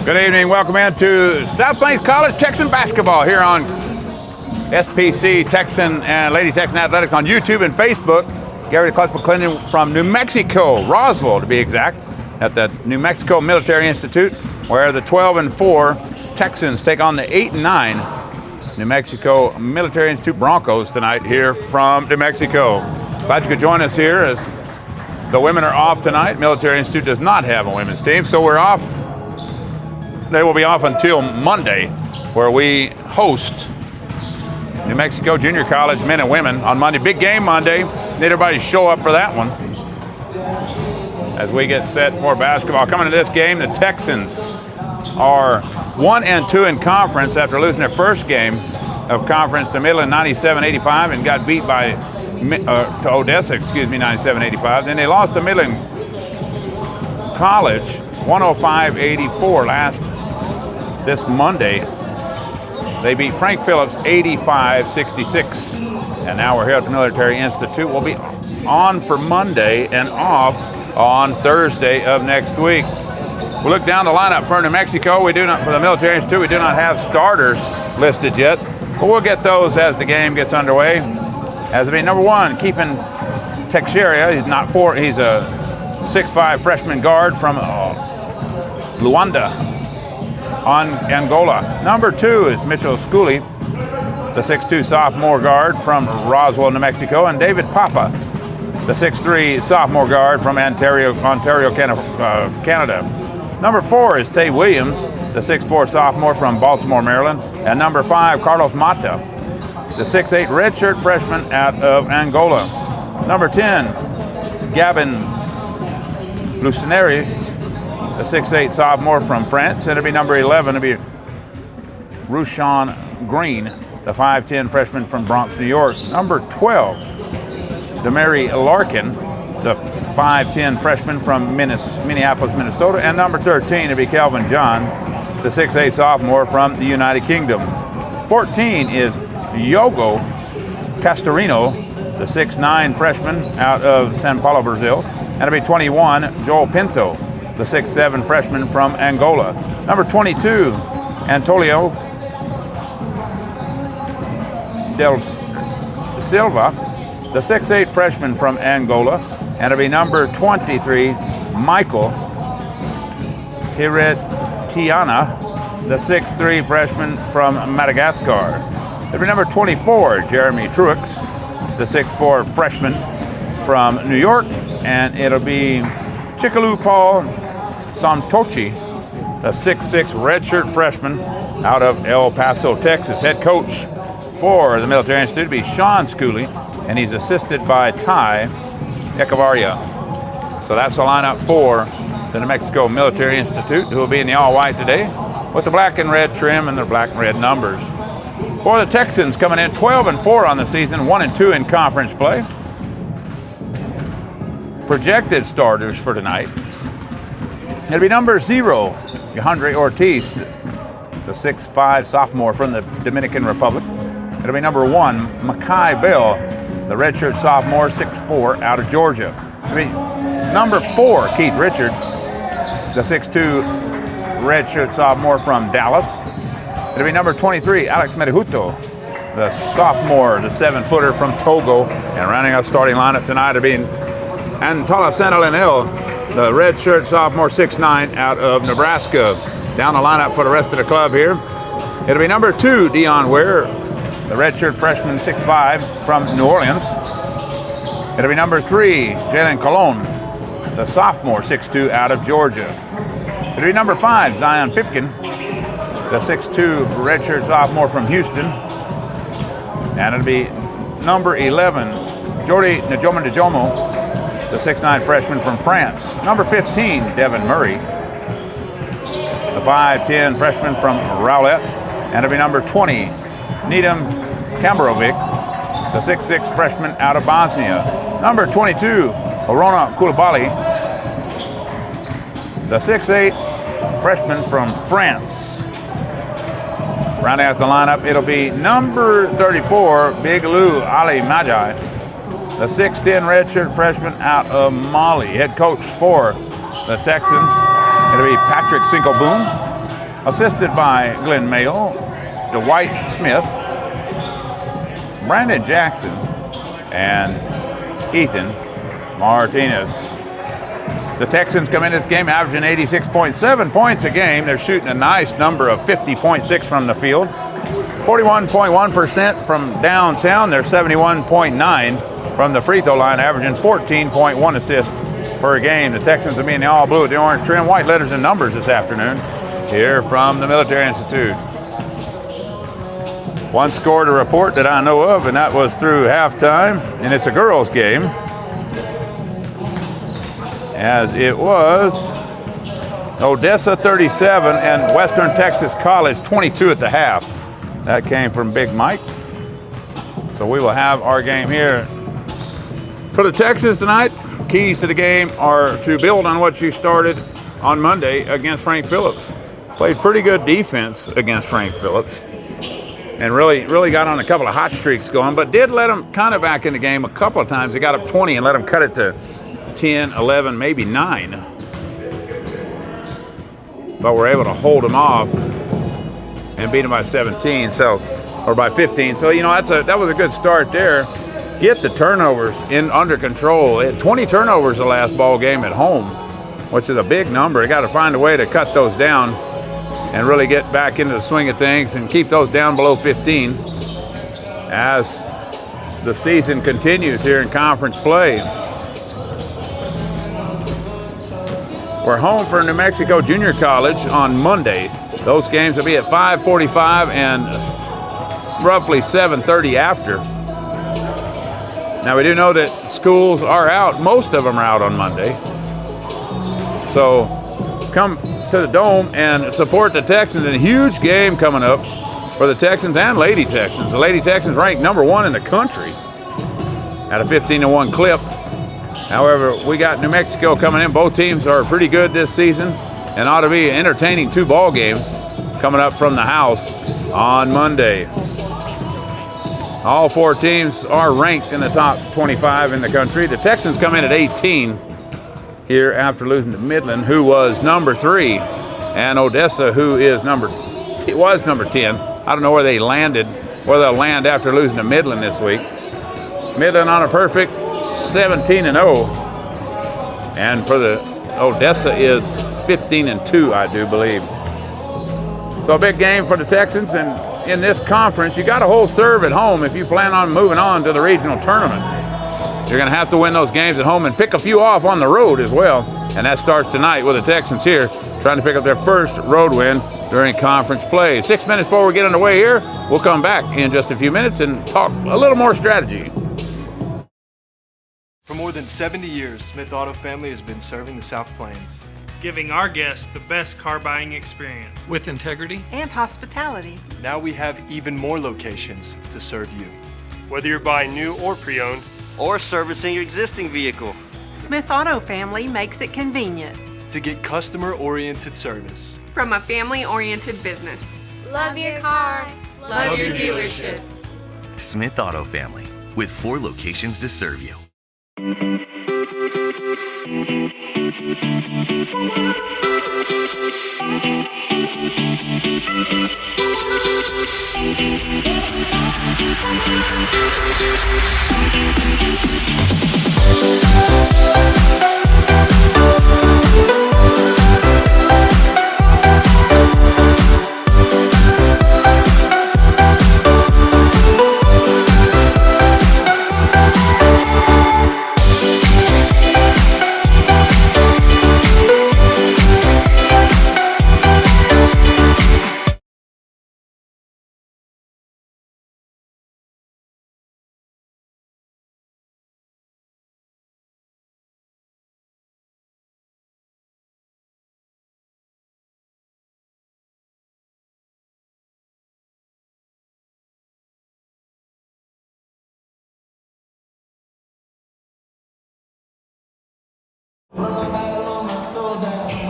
Good evening. Welcome into South Plains College Texan basketball here on SPC Texan and Lady Texan Athletics on YouTube and Facebook. Gary Clutch McClendon from New Mexico, Roswell to be exact, at the New Mexico Military Institute, where the 12-4 Texans take on the 8-9 New Mexico Military Institute Broncos tonight here from New Mexico. Glad you could join us here as the women are off tonight. Military Institute does not have a women's team, so we're off. They will be off until Monday, where we host New Mexico Junior College men and women on Monday. Big game Monday. Need everybody to show up for that one as we get set for basketball. Coming to this game, the Texans are 1-2 in conference after losing their first game of conference to Midland 97-85 and got beat by to Odessa, 97-85. Then they lost to Midland College 105-84 this Monday. They beat Frank Phillips 85-66. And now we're here at the Military Institute. We'll be on for Monday and off on Thursday of next week. We look down the lineup for New Mexico. For the Military Institute, we do not have starters listed yet, but we'll get those as the game gets underway. As it be number one, Keefen Teixeira. He's a 6'5" freshman guard from Luanda on Angola. Number two is Mitchell Schooley, the 6'2" sophomore guard from Roswell, New Mexico, and David Papa, the 6'3" sophomore guard from Ontario, Canada. Number four is Tay Williams, the 6'4" sophomore from Baltimore, Maryland, and number five, Carlos Mata, the 6'8" redshirt freshman out of Angola. Number 10, Gavin Lucineri, the 6'8" sophomore from France, and it'll be number 11, it'll be Rushan Green, the 5'10" freshman from Bronx, New York. Number 12, Demary Larkin, the 5'10" freshman from Minneapolis, Minnesota. And number 13, it'll be Calvin John, the 6'8" sophomore from the United Kingdom. 14 is Yogo Castorino, the 6'9" freshman out of Sao Paulo, Brazil. And it'll be 21, Joel Pinto, the 6'7" freshman from Angola. Number 22, Antonio Del Silva, the 6'8" freshman from Angola. And it'll be number 23, Michael Hiretiana, the 6'3" freshman from Madagascar. It'll be number 24, Jeremy Truix, the 6'4" freshman from New York. And it'll be Chikalu Paul Samtochi, the 6'6" redshirt freshman out of El Paso, Texas. Head coach for the Military Institute will be Sean Schooley, and he's assisted by Ty Echevarria. So that's the lineup for the New Mexico Military Institute, who will be in the all-white today with the black and red trim and the black and red numbers. For the Texans, coming in 12-4 on the season, 1-2 in conference play. Projected starters for tonight. It'll be number 0, Alejandro Ortiz, the 6'5" sophomore from the Dominican Republic. It'll be number 1, Makai Bell, the redshirt sophomore, 6'4", out of Georgia. It'll be number 4, Keith Richard, the 6'2" redshirt sophomore from Dallas. It'll be number 23, Alex Medihuto, the sophomore, the 7-footer from Togo. And rounding out starting lineup tonight, it'll be Antola Santalinel, the redshirt sophomore, 6'9", out of Nebraska. Down the lineup for the rest of the club here. It'll be number 2, Dion Ware, the redshirt freshman, 6'5", from New Orleans. It'll be number 3, Jalen Colon, the sophomore, 6'2", out of Georgia. It'll be number 5, Zion Pipkin, the 6'2", redshirt sophomore from Houston. And it'll be number 11, Jordi Njomo, the 6'9" freshman from France. Number 15, Devin Murray, the 5'10" freshman from Rowlett. And it'll be number 20, Needham Kamberovic, the 6'6" freshman out of Bosnia. Number 22, Orona Koulibaly, the 6'8" freshman from France. Rounding out the lineup, it'll be number 34, Big Lou Ali Magi, the 6'10" redshirt freshman out of Mali. Head coach for the Texans, it'll be Patrick Sinkleboom, assisted by Glenn Mayle, Dwight Smith, Brandon Jackson, and Ethan Martinez. The Texans come in this game averaging 86.7 points a game. They're shooting a nice number of 50.6 from the field. 41.1% from downtown. They're 71.9 from the free throw line, averaging 14.1 assists per game. The Texans will be in the all blue with the orange trim, white letters and numbers this afternoon here from the Military Institute. One score to report that I know of, and that was through halftime, and it's a girls' game, as it was Odessa 37 and Western Texas College 22 at the half. That came from Big Mike. So we will have our game here. For the Texans tonight, keys to the game are to build on what you started on Monday against Frank Phillips. Played pretty good defense against Frank Phillips and really got on a couple of hot streaks going, but did let them kind of back in the game a couple of times. They got up 20 and let them cut it to 10, 11, maybe 9. But we're able to hold them off and beat them by 17, or by 15. So, that was a good start there. Get the turnovers under control. They had 20 turnovers the last ball game at home, which is a big number. You got to find a way to cut those down and really get back into the swing of things and keep those down below 15 as the season continues here in conference play. We're home for New Mexico Junior College on Monday. Those games will be at 5:45 and roughly 7:30 after. Now, we do know that schools are out. Most of them are out on Monday. So come to the Dome and support the Texans in a huge game coming up for the Texans and Lady Texans. The Lady Texans ranked number 1 in the country at a 15-1 clip. However, we got New Mexico coming in. Both teams are pretty good this season and ought to be entertaining 2 ball games coming up from the house on Monday. All 4 teams are ranked in the top 25 in the country. The Texans come in at 18 here after losing to Midland, who was number 3, and Odessa, who was number 10. I don't know where they landed, where they'll land after losing to Midland this week. Midland on a perfect 17-0, and for the Odessa is 15-2, I do believe. So a big game for the Texans, and in this conference, you got to hold serve at home if you plan on moving on to the regional tournament. You're going to have to win those games at home and pick a few off on the road as well, and that starts tonight with the Texans here trying to pick up their first road win during conference play. 6 minutes before we get underway here, we'll come back in just a few minutes and talk a little more strategy. For more than 70 years, Smith Auto Family has been serving the South Plains, giving our guests the best car buying experience with integrity and hospitality. Now we have even more locations to serve you. Whether you're buying new or pre-owned, or servicing your existing vehicle, Smith Auto Family makes it convenient to get customer-oriented service from a family-oriented business. Love your car. Love your dealership. Smith Auto Family, with 4 locations to serve you.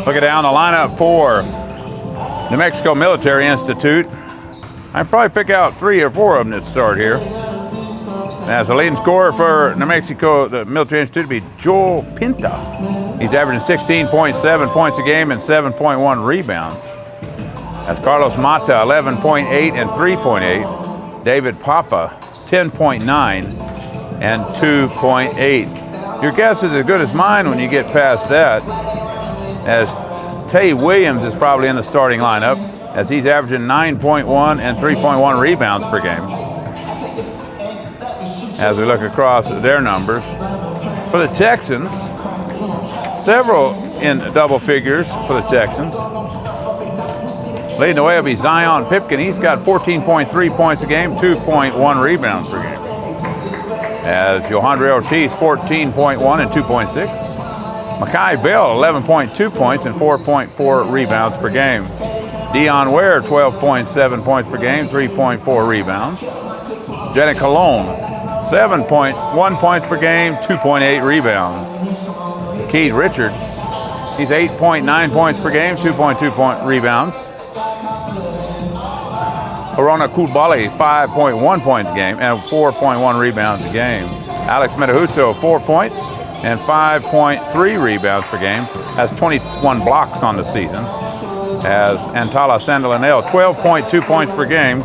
Looking down the lineup for New Mexico Military Institute, I'd probably pick out 3 or 4 of them that start here. As the leading scorer for New Mexico, the Military Institute, to be Joel Pinta. He's averaging 16.7 points a game and 7.1 rebounds. As Carlos Mata, 11.8 and 3.8. David Papa, 10.9 and 2.8. Your guess is as good as mine when you get past that, as Tay Williams is probably in the starting lineup, as he's averaging 9.1 and 3.1 rebounds per game. As we look across their numbers. For the Texans, several in double figures for the Texans. Leading the way will be Zion Pipkin. He's got 14.3 points a game, 2.1 rebounds per game. As Johandre Ortiz, 14.1 and 2.6. Makai Bell, 11.2 points and 4.4 rebounds per game. Dion Ware, 12.7 points per game, 3.4 rebounds. Jenny Cologne, 7.1 points per game, 2.8 rebounds. Keith Richard, he's 8.9 points per game, 2.2 point rebounds. Corona Kubali, 5.1 points a game and 4.1 rebounds a game. Alex Metahuto, 4 points and 5.3 rebounds per game, has 21 blocks on the season. As Antala Sandalanel, 12.2 points per game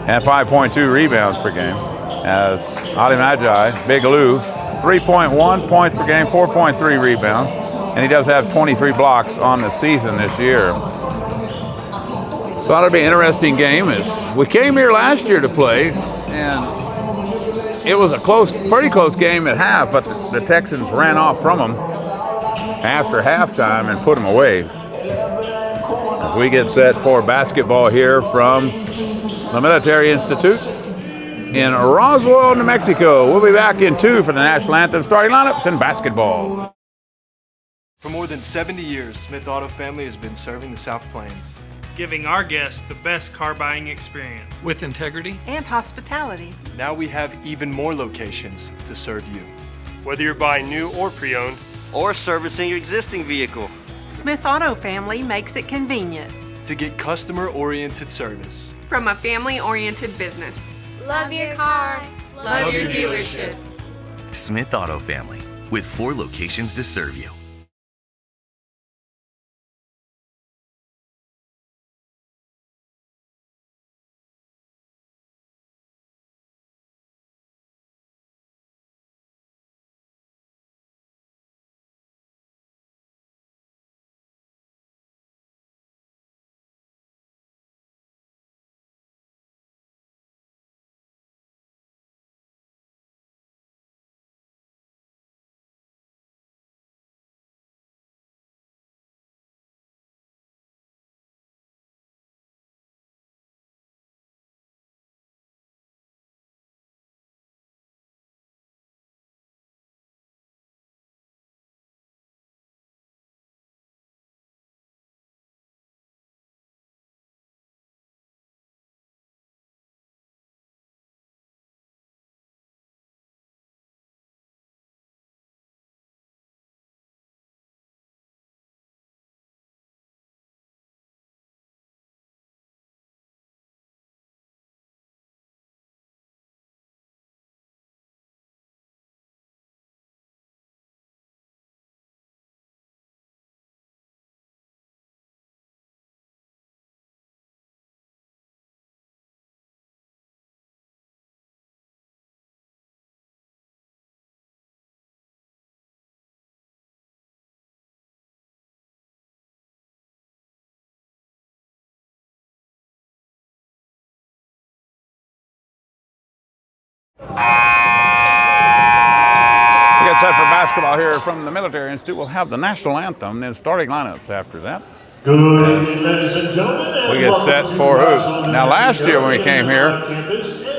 and 5.2 rebounds per game. As Ali Magi, Big Lou, 3.1 points per game, 4.3 rebounds, and he does have 23 blocks on the season this year. So that'll be an interesting game. We came here last year to play, and it was a pretty close game at half, but the Texans ran off from them after halftime and put them away. As we get set for basketball here from the Military Institute in Roswell, New Mexico. We'll be back in 2 for the national anthem, starting lineups in basketball. For more than 70 years, Smith Auto Family has been serving the South Plains. Giving our guests the best car buying experience. With integrity and hospitality. Now we have even more locations to serve you. Whether you're buying new or pre-owned, or servicing your existing vehicle. Smith Auto Family makes it convenient. To get customer-oriented service. From a family-oriented business. Love your car. Love your dealership. Smith Auto Family, with 4 locations to serve you. We get set for basketball here from the Military Institute. We'll have the national anthem and then starting lineups after that. Good evening, ladies and gentlemen. We get set for hoops. Now, last year when we came here,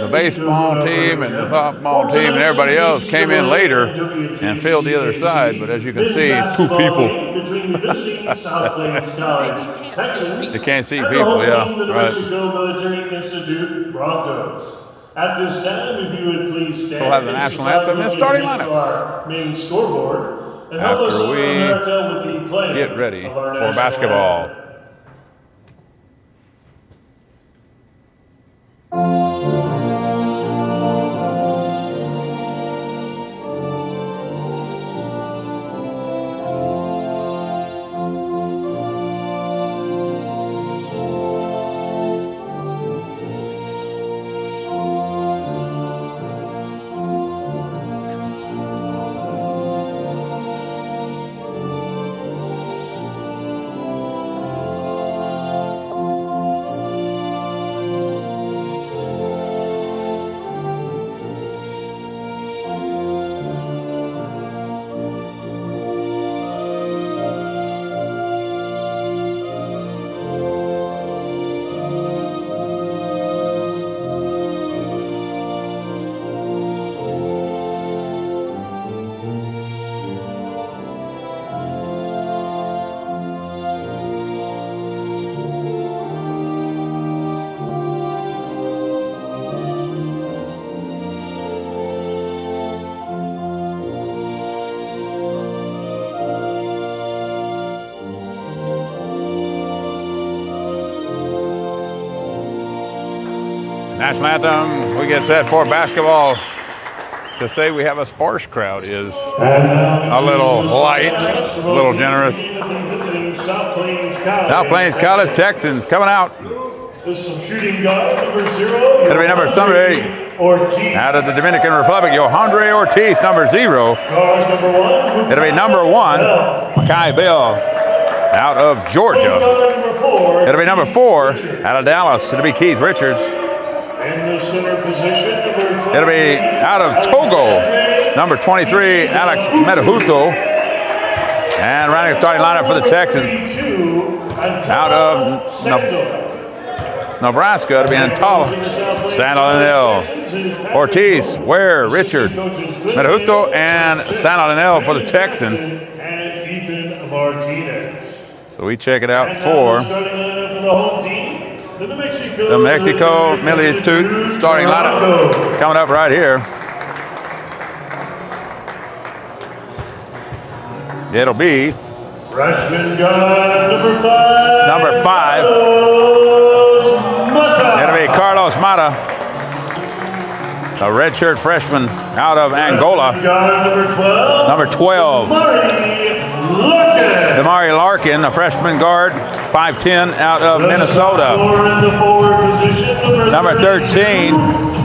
the baseball team and the softball team and everybody else came in later and filled the other side. But as you can see, 2 people. Between the visiting South Plains College Texans. You can't see people, yeah. The New Right. Mexico Military Institute Broncos. At this time, if you would please stand. So we'll have the national anthem and starting lineups. Our main scoreboard. And help us After honor we America with the playing get ready of our for national basketball. anthem. National anthem. We get set for basketball. To say we have a sparse crowd is a little light, a little generous. South Plains College Texans coming out. Shooting guard number 0. It'll be number 8. Ortiz. Out of the Dominican Republic, Yohandre Ortiz, number 0. Guard number 1. It'll be number 1, Makai Bell, out of Georgia. Guard number 4. It'll be number 4, out of Dallas. It'll be Keith Richards. In the center position, number 20. It'll be out of Togo, number 23, Alex Medahuto. And rounding the starting lineup for the Texans, out of Nebraska, it'll be Antala, Santalanel, Ortiz, Ware, Richard, Medahuto, and Santalanel for the Texans. And Ethan Martinez. So we check it out for Starting lineup for the home team. the Mexico Military starting lineup coming up right here. It'll be Freshman guard number 5. number 5. It'll be Carlos Mata, a redshirt freshman out of Angola. Guard Number 12. Damari Larkin, a freshman guard, 5'10", out of Minnesota. In the forward position, Number 13.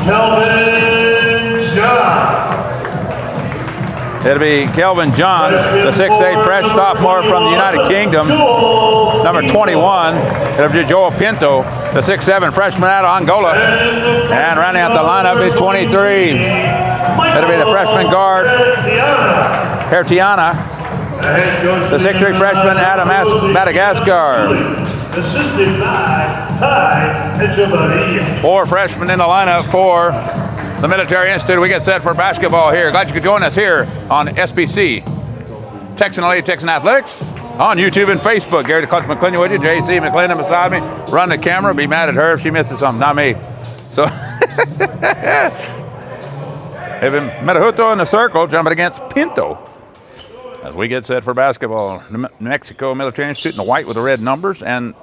Kelvin John. It'll be Kelvin John, the 6'8" fresh sophomore from the United Kingdom. Number 21, it'll be Joel Pinto, the 6'7" freshman out of Angola. And rounding out the lineup is 23. It'll be the freshman guard, Hertiana, the 6'3" freshman out of Madagascar. Assisted by Ty Echevarria. 4 freshmen in the lineup for the Military Institute. We get set for basketball here. Glad you could join us here on SBC, Texan Elite Texan Athletics, on YouTube and Facebook. Gary Clutch McClendon with you, JC McClendon beside me. Run the camera, be mad at her if she misses something, not me. So, Evan Medahuto in the circle, jumping against Pinto. As we get set for basketball, New Mexico Military Institute in the white with the red numbers, and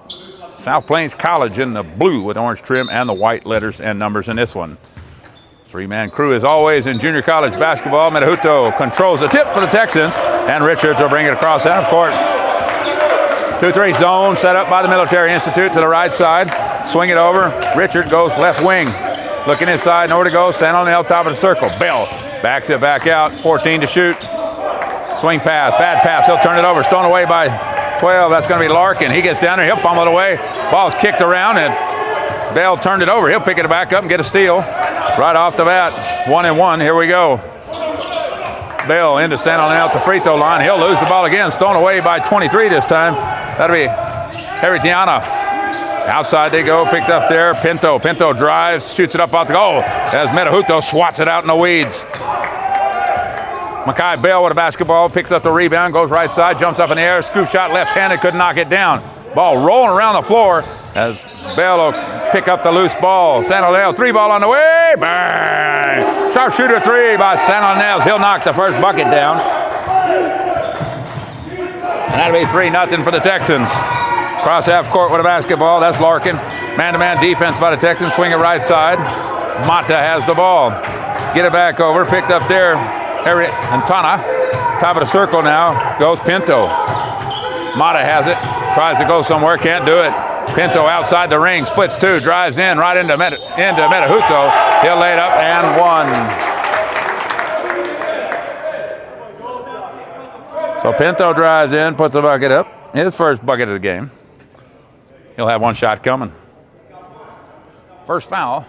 South Plains College in the blue with orange trim and the white letters and numbers in this one. 3-man crew as always in junior college basketball. Medahuto controls the tip for the Texans, and Richards will bring it across half court. 2-3 zone set up by the Military Institute to the right side. Swing it over. Richard goes left wing. Looking inside, nowhere to go. Stand on the top of the circle. Bell backs it back out. 14 to shoot. Swing pass, bad pass. He'll turn it over. Stolen away by 12. That's going to be Larkin. He gets down there. He'll fumble it away. Ball's kicked around, and Bell turned it over. He'll pick it back up and get a steal. Right off the bat, 1-1. Here we go. Bell into Santalanel at the free throw line. He'll lose the ball again. Stolen away by 23 this time. That'll be Heritiana. Outside they go, picked up there. Pinto drives, shoots it up off the goal as Medahuto swats it out in the weeds. Makai Bell with a basketball, picks up the rebound, goes right side, jumps up in the air, scoop shot left-handed, couldn't knock it down. Ball rolling around the floor as Bell will pick up the loose ball. Santalanel, 3-ball on the way, bang! Sharpshooter 3 by Santalanel. He'll knock the first bucket down. And that'll be 3-0 for the Texans. Cross half court with a basketball, that's Larkin. Man-to-man defense by the Texans, swing it right side. Mata has the ball. Get it back over, picked up there. Harry Antana, top of the circle now, goes Pinto. Mata has it, tries to go somewhere, can't do it. Pinto outside the ring, splits 2, drives in right into Medahuto. He'll lay it up and 1. So Pinto drives in, puts the bucket up. His first bucket of the game. He'll have 1 shot coming. First foul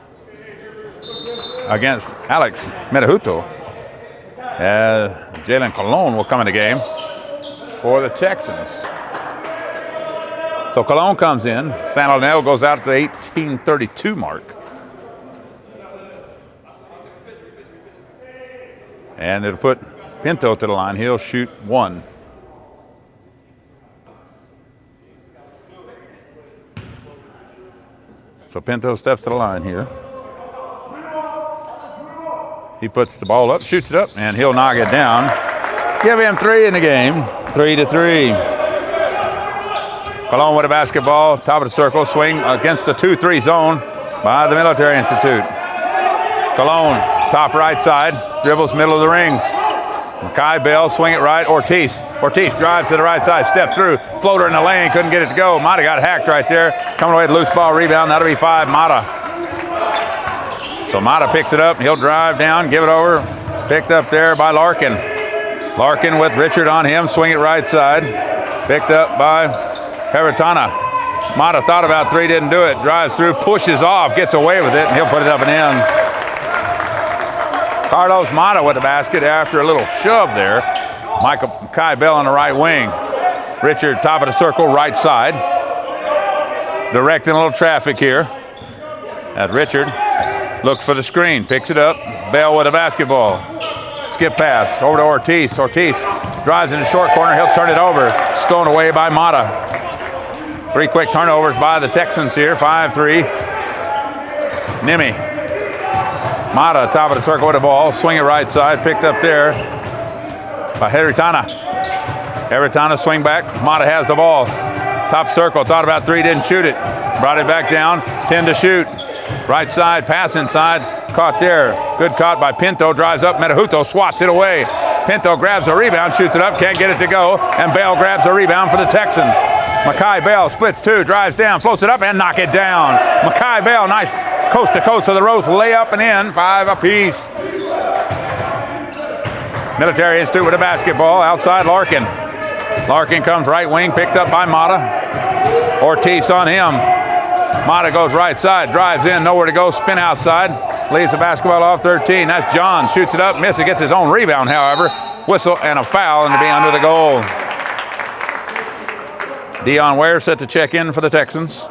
against Alex Medahuto. Jalen Colon will come in the game for the Texans. So Colon comes in. Santalanel goes out at the 18:32 mark. And it'll put Pinto to the line. He'll shoot 1. So Pinto steps to the line here. He puts the ball up, shoots it up, and he'll knock it down. Give him 3 in the game, 3-3. Colon with a basketball, top of the circle, swing against the 2-3 zone. by the Military Institute. Cologne, top right side, dribbles middle of the rings. Mackay Bell, swing it right, Ortiz drives to the right side, step through, floater in the lane, couldn't get it to go. Mata got hacked right there, coming away with loose ball, rebound, that'll be 5, Mata. So Mata picks it up, he'll drive down, give it over, picked up there by Larkin. Larkin with Richard on him, swing it right side, picked up by Heritana. Mata thought about 3, didn't do it, drives through, pushes off, gets away with it, and he'll put it up and in. Carlos Mata with the basket after a little shove there. Mackay Bell on the right wing. Richard, top of the circle, right side. Directing a little traffic here. As Richard looks for the screen, picks it up. Bell with the basketball. Skip pass over to Ortiz. Ortiz drives in the short corner. He'll turn it over. Stolen away by Mata. 3 quick turnovers by the Texans here. 5-3. Nimi. Mata, top of the circle with the ball. Swing it right side. Picked up there by Heritana. Heritana swing back. Mata has the ball. Top circle. Thought about 3, didn't shoot it. Brought it back down. 10 to shoot. Right side. Pass inside. Caught there. Good caught by Pinto. Drives up. Metahuto swats it away. Pinto grabs a rebound. Shoots it up. Can't get it to go. And Bell grabs a rebound for the Texans. Mackay Bell splits 2. Drives down. Floats it up and knock it down. Mackay Bell. Nice. Coast to coast of the ropes, lay up and in, 5 apiece. Military Institute with a basketball, outside Larkin. Larkin comes right wing, picked up by Mata. Ortiz on him. Mata goes right side, drives in, nowhere to go, spin outside. Leaves the basketball off 13. That's John, shoots it up, misses, gets his own rebound, however. Whistle and a foul, and to be under the goal. Dion Ware set to check in for the Texans,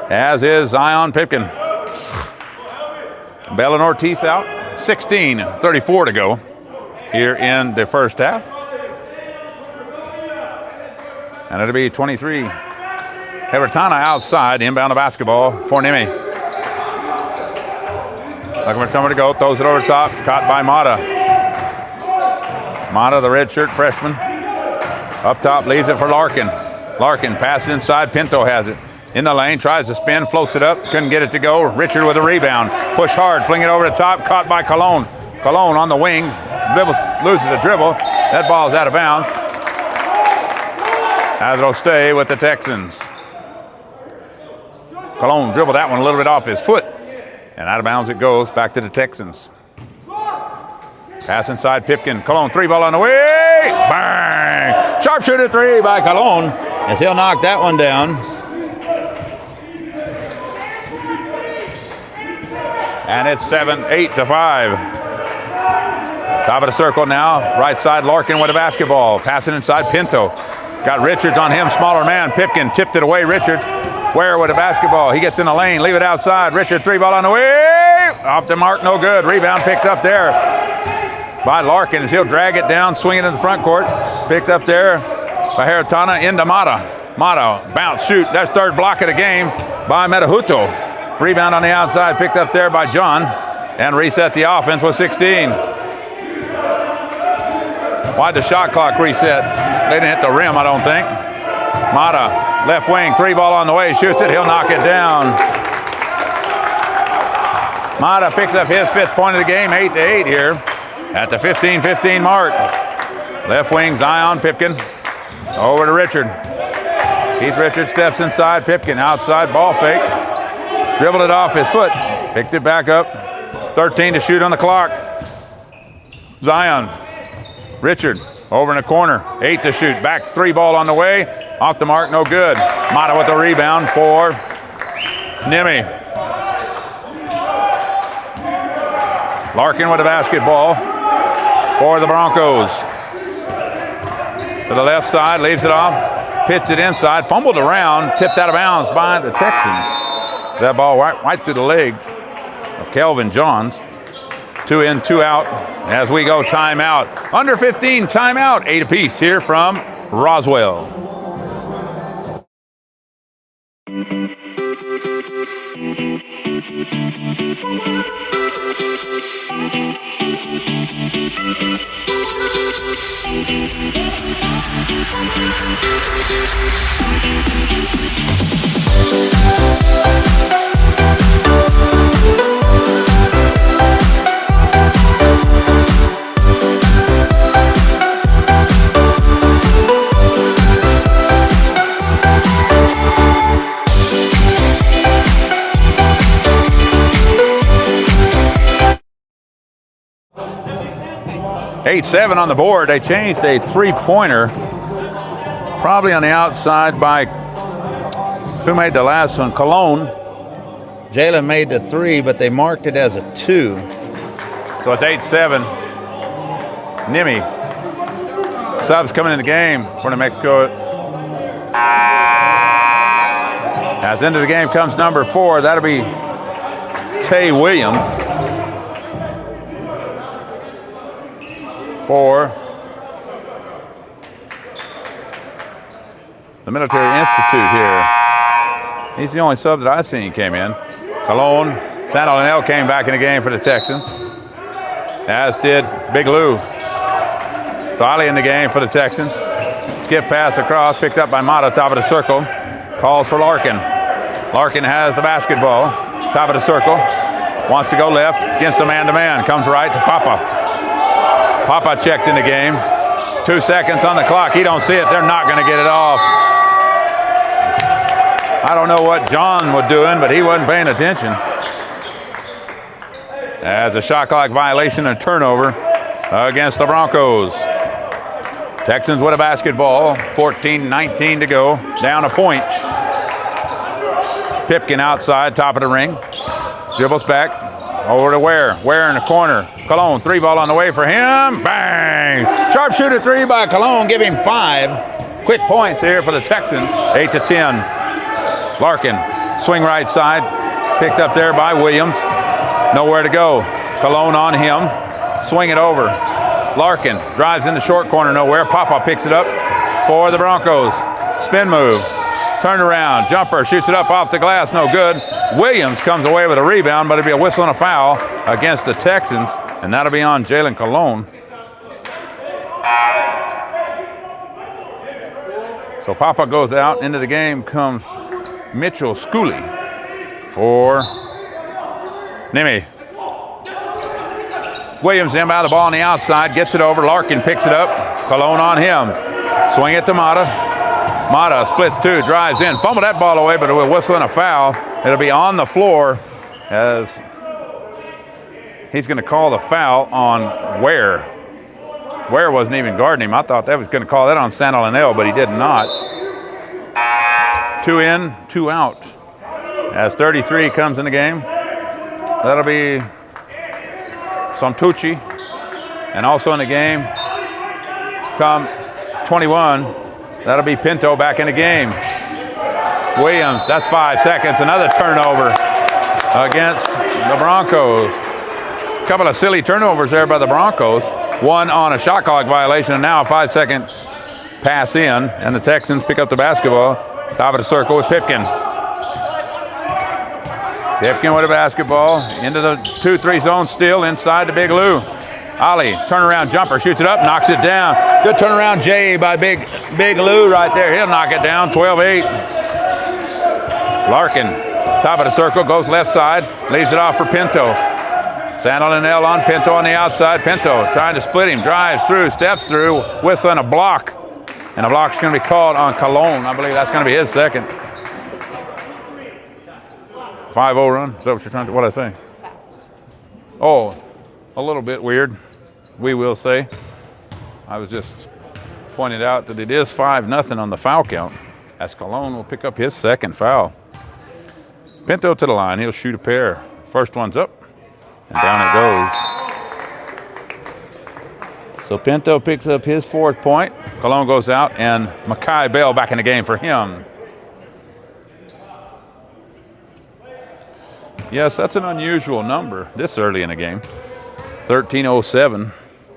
as is Zion Pipkin. Bell and Ortiz out. 16:34 to go here in the first half. And it'll be 23. Heritana outside, inbound the basketball for Nimi. Looking for somewhere to go, throws it over the top, caught by Mata. Mata, the redshirt freshman. Up top, leaves it for Larkin. Larkin passes inside, Pinto has it. In the lane, tries to spin, floats it up, couldn't get it to go. Richard with a rebound, push hard, fling it over the top, caught by Cologne. Cologne on the wing, loses the dribble. That ball's out of bounds. As it'll stay with the Texans. Cologne dribbled that one a little bit off his foot. And out of bounds it goes, back to the Texans. Pass inside Pipkin, Cologne, 3 ball on the way. Bang! Sharpshooter 3 by Cologne, as he'll knock that one down. And it's 8 to 5. Top of the circle now. Right side, Larkin with a basketball. Passing inside, Pinto. Got Richards on him, smaller man. Pipkin tipped it away. Richards, Ware with a basketball. He gets in the lane, leave it outside. Richard, 3 ball on the way. Off the mark, no good. Rebound picked up there by Larkin as he'll drag it down, swing it in the front court. Picked up there by Heritana into Mata. Mata, bounce, shoot. That's 3rd block of the game by Metahuto. Rebound on the outside, picked up there by John, and reset the offense with 16. Why'd the shot clock reset? They didn't hit the rim, I don't think. Mata, left wing, 3 ball on the way, shoots it, he'll knock it down. Mata picks up his 5th point of the game, 8 to 8 here at the 15-15 mark. Left wing, Zion Pipkin, over to Richard. Keith Richards steps inside, Pipkin outside, ball fake. Dribbled it off his foot, picked it back up. 13 to shoot on the clock. Zion, Richard, over in the corner, 8 to shoot. Back 3 ball on the way, off the mark, no good. Mata with the rebound for Nimi. Larkin with the basketball for the Broncos. To the left side, leaves it off, pitched it inside, fumbled around, tipped out of bounds by the Texans. That ball right through the legs of Kelvin Johns. 2 in, 2 out as we go timeout. Under 15 timeout, 8 apiece here from Roswell. 8-7 on the board. They changed a three-pointer, probably on the outside by, who made the last one? Cologne. Jalen made the three, but they marked it as a 2. So it's 8-7. Nimi. Subs coming in the game for New Mexico. As into the game comes number 4. That'll be Tay Williams. 4. The Military Institute here. He's the only sub that I've seen came in. Cologne. San Leonel came back in the game for the Texans, as did Big Lou. So Ali in the game for the Texans. Skip pass across, picked up by Mata, top of the circle. Calls for Larkin. Larkin has the basketball, top of the circle. Wants to go left against a man-to-man. Comes right to Papa. Papa checked in the game. 2 seconds on the clock. He don't see it. They're not going to get it off. I don't know what John was doing, but he wasn't paying attention. As a shot clock violation and turnover against the Broncos. Texans with a basketball, 14-19 to go, down a point. Pipkin outside, top of the ring. Dribbles back, over to Ware. Ware in the corner. Cologne, 3-ball on the way for him. Bang! Sharpshooter 3 by Cologne, give him 5. Quick points here for the Texans, 8-10. Larkin, swing right side, picked up there by Williams. Nowhere to go. Cologne on him, swing it over. Larkin drives in the short corner, nowhere. Papa picks it up for the Broncos. Spin move, turn around, jumper, shoots it up off the glass, no good. Williams comes away with a rebound, but it'll be a whistle and a foul against the Texans, and that'll be on Jalen Cologne. So Papa goes out, into the game comes Mitchell Schooley for Nimi. Williams inbound the ball on the outside, gets it over. Larkin picks it up. Cologne on him. Swing it to Mata. Mata splits 2, drives in. Fumbled that ball away, but with a whistle and a foul, it'll be on the floor as he's going to call the foul on Ware. Ware wasn't even guarding him. I thought that was going to call that on San Leonel, but he did not. 2 in, 2 out. As 33 comes in the game, that'll be Santucci. And also in the game, come 21, that'll be Pinto back in the game. Williams, that's 5 seconds. Another turnover against the Broncos. A couple of silly turnovers there by the Broncos. One on a shot clock violation, and now a 5-second pass in, and the Texans pick up the basketball. Top of the circle with Pipkin. Pipkin with a basketball into the 2-3 zone, still inside the Big Lou. Ali, turnaround jumper, shoots it up, knocks it down. Good turnaround J by Big Lou right there. He'll knock it down, 12-8. Larkin, top of the circle, goes left side, leaves it off for Pinto. San Leonel on Pinto on the outside. Pinto trying to split him, drives through, steps through, whistling a block. And a block's going to be called on Cologne. I believe that's going to be his second. 5-0 run? Is that what you're trying to, what I say? Oh, a little bit weird, we will say. I was just pointing out that it is 5-0 on the foul count, as Cologne will pick up his second foul. Pinto to the line, he'll shoot a pair. First one's up, and down it goes. So Pinto picks up his 4th point. Cologne goes out, and Makai Bell back in the game for him. Yes, that's an unusual number this early in the game. 13:07.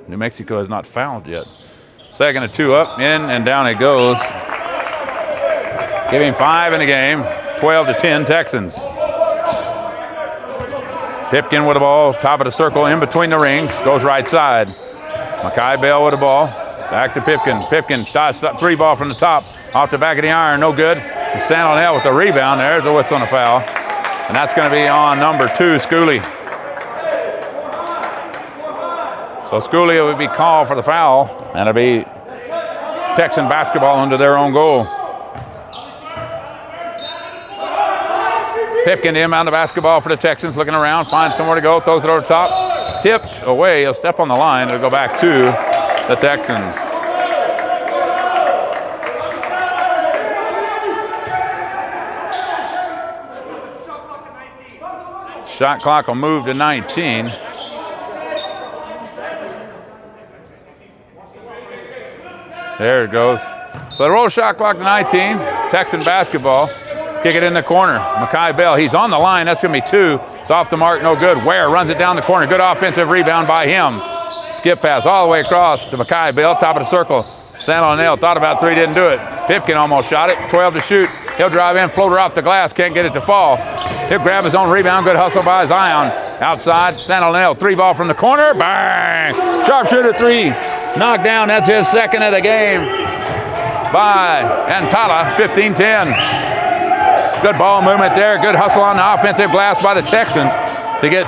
New Mexico has not fouled yet. 2nd and 2 up, in and down it goes. Giving 5 in the game. 12-10 Texans. Pipkin with the ball, top of the circle, in between the rings, goes right side. Makai Bell with the ball, back to Pipkin. Pipkin shots 3-ball from the top, off the back of the iron, no good. San Leonel with the rebound. There's a whistle on a foul. And that's going to be on number 2, Schooley. So Schooley will be called for the foul, and it'll be Texan basketball under their own goal. Pipkin inbound the basketball for the Texans, looking around, finds somewhere to go, throws it over the top. tipped away. He'll step on the line. It'll go back to the Texans. Shot clock will move to 19. There it goes. So the roll shot clock to 19. Texan basketball. Kick it in the corner. Makai Bell, he's on the line. That's going to be 2. It's off the mark, no good. Ware runs it down the corner. Good offensive rebound by him. Skip pass all the way across to Makai Bell, top of the circle. San Leonel thought about 3, didn't do it. Pipkin almost shot it. 12 to shoot. He'll drive in, floater off the glass, can't get it to fall. He'll grab his own rebound. Good hustle by Zion. Outside, San Leonel, 3 ball from the corner. Bang! Sharpshooter 3. Knocked down. That's his second of the game by Antala, 15-10. Good ball movement there. Good hustle on the offensive glass by the Texans to get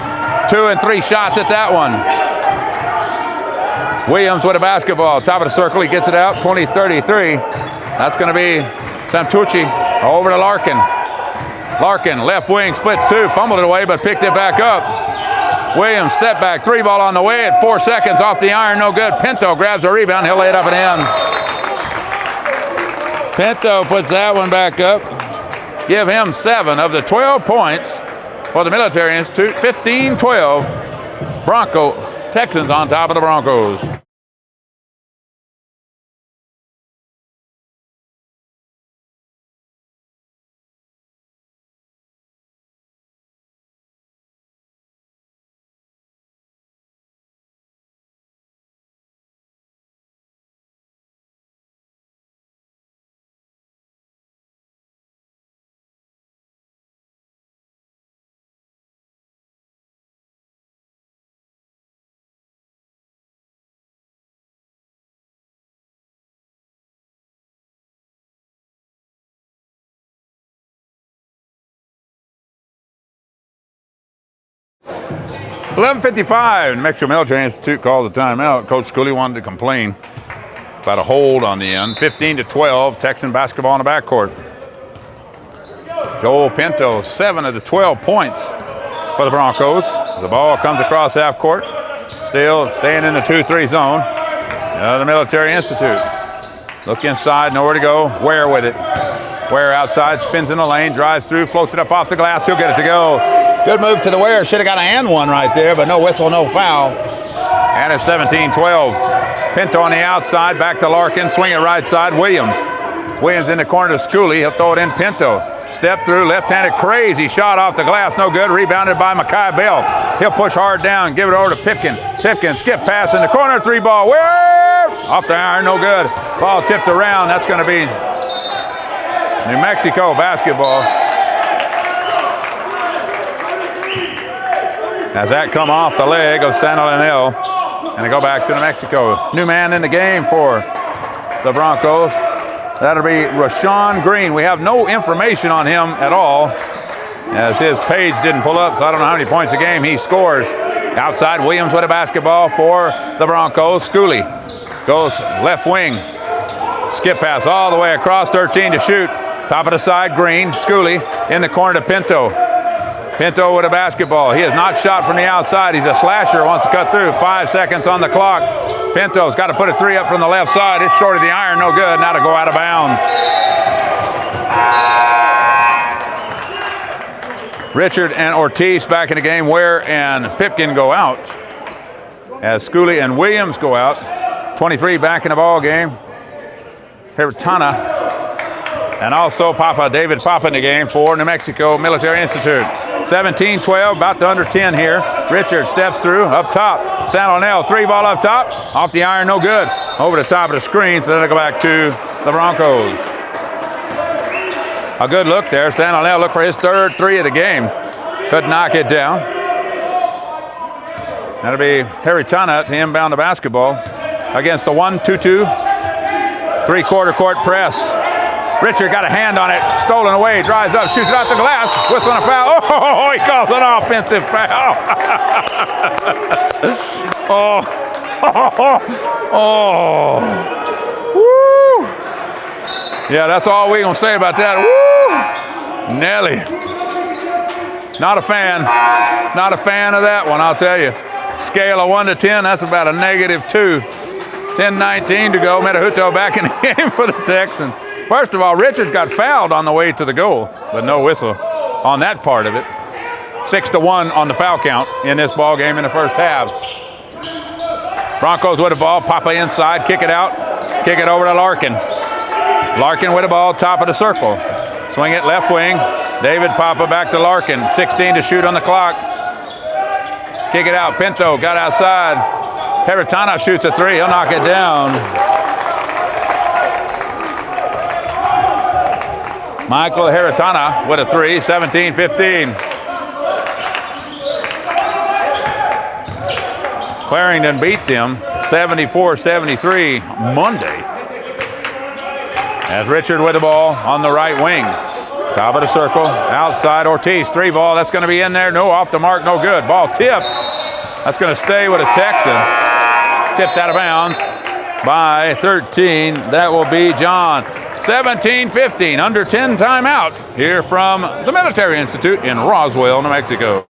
2 and 3 shots at that one. Williams with a basketball. Top of the circle. He gets it out. 20-33. That's going to be Santucci over to Larkin. Larkin, left wing, splits 2. Fumbled it away, but picked it back up. Williams, step back. 3 ball on the way at 4 seconds off the iron. No good. Pinto grabs the rebound. He'll lay it up and in. Pinto puts that one back up. Give him 7 of the 12 points for the Military Institute. 15-12. Texans on top of the Broncos. .11:55, New Mexico Military Institute called the timeout. Coach Schooley wanted to complain about a hold on the end. 15-12, Texan basketball in the backcourt. Joel Pinto, 7 of the 12 points for the Broncos. The ball comes across half court. Still staying in the 2-3 zone. The Military Institute. Look inside, nowhere to go. Ware with it. Ware outside, spins in the lane, drives through, floats it up off the glass. He'll get it to go. Good move to the Ware. Should have got a and one right there, but no whistle, no foul. And it's 17-12. Pinto on the outside, back to Larkin, swing it right side. Williams in the corner to Schooley. He'll throw it in. Pinto. Step through, left-handed, crazy shot off the glass. No good. Rebounded by Makai Bell. He'll push hard down, give it over to Pipkin. Pipkin, skip pass in the corner, 3 ball. Ware! Off the iron, no good. Ball tipped around. That's going to be New Mexico basketball. As that come off the leg of San Leonel, and they go back to New Mexico. New man in the game for the Broncos. That'll be Rashawn Green. We have no information on him at all, as his page didn't pull up, so I don't know how many points a game he scores. Outside, Williams with a basketball for the Broncos. Schooley goes left wing. Skip pass all the way across, 13 to shoot. Top of the side, Green. Schooley in the corner to Pinto. Pinto with a basketball. He has not shot from the outside. He's a slasher, wants to cut through. 5 seconds on the clock. Pinto's got to put a 3 up from the left side. It's short of the iron, no good. Now to go out of bounds. Richard and Ortiz back in the game. Ware and Pipkin go out, as Schooley and Williams go out. 23 back in the ball game. Hirtana and also David Papa in the game for New Mexico Military Institute. 17-12, about to under 10 here. Richard steps through, up top. San Leonel, 3 ball up top. Off the iron, no good. Over the top of the screen, so then they go back to the Broncos. A good look there. San Leonel looked for his 3rd 3 of the game. Could knock it down. That'll be Harry Tana to inbound the basketball against the 1-2-2. 3-quarter court press. Richard got a hand on it, stolen away, drives up, shoots it out the glass, whistling a foul. Oh, he calls an offensive foul. Oh. Woo. Yeah, that's all we're going to say about that. Woo. Nelly. Not a fan of that one, I'll tell you. Scale of 1 to 10, that's about a -2. 10:19 to go. Metahuto back in the game for the Texans. First of all, Richards got fouled on the way to the goal, but no whistle on that part of it. 6-1 on the foul count in this ball game in the first half. Broncos with the ball, Papa inside, kick it out, kick it over to Larkin. Larkin with the ball, top of the circle. Swing it left wing. David Papa back to Larkin. 16 to shoot on the clock. Kick it out. Pinto got outside. Heritana shoots a three. He'll knock it down. Michael Heritana with a three. 17-15. Clarendon beat them 74-73 Monday. As Richard with the ball on the right wing. Top of the circle, outside Ortiz, three ball, that's going to be in there. No, off the mark, no good. Ball tipped. That's going to stay with a Texan. Tipped out of bounds by 13. That will be John. 17-15, under 10 timeout here from the Military Institute in Roswell, New Mexico.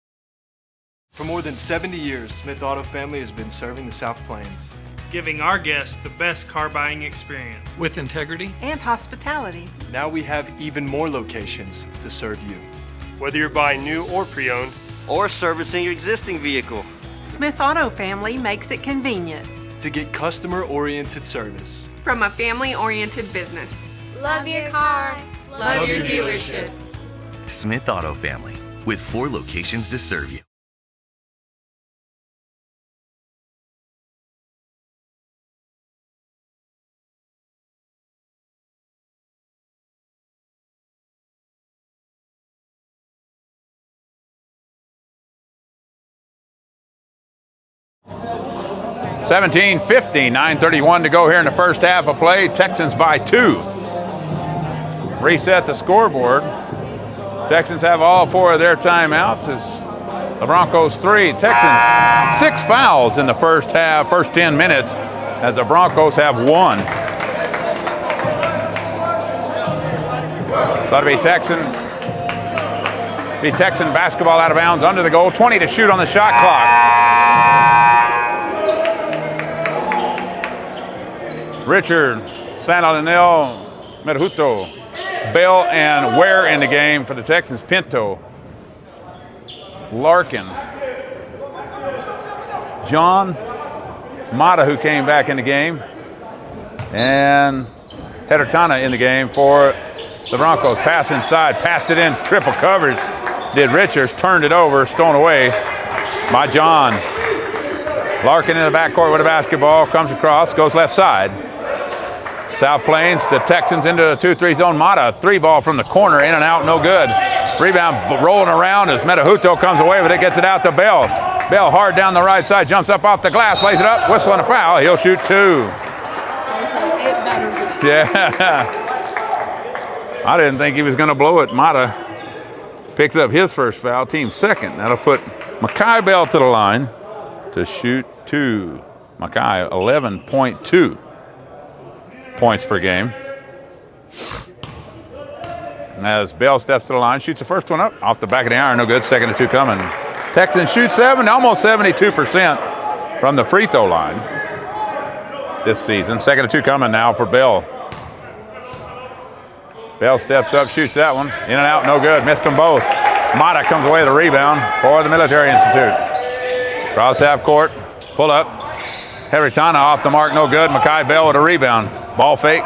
For more than 70 years, Smith Auto Family has been serving the South Plains. Giving our guests the best car buying experience. With integrity and hospitality. Now we have even more locations to serve you. Whether you're buying new or pre-owned, or servicing your existing vehicle. Smith Auto Family makes it convenient. To get customer-oriented service. From a family-oriented business. Love your car. Love your dealership. Smith Auto Family, with 4 locations to serve you. $17-15, 9:31 to go here in the first half of play. Texans by 2. Reset the scoreboard. Texans have all 4 of their timeouts. As the Broncos 3. Texans 6 fouls in the first half, first 10 minutes, as the Broncos have 1. So that'll be Texan basketball out of bounds under the goal. 20 to shoot on the shot clock. Richard, San Alenel, Metahuto, Bell, and Ware in the game for the Texans. Pinto, Larkin, John, Mata, who came back in the game, and Heritana in the game for the Broncos. Pass inside, passed it in, triple coverage. Did Richards, turned it over, stolen away by John. Larkin in the backcourt with a basketball, comes across, goes left side. South Plains, the Texans into the 2-3 zone. Mata, 3 ball from the corner, in and out, no good. Rebound rolling around as Metahuto comes away with it, gets it out to Bell. Bell hard down the right side, jumps up off the glass, lays it up, whistle and a foul. He'll shoot 2. Yeah. I didn't think he was going to blow it. Mata picks up his first foul, team second. That'll put Mackay Bell to the line to shoot 2. Mackay, 11.2 points per game. And as Bell steps to the line, shoots the first one up off the back of the iron, no good. Second and 2 coming. Texans shoot 7, almost 72% from the free throw line this season. Second and 2 coming now for Bell. Bell steps up, shoots that one. In and out, no good. Missed them both. Mata comes away with a rebound for the Military Institute. Cross half court, pull up. Heritana off the mark, no good. Mackay Bell with a rebound. Ball fake,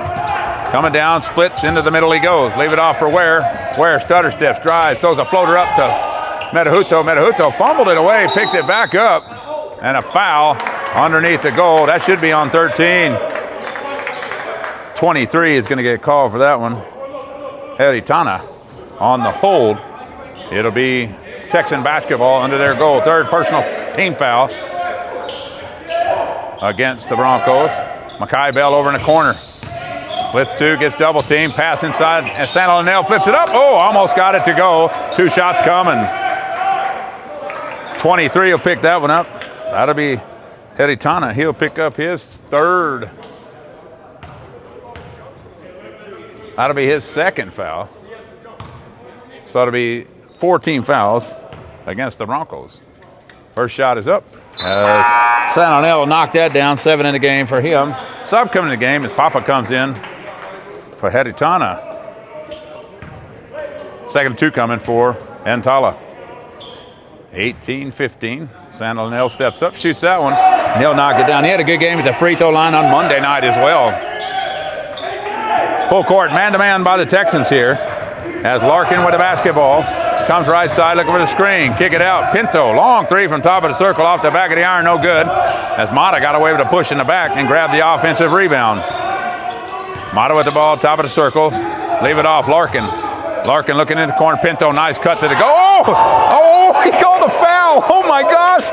coming down, splits, into the middle he goes. Leave it off for Ware. Ware stutter steps, drives, throws a floater up to Metahuto. Metahuto fumbled it away, picked it back up, and a foul underneath the goal. That should be on 13. 23 is going to get called for that one. Heritana on the hold. It'll be Texan basketball under their goal. 3rd personal team foul against the Broncos. Mackay Bell over in the corner. Splits 2, gets double team, pass inside, and San Alenel flips it up. Oh, almost got it to go. 2 shots coming. 23 will pick that one up. That'll be Heritana. He'll pick up his 3rd. That'll be his 2nd foul. So it'll be 14 fouls against the Broncos. First shot is up. As San Antonio will knock that down, 7 in the game for him. Sub coming in the game as Papa comes in for Heritana. Second 2 coming for Antala. 18-15. San Antonio steps up, shoots that one, and he'll knock it down. He had a good game at the free throw line on Monday night as well. Full court, man-to-man by the Texans here. As Larkin with the basketball. Comes right side, looking for the screen. Kick it out. Pinto, long 3 from top of the circle, off the back of the iron, no good. As Mata got away with a push in the back and grabbed the offensive rebound. Mata with the ball, top of the circle. Leave it off, Larkin. Larkin looking in the corner. Pinto, nice cut to the goal. Oh, he called a foul. Oh, my gosh.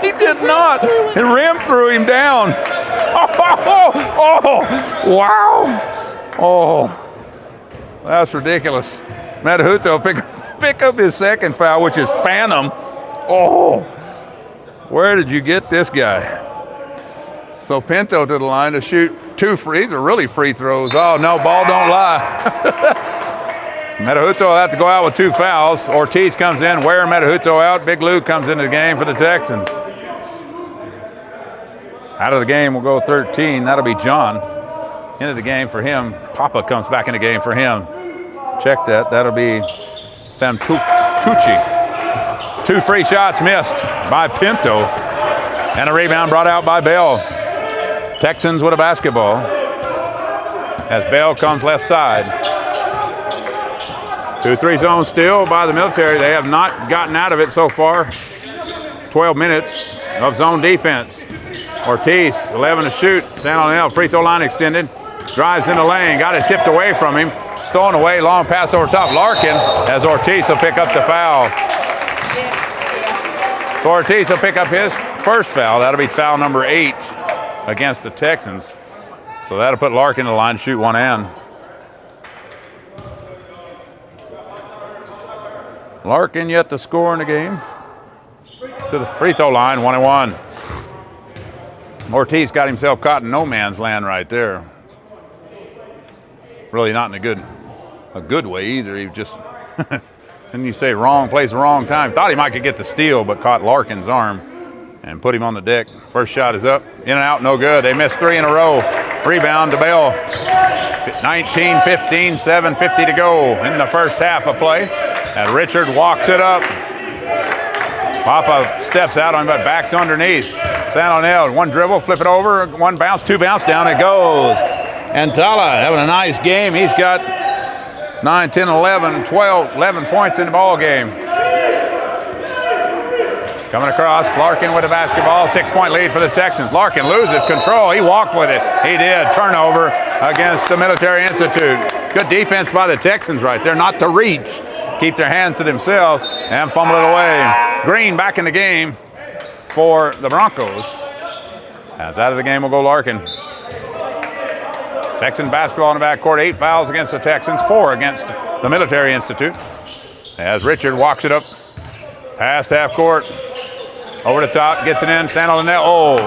He did not. It rimmed threw him down. Oh, wow. Oh, that's ridiculous. Matahuto pick up his second foul, which is phantom. Oh, where did you get this guy? So Pinto to the line to shoot 2 free. These are really free throws. Oh, no, ball don't lie. Matahuto will have to go out with 2 fouls. Ortiz comes in, wear Matahuto out. Big Lou comes into the game for the Texans. Out of the game will go 13. That'll be John. Into the game for him. Papa comes back in the game for him. Check that. That'll be Sam Tucci. 2 free shots missed by Pinto. And a rebound brought out by Bell. Texans with a basketball. As Bell comes left side. 2-3 zone still by the military. They have not gotten out of it so far. 12 minutes of zone defense. Ortiz, 11 to shoot. San Antonio, free throw line extended. Drives in the lane, got it tipped away from him. Stolen away, long pass over top. Larkin, as Ortiz will pick up the foul. So Ortiz will pick up his first foul. That'll be foul number 8 against the Texans. So that'll put Larkin in the line to shoot one and. Larkin yet to score in the game. To the free throw line, 1-1. Ortiz got himself caught in no man's land right there. Really not in a good way either. He just, and you say wrong place, wrong time. Thought he might could get the steal, but caught Larkin's arm and put him on the deck. First shot is up, in and out, no good. They missed 3 in a row. Rebound to Bell. 19-15, 7:50 to go in the first half of play. And Richard walks it up. Papa steps out on him, but backs underneath. San Antonio, 1 dribble, flip it over, 1 bounce, 2 bounce, down it goes. And Tala having a nice game. He's got 9, 10, 11, 12, 11 points in the ball game. Coming across, Larkin with the basketball, 6-point lead for the Texans. Larkin loses control. He walked with it. He did. Turnover against the Military Institute. Good defense by the Texans right there, not to reach. Keep their hands to themselves and fumble it away. Green back in the game for the Broncos. As out of the game will go Larkin. Texan basketball in the backcourt. 8 fouls against the Texans, 4 against the Military Institute. As Richard walks it up past half court. Over the top, gets it in. San Antonio. Oh,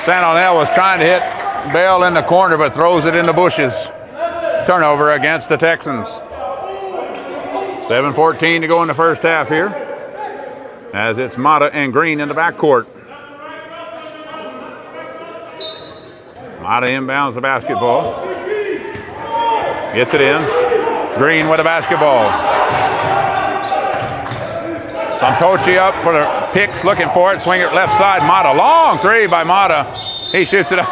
San Antonio was trying to hit Bell in the corner, but throws it in the bushes. Turnover against the Texans. 7:14 to go in the first half here. As it's Mata and Green in the backcourt. Mata inbounds the basketball. Gets it in. Green with the basketball. Santochi up for the picks, looking for it. Swing it left side. Mata, long 3 by Mata. He shoots it up.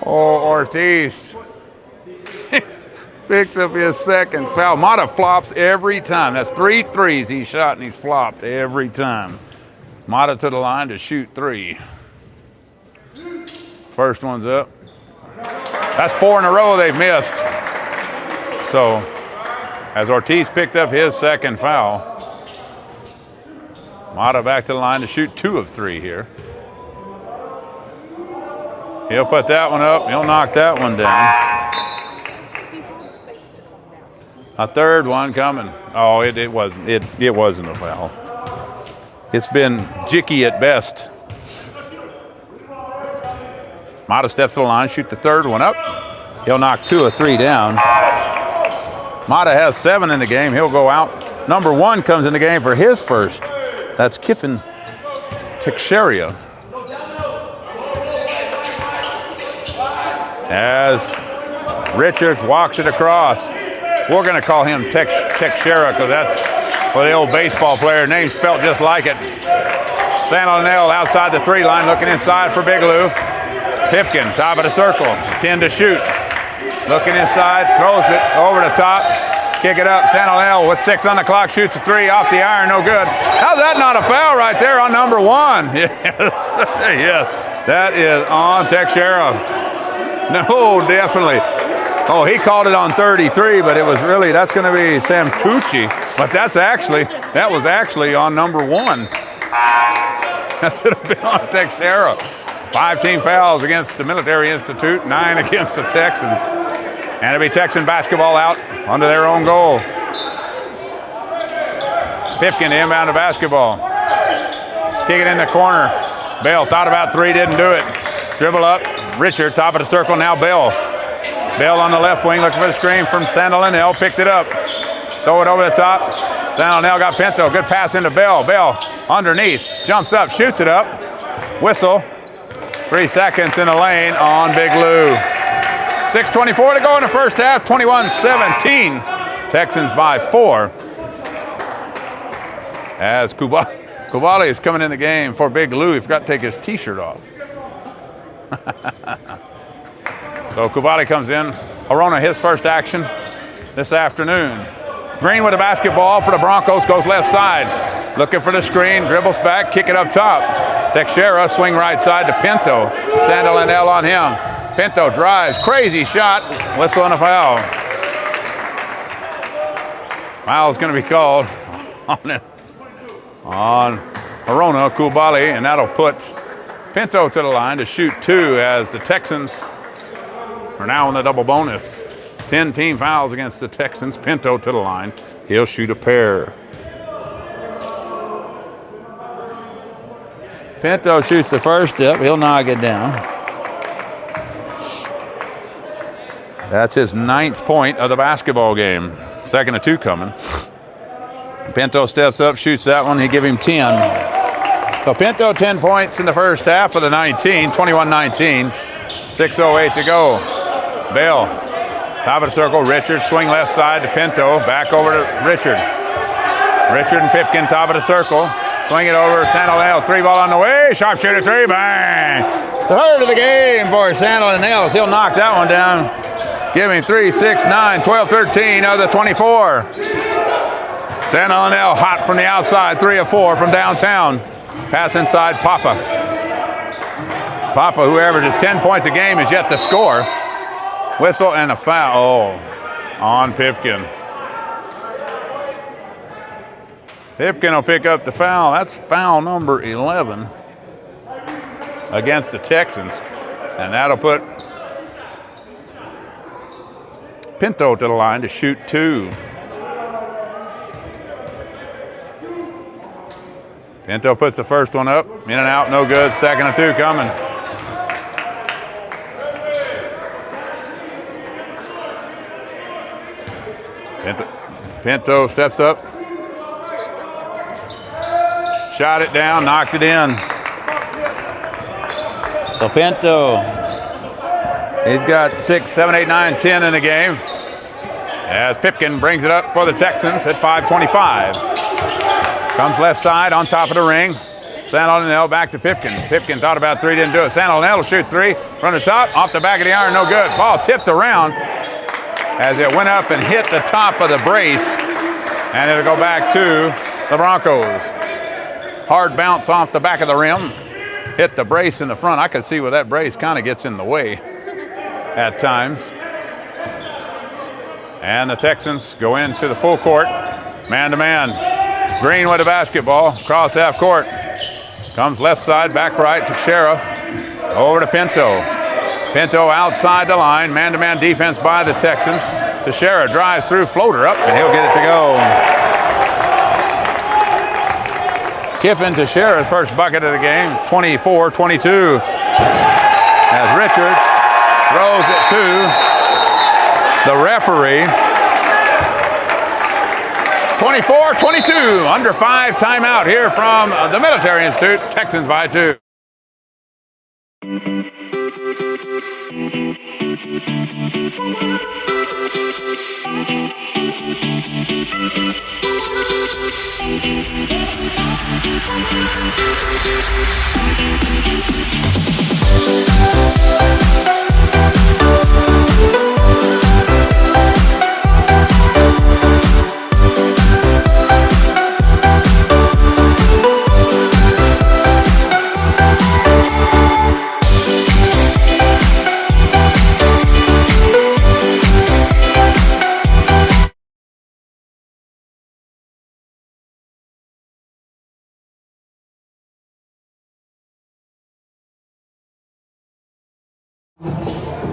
Oh, Ortiz picks up his second foul. Mata flops every time. That's 3 threes he shot, and he's flopped every time. Mata to the line to shoot 3. First one's up. That's 4 in a row they've missed. So, as Ortiz picked up his second foul, Mata back to the line to shoot 2 of 3 here. He'll put that one up. He'll knock that one down. A third one coming. Oh, it wasn't a foul. It's been jicky at best. Mata steps to the line, shoot the third one up. He'll knock 2 of 3 down. Mata has 7 in the game. He'll go out. Number 1 comes in the game for his first. That's Kiffin Teixeira. As Richards walks it across. We're going to call him Teixeira because that's for the old baseball player. Name spelled just like it. Santanel outside the 3 line, looking inside for Big Lou. Pipkin, top of the circle, 10 to shoot. Looking inside, throws it over the top. Kick it up. Santanel with 6 on the clock, shoots a 3 off the iron, no good. How's that not a foul right there on number 1? Yes, yes, that is on Teixeira. No, definitely. Oh, he called it on 33, but it was really, that's going to be Sam Tucci. But that was actually on number 1. That should have been on Teixeira. 5 team fouls against the Military Institute, 9 against the Texans. And it'll be Texan basketball out under their own goal. Pipkin to inbound the basketball. Kick it in the corner. Bell thought about 3, didn't do it. Dribble up. Richard, top of the circle, now Bell. Bell on the left wing, looking for the screen from Santanel. Picked it up. Throw it over the top. Santanel got Pinto. Good pass into Bell. Bell underneath. Jumps up, shoots it up. Whistle. 3 seconds in the lane on Big Lou. 6:24 to go in the first half. 21-17. Texans by 4. As Kubali is coming in the game for Big Lou. He forgot to take his T-shirt off. So Kubali comes in. Arona, his first action this afternoon. Green with the basketball for the Broncos, goes left side. Looking for the screen, dribbles back, kick it up top. Teixeira, swing right side to Pinto. Santanel on him. Pinto drives, crazy shot. Whistle and a foul. Foul's going to be called on Arona, Kubali, and that'll put Pinto to the line to shoot 2 as the Texans are now in the double bonus. 10 team fouls against the Texans. Pinto to the line. He'll shoot a pair. Pinto shoots the first step. He'll knock it down. That's his 9th point of the basketball game. 2nd of 2 coming. Pinto steps up, shoots that one. He give him 10. So Pinto 10 points in the first half of the 19, 21-19. 6:08 to go. Bell, top of the circle. Richard, swing left side to Pinto. Back over to Richard. Richard and Pipkin, top of the circle. Swing it over. Santanel, 3 ball on the way. Sharpshooter 3, bang! 3rd of the game for Santanel. He'll knock that one down. Give him 3, 6, 9, 12, 13 of the 24. Santanel hot from the outside, 3 of 4 from downtown. Pass inside Papa. Papa, who averages 10 points a game, is yet to score. Whistle and a foul on Pipkin. Pipkin will pick up the foul. That's foul number 11 against the Texans. And that'll put Pinto to the line to shoot 2. Pinto puts the first one up, in and out, no good. 2nd of 2 coming. Pinto steps up. Shot it down, knocked it in. So Pinto, he's got 6, 7, 8, 9, 10 in the game. As Pipkin brings it up for the Texans at 5:25. Comes left side on top of the ring. Santanel back to Pipkin. Pipkin thought about 3, didn't do it. Santanel will shoot 3 from the top, off the back of the iron, no good. Ball tipped around as it went up and hit the top of the brace, and it'll go back to the Broncos. Hard bounce off the back of the rim, hit the brace in the front. I could see where that brace kind of gets in the way at times. And the Texans go into the full court, man-to-man. Green with the basketball, across half court. Comes left side, back right to Teixeira. Over to Pinto. Pinto outside the line, man-to-man defense by the Texans. Teixeira drives through, floater up, and he'll get it to go. Kiffin Teixeira's first bucket of the game, 24-22. As Richards throws it to the referee. 24-22, under 5 timeout here from the Military Institute. Texans by 2.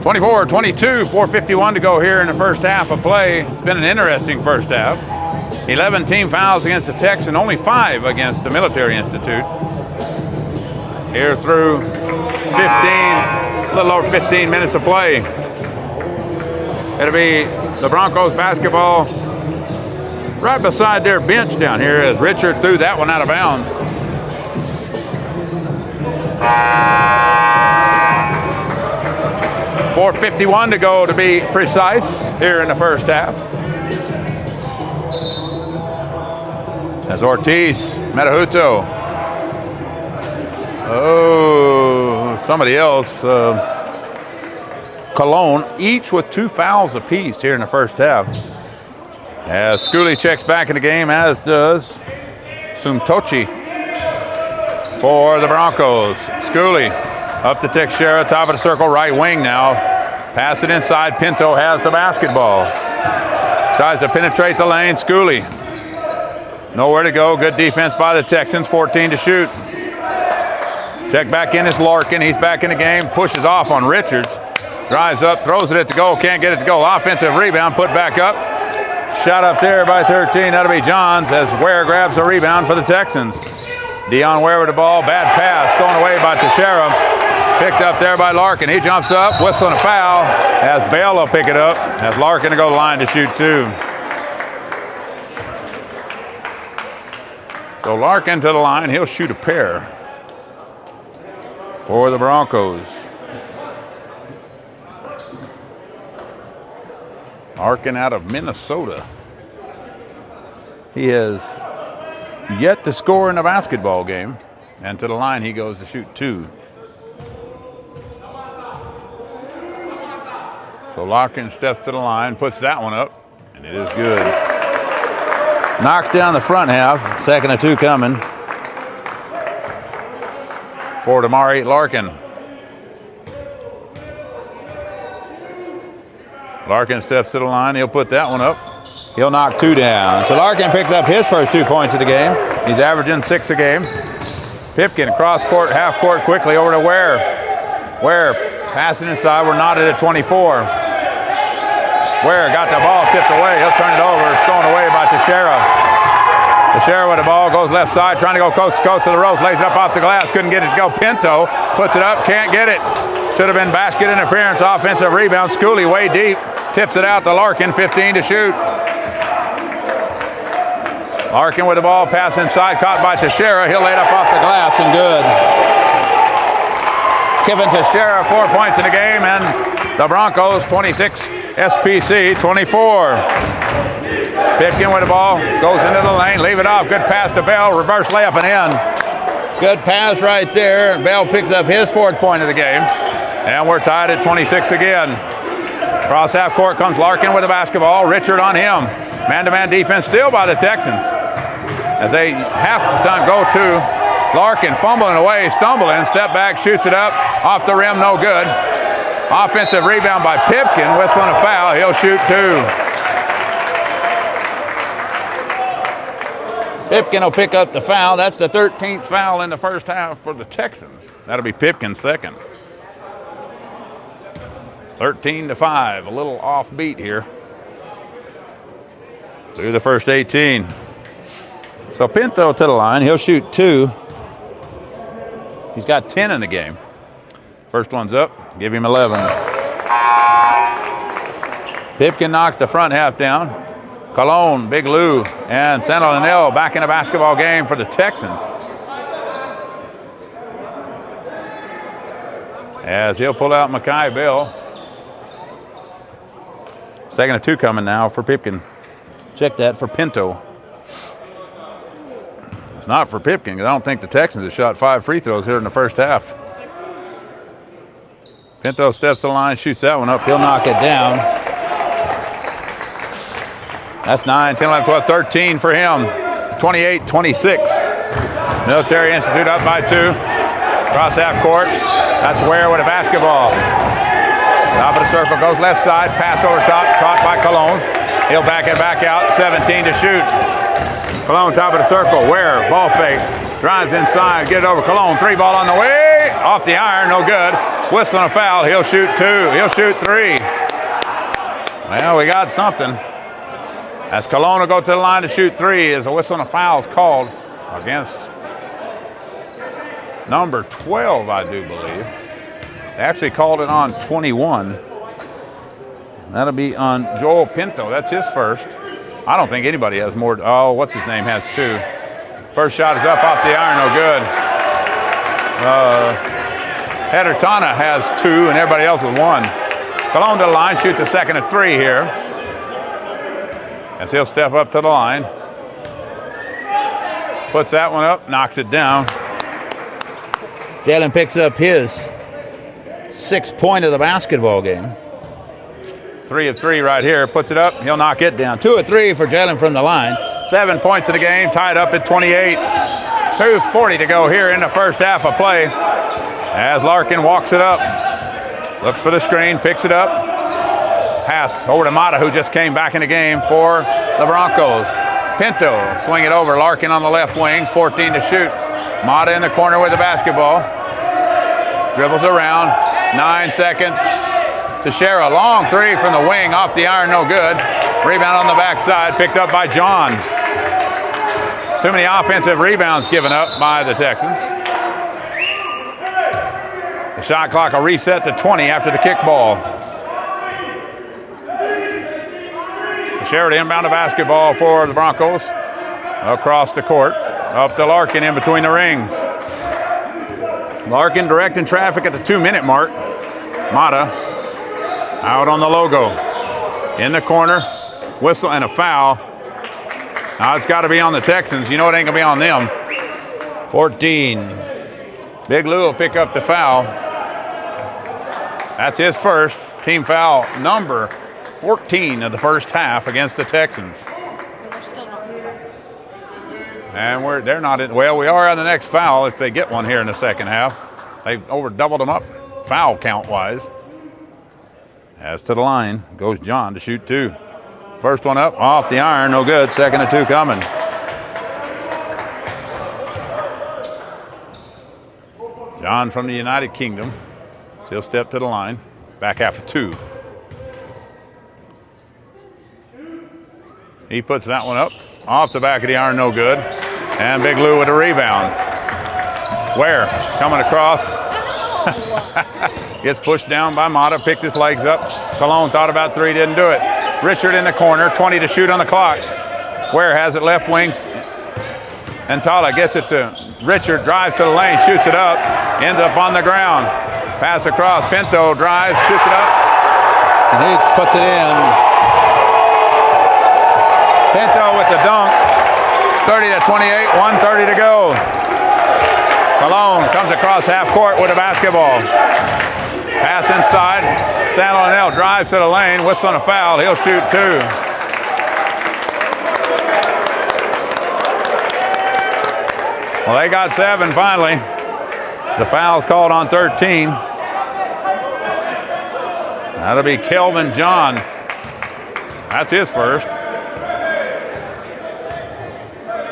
(24-22), 4:51 to go here in the first half of play. It's been an interesting first half. 11 team fouls against the Texans, only 5 against the Military Institute. Here through 15, a little over 15 minutes of play. It'll be the Broncos basketball right beside their bench down here as Richard threw that one out of bounds. .451 to go to be precise here in the first half. As Ortiz, Metahuto. Oh, somebody else. Cologne, each with 2 fouls apiece here in the first half. As Schooley checks back in the game, as does Sumtochi for the Broncos. Schooley up to Teixeira, top of the circle, right wing now. Pass it inside, Pinto has the basketball. Tries to penetrate the lane, Schooley. Nowhere to go, good defense by the Texans, 14 to shoot. Check back in is Larkin, he's back in the game, pushes off on Richards. Drives up, throws it at the goal, can't get it to go. Offensive rebound, put back up. Shot up there by 13, that'll be Johns as Ware grabs the rebound for the Texans. Dion Ware with the ball, bad pass, thrown away by Teixeira. Picked up there by Larkin. He jumps up, whistling a foul as Bell will pick it up as Larkin to go to the line to shoot 2. So Larkin to the line, he'll shoot a pair for the Broncos. Larkin out of Minnesota. He has yet to score in a basketball game, and to the line he goes to shoot 2. So Larkin steps to the line, puts that one up, and it is good. Knocks down the front half, second of 2 coming for Damari Larkin. Larkin steps to the line, he'll put that one up. He'll knock 2 down. So Larkin picks up his first 2 points of the game. He's averaging 6 a game. Pipkin cross court, half court quickly over to Ware. Ware passing inside, we're knotted at 24. Ware got the ball tipped away. He'll turn it over. It's thrown away by Teixeira. Teixeira with the ball, goes left side, trying to go coast to coast to the ropes, lays it up off the glass, couldn't get it to go. Pinto puts it up, can't get it. Should have been basket interference, offensive rebound. Schooley way deep, tips it out to Larkin, 15 to shoot. Larkin with the ball, pass inside, caught by Teixeira. He'll lay it up off the glass and good. Kevin Teixeira, 4 points in the game, and the Broncos 26, SPC 24. Pipkin with the ball, goes into the lane, leave it off, good pass to Bell, reverse layup and in. Good pass right there. Bell picks up his 4th point of the game, and we're tied at 26 again. Cross half court comes Larkin with the basketball, Richard on him. Man-to-man defense still by the Texans. As they half the time go to Larkin, fumbling away, stumbling, step back, shoots it up, off the rim, no good. Offensive rebound by Pipkin, whistling a foul, he'll shoot 2. Pipkin will pick up the foul. That's the 13th foul in the first half for the Texans. That'll be Pipkin's 2nd. 13-5, a little offbeat here through the first 18. So Pinto to the line, he'll shoot 2. He's got 10 in the game. First one's up, give him 11. Pipkin knocks the front half down. Cologne, Big Lou, and San Leonel back in a basketball game for the Texans. As he'll pull out Mackay Bell. 2nd and 2 coming now for Pipkin. Check that for Pinto. It's not for Pipkin, because I don't think the Texans have shot 5 free throws here in the first half. Pinto steps to the line, shoots that one up. He'll knock it down. That's 9, 10, 11, 12, 13 for him. 28-26. Military Institute up by 2. Cross half court. That's Ware with a basketball. Top of the circle, goes left side. Pass over top, caught by Cologne. He'll back it back out. 17 to shoot. Cologne, top of the circle. Ware, ball fake. Drives inside, get it over Cologne. 3 ball on the way. Off the iron, no good. Whistle and a foul. He'll shoot 2. He'll shoot 3. Well, we got something. As Cologne will go to the line to shoot 3, as a whistle and a foul is called against number 12, I do believe. They actually called it on 21. That'll be on Joel Pinto. That's his first. I don't think anybody has more. Oh, what's his name has 2. First shot is up off the iron, no good. Heddertana has 2, and everybody else with 1. Cologne to the line, shoot the second of 3 here. As he'll step up to the line. Puts that one up, knocks it down. Jalen picks up his 6th point of the basketball game. 3 of 3 right here, puts it up, he'll knock it down. 2 of 3 for Jalen from the line. 7 points in the game, tied up at 28. 2:40 to go here in the first half of play. As Larkin walks it up. Looks for the screen, picks it up. Pass over to Mata, who just came back in the game for the Broncos. Pinto, swing it over. Larkin on the left wing, 14 to shoot. Mata in the corner with the basketball. Dribbles around, 9 seconds. Teixeira, long 3 from the wing, off the iron, no good. Rebound on the backside, picked up by John. Too many offensive rebounds given up by the Texans. The shot clock will reset to 20 after the kickball. Teixeira inbound the basketball for the Broncos. Across the court, up to Larkin in between the rings. Larkin directing traffic at the 2-minute mark. Mata out on the logo. In the corner, whistle and a foul. Now it's got to be on the Texans. You know it ain't going to be on them. 14. Big Lou will pick up the foul. That's his first. Team foul number 14 of the first half against the Texans. And we're still not nervous. And they're not in. Well, we are on the next foul if they get one here in the second half. They've doubled them up foul count wise. As to the line goes John to shoot 2. First one up off the iron, no good. 2nd of 2 coming. John from the United Kingdom. He'll step to the line. Back half of 2. He puts that one up. Off the back of the iron, no good. And Big Lou with a rebound. Ware coming across. Gets pushed down by Mata, picked his legs up. Cologne thought about 3, didn't do it. Richard in the corner, 20 to shoot on the clock. Ware has it left wing. And Tala gets it to Richard, drives to the lane, shoots it up, ends up on the ground. Pass across, Pinto drives, shoots it up. And he puts it in. Pinto with the dunk, 30 to 28, 1:30 to go. Cologne comes across half court with a basketball. Pass inside, San Leonel drives to the lane, whistle and a foul, he'll shoot 2. Well, they got 7 finally. The foul's called on 13. That'll be Kelvin John. That's his first.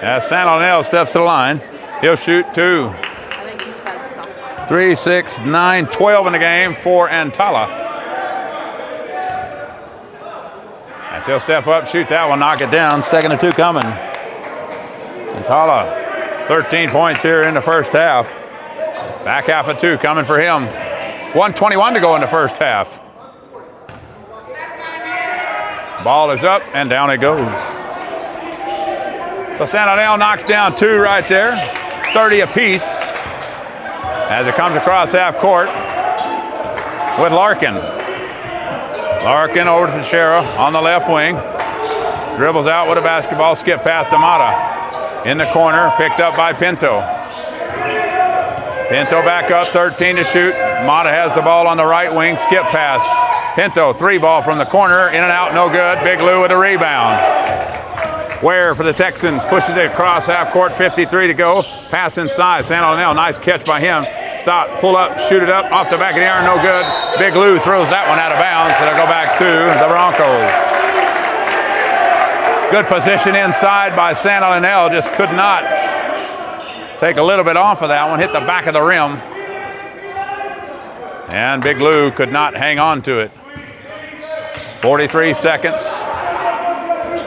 As San Leonel steps to the line, he'll shoot 2. I think he said something. 3, 6, 9, 12 in the game for Antala. As he'll step up, shoot that one, knock it down. 2nd of 2 coming. Antala, 13 points here in the first half. Back half of 2 coming for him. 1:21 to go in the first half. Ball is up and down it goes. So San Antonio knocks down 2 right there, 30 apiece as it comes across half court with Larkin. Larkin over to Teixeira on the left wing. Dribbles out with a basketball, skip past Amata. In the corner, picked up by Pinto. Pinto back up, 13 to shoot. Amata has the ball on the right wing, skip pass. Pinto, 3 ball from the corner, in and out, no good. Big Lou with a rebound. Ware for the Texans, pushes it across half court, 53 to go. Pass inside, San Antonio, nice catch by him. Stop, pull up, shoot it up, off the back of the iron, no good. Big Lou throws that one out of bounds, and it'll go back to the Broncos. Good position inside by San Antonio, just could not take a little bit off of that one, hit the back of the rim. And Big Lou could not hang on to it. 43 seconds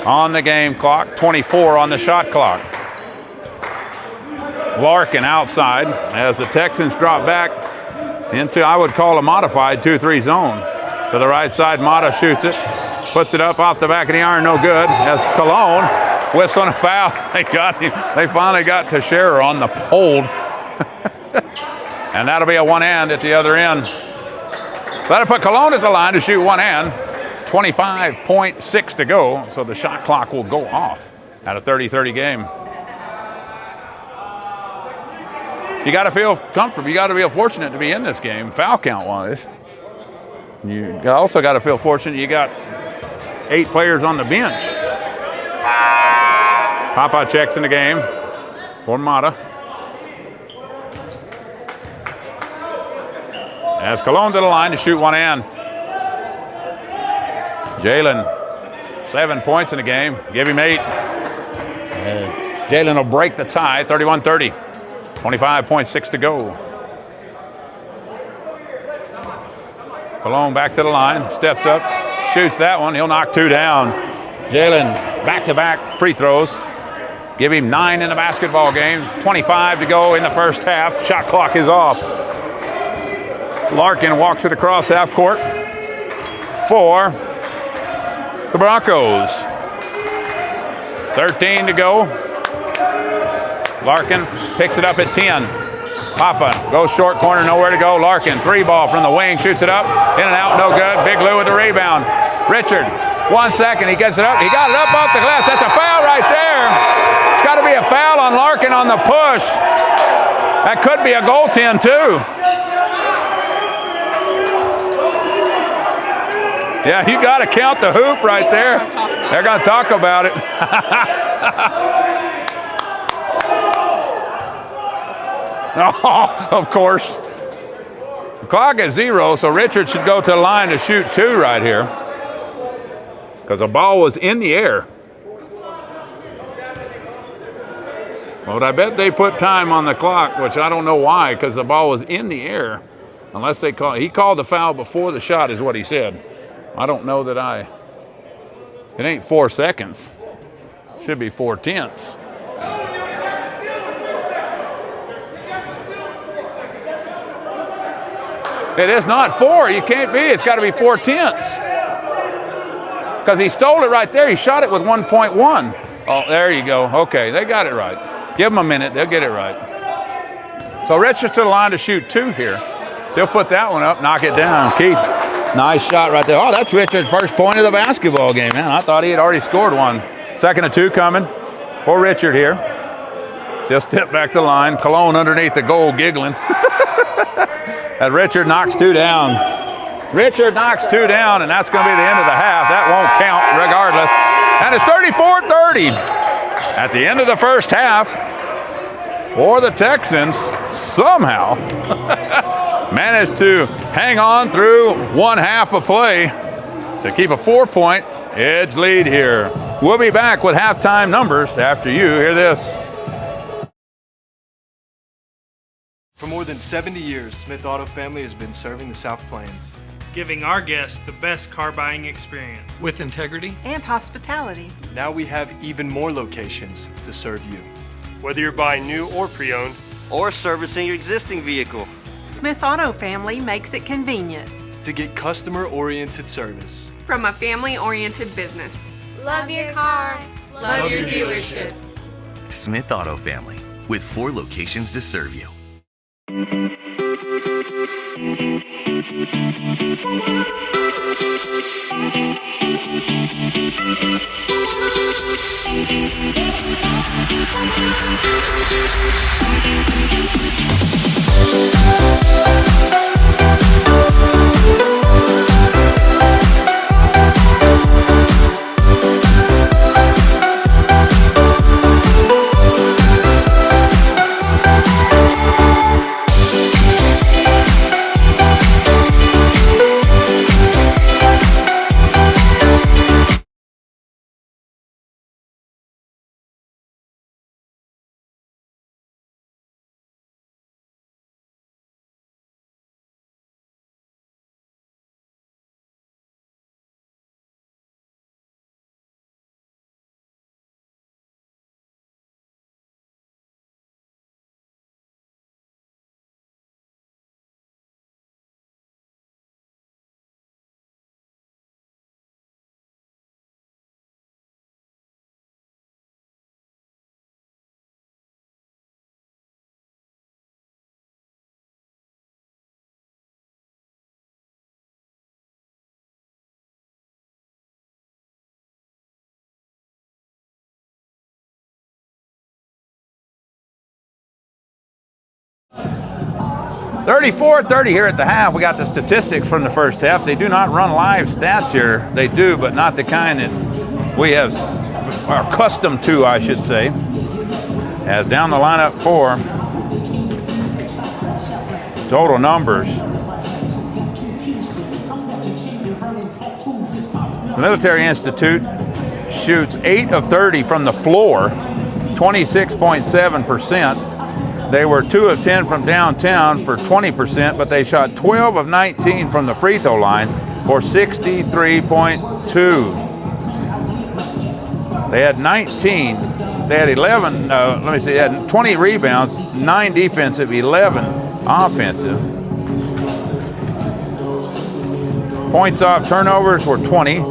on the game clock, 24 on the shot clock. Larkin outside as the Texans drop back into, I would call a modified 2-3 zone. To the right side, Mata shoots it, puts it up off the back of the iron, no good. As Cologne whistling a foul, they finally got Teixeira on the hold. And that'll be a one-hand at the other end. That'll put Cologne at the line to shoot one-hand. 25.6 to go, so the shot clock will go off at a 30-30 game. You got to feel comfortable. You got to feel fortunate to be in this game, foul count-wise. You also got to feel fortunate you got 8 players on the bench. Papa checks in the game for Mata. As Cologne to the line to shoot one-hand. Jalen, 7 points in the game. Give him 8. Jalen will break the tie, 31-30. 25.6 to go. Cologne back to the line, steps up, shoots that one. He'll knock 2 down. Jalen, back-to-back free throws. Give him 9 in the basketball game. 25 to go in the first half. Shot clock is off. Larkin walks it across half court for the Broncos. 13 to go. Larkin picks it up at 10. Papa goes short corner, nowhere to go. Larkin, 3 ball from the wing, shoots it up. In and out, no good. Big Lou with the rebound. Richard, 1 second, he gets it up. He got it up off the glass. That's a foul right there. It's got to be a foul on Larkin on the push. That could be a goaltend too. Yeah, you got to count the hoop right there. They're going to talk about it. Oh, of course. The clock is 0, so Richard should go to the line to shoot 2 right here. Because the ball was in the air. Well, I bet they put time on the clock, which I don't know why, because the ball was in the air. Unless they call, he called the foul before the shot is what he said. I don't know that it ain't 4 seconds. Should be 4 tenths. It is not 4. You can't be. It's got to be 4 tenths. Because he stole it right there. He shot it with 1.1. Oh, there you go. Okay, they got it right. Give them a minute. They'll get it right. So Richard's to the line to shoot 2 here. They'll put that one up, knock it down. Keith, nice shot right there. Oh, that's Richard's first point of the basketball game, man. I thought he had already scored one. Second of 2 coming for Richard here. So he'll step back to the line. Cologne underneath the goal giggling. And Richard knocks 2 down. Richard knocks 2 down, and that's going to be the end of the half. That won't count regardless. And it's 34-30 at the end of the first half for the Texans. Somehow managed to hang on through one half of play to keep a 4-point edge lead here. We'll be back with halftime numbers after you hear this. For more than 70 years, Smith Auto Family has been serving the South Plains. Giving our guests the best car buying experience. With integrity and hospitality. Now we have even more locations to serve you. Whether you're buying new or pre-owned, or servicing your existing vehicle. Smith Auto Family makes it convenient. To get customer-oriented service. From a family-oriented business. Love your car. Love your dealership. Smith Auto Family, with 4 locations to serve you. .34-30 here at the half. We got the statistics from the first half. They do not run live stats here. They do, but not the kind that we are accustomed to, I should say. As down the lineup for total numbers. The Military Institute shoots 8 of 30 from the floor, 26.7%. They were 2 of 10 from downtown for 20%, but they shot 12 of 19 from the free throw line for 63.2. They had 19, they had 11, they had 20 rebounds, 9 defensive, 11 offensive. Points off turnovers were 20.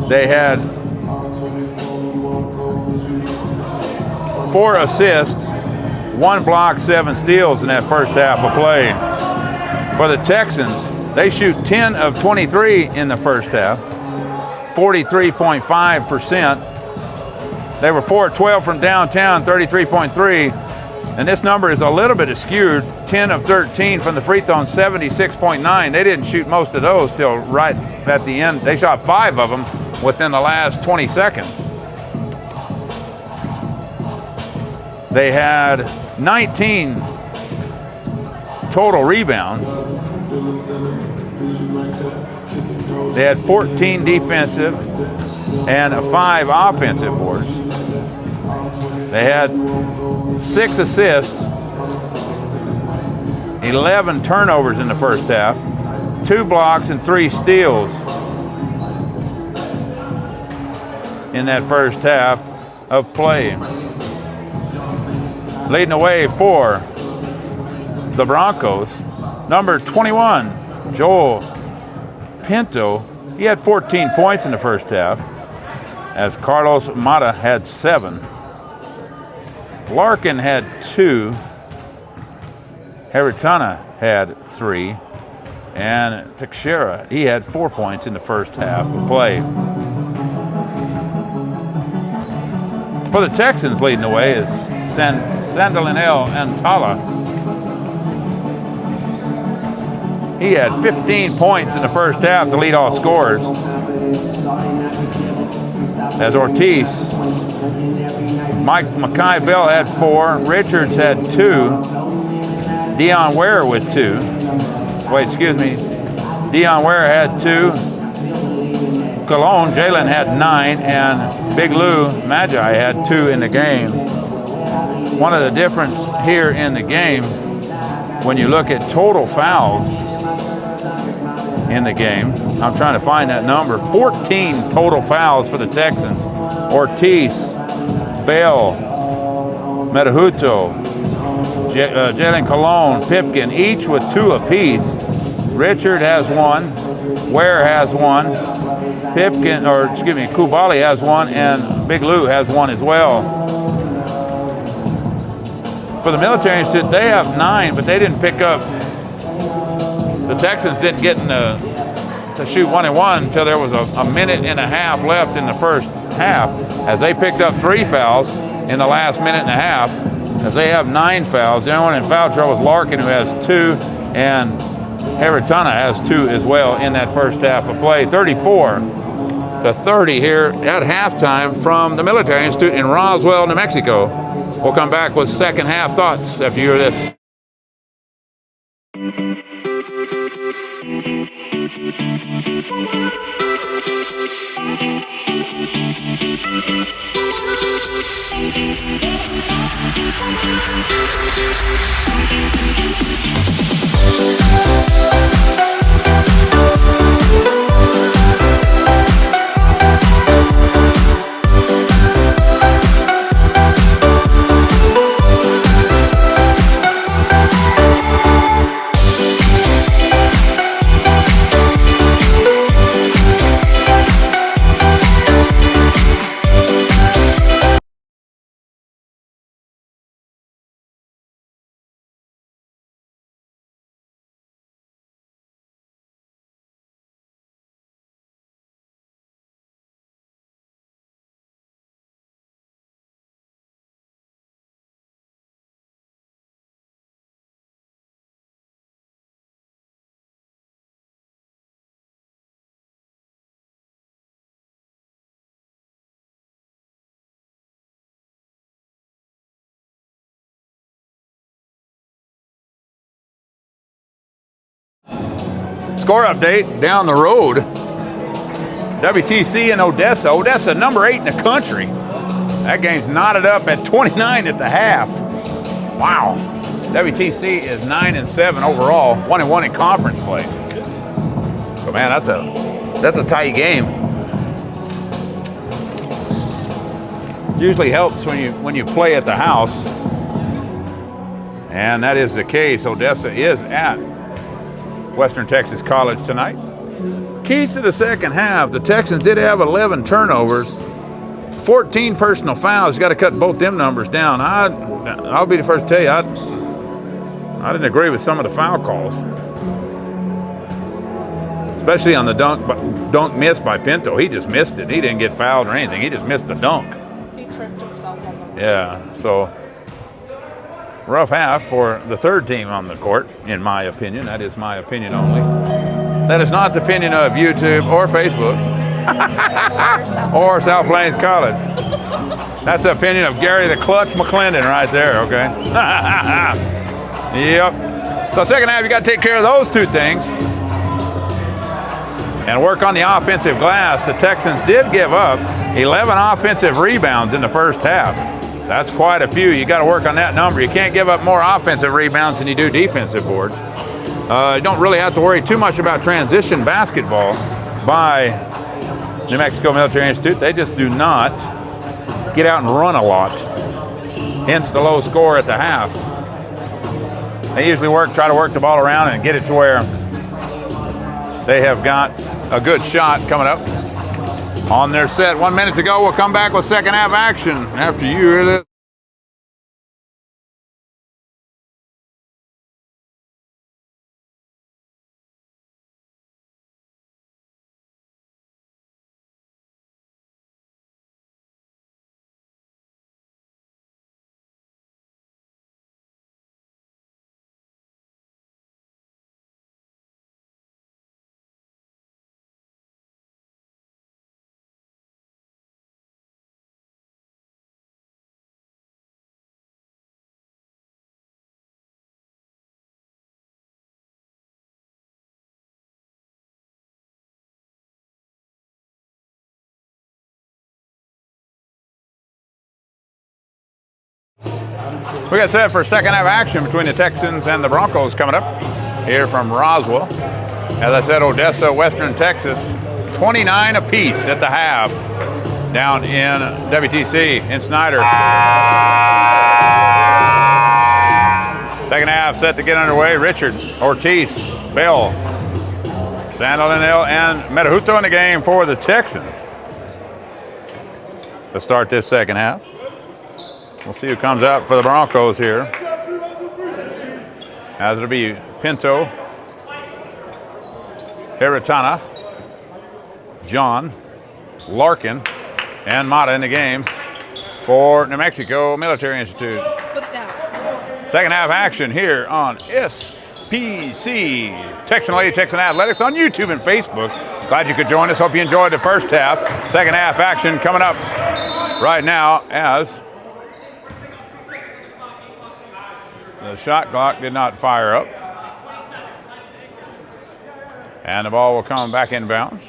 They had 4 assists, 1 block, 7 steals in that first half of play. For the Texans, they shoot 10 of 23 in the first half, 43.5%. They were 4 of 12 from downtown, 33.3. And this number is a little bit skewed, 10 of 13 from the free throw, 76.9. They didn't shoot most of those till right at the end. They shot 5 of them within the last 20 seconds. They had 19 total rebounds. They had 14 defensive and 5 offensive boards. They had 6 assists, 11 turnovers in the first half, 2 blocks and 3 steals in that first half of play. Leading the way for the Broncos, number 21, Joel Pinto. He had 14 points in the first half, as Carlos Mata had 7. Larkin had 2. Haritana had 3. And Teixeira, he had 4 points in the first half of play. For the Texans, leading the way is Sandalinel Antala. He had 15 points in the first half to lead all scorers. As Ortiz, Mike Mackay Bell had 4, Richards had 2, Dion Ware with 2. Dion Ware had 2, Cologne, Jalen had 9, and Big Lou Magi had 2 in the game. One of the difference here in the game, when you look at total fouls in the game, I'm trying to find that number, 14 total fouls for the Texans. Ortiz, Bell, Metahuto, Jalen Cologne, Pipkin, each with 2 apiece. Richard has 1, Ware has 1, Kubali has 1, and Big Lou has 1 as well. For the Military Institute, they have 9, but they didn't pick up. The Texans didn't get to shoot 1-and-1 until there was a minute and a half left in the first half, as they picked up 3 fouls in the last minute and a half, as they have 9 fouls. The only one in foul trouble is Larkin, who has 2, and Heritana has 2 as well in that first half of play. 34-30 here at halftime from the Military Institute in Roswell, New Mexico. We'll come back with second half thoughts after you hear this. Score update down the road. WTC and Odessa. Odessa, number 8 in the country. That game's knotted up at 29 at the half. Wow. WTC is 9-7 overall, 1-1 in conference play. So man, that's a tight game. Usually helps when you play at the house, and that is the case. Odessa is at Western Texas College tonight. Keys to the second half, the Texans did have 11 turnovers, 14 personal fouls. You got to cut both them numbers down. I'll be the first to tell you, I didn't agree with some of the foul calls, especially on the dunk miss by Pinto. He just missed it. He didn't get fouled or anything. He just missed the dunk. He tripped himself on the Yeah, so rough half for the third team on the court, in my opinion. That is my opinion only. That is not the opinion of YouTube or Facebook or South Plains College. That's the opinion of Gary the Clutch McClendon right there, okay? Yep. So second half, you got to take care of those 2 things and work on the offensive glass. The Texans did give up 11 offensive rebounds in the first half. That's quite a few. You got to work on that number. You can't give up more offensive rebounds than you do defensive boards. You don't really have to worry too much about transition basketball by New Mexico Military Institute. They just do not get out and run a lot. Hence the low score at the half. They usually try to work the ball around and get it to where they have got a good shot coming up on their set. 1 minute to go. We'll come back with second half action after you hear this. We got set for second half action between the Texans and the Broncos coming up here from Roswell. As I said, Odessa, Western Texas, 29 apiece at the half down in WTC in Snyder. Second half set to get underway. Richard, Ortiz, Bell, Sandolinel, and Metahuto in the game for the Texans to start this second half. We'll see who comes out for the Broncos here. as it'll be Pinto, Heretana, John, Larkin, and Mata in the game for New Mexico Military Institute. Second half action here on SPC, Texan Lady Texan Athletics on YouTube and Facebook. Glad you could join us. Hope you enjoyed the first half. Second half action coming up right now as the shot clock did not fire up. And the ball will come back inbounds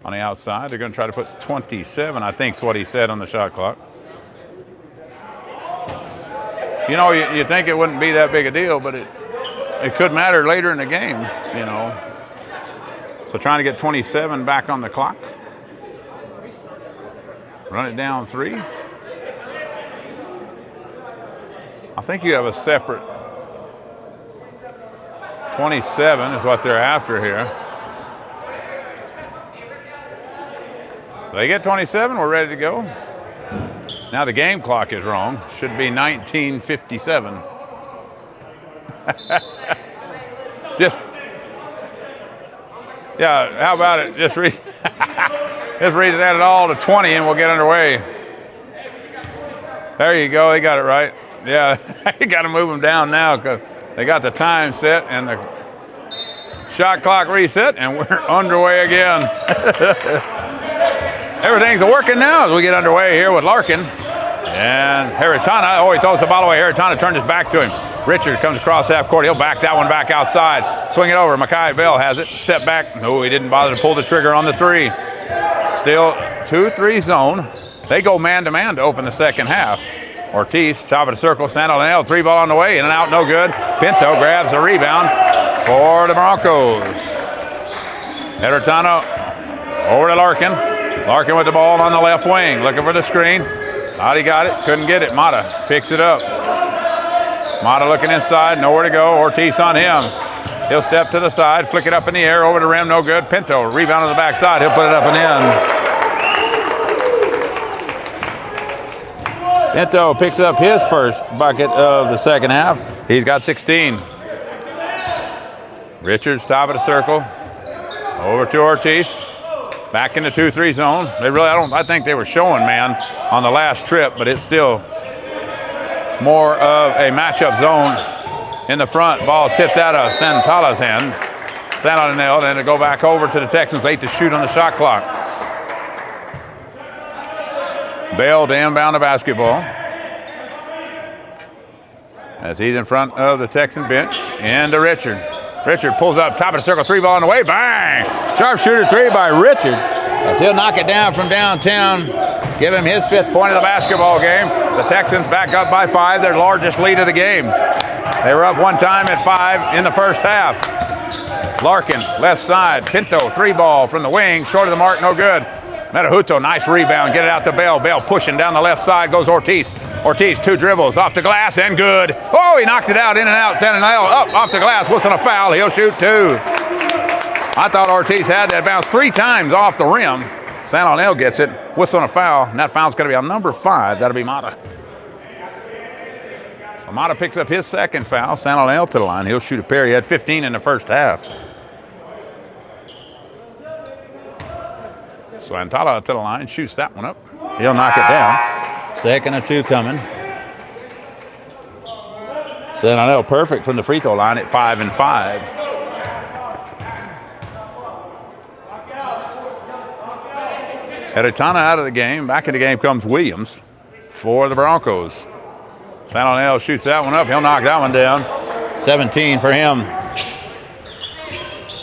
on the outside. They're going to try to put 27, I think is what he said on the shot clock. You know, you think it wouldn't be that big a deal, but it could matter later in the game, you know. So trying to get 27 back on the clock. Run it down 3. I think you have a separate 27 is what they're after here. So they get 27, we're ready to go. Now the game clock is wrong. Should be 19:57. Yeah, how about it? Just read that all to 20 and we'll get underway. There you go, they got it right. Yeah, you got to move them down now because they got the time set and the shot clock reset, and we're underway again. Everything's working now as we get underway here with Larkin. And Heretana, he throws the ball away. Heretana turned his back to him. Richard comes across half court. He'll back that one back outside. Swing it over. Mackay Bell has it. Step back. No, he didn't bother to pull the trigger on the 3. Still 2-3 zone. They go man-to-man to open the second half. Ortiz, top of the circle, San Antonio, 3 ball on the way, in and out, no good. Pinto grabs the rebound for the Broncos. Heretano over to Larkin. Larkin with the ball on the left wing, looking for the screen. Thought he got it, couldn't get it. Mata picks it up. Mata looking inside, nowhere to go. Ortiz on him. He'll step to the side, flick it up in the air, over the rim, no good. Pinto, rebound on the backside, he'll put it up and in. Pinto picks up his first bucket of the second half. He's got 16. Richards, top of the circle. Over to Ortiz. Back in the 2-3 zone. I think they were showing man on the last trip, but it's still more of a matchup zone in the front. Ball tipped out of Santala's hand. Santala, then to go back over to the Texans, late to shoot on the shot clock. Bell to inbound the basketball. As he's in front of the Texan bench. And to Richard. Richard pulls up, top of the circle, 3 ball on the way, bang! Sharpshooter 3 by Richard. As he'll knock it down from downtown, give him his 5th point of the basketball game. The Texans back up by 5, their largest lead of the game. They were up one time at 5 in the first half. Larkin, left side, Pinto, 3 ball from the wing, short of the mark, no good. Metahuto, nice rebound, get it out to Bell. Bell pushing down the left side, goes Ortiz. Ortiz, 2 dribbles, off the glass, and good. Oh, he knocked it out, in and out. San Antonio up, off the glass, whistling a foul. He'll shoot 2. I thought Ortiz had that bounce 3 times off the rim. San Antonio gets it, whistling a foul, and that foul's going to be on number 5. That'll be Mata. So Mata picks up his second foul. San Antonio to the line. He'll shoot a pair. He had 15 in the first half. So Antala to the line, shoots that one up. He'll knock it down. Second of 2 coming. San Antonio perfect from the free throw line at 5 and 5. Heretana out of the game. Back in the game comes Williams for the Broncos. San Antonio shoots that one up. He'll knock that one down. 17 for him.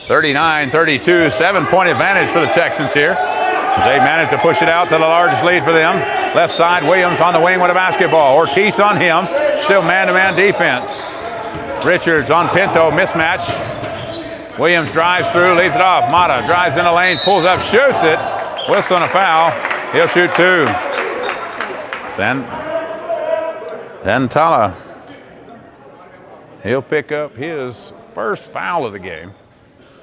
39-32, 7-point advantage for the Texans here. They managed to push it out to the largest lead for them. Left side, Williams on the wing with a basketball. Ortiz on him. Still man-to-man defense. Richards on Pinto, mismatch. Williams drives through, leaves it off. Mata drives in the lane, pulls up, shoots it. Whistling a foul. He'll shoot 2. Santala. He'll pick up his first foul of the game.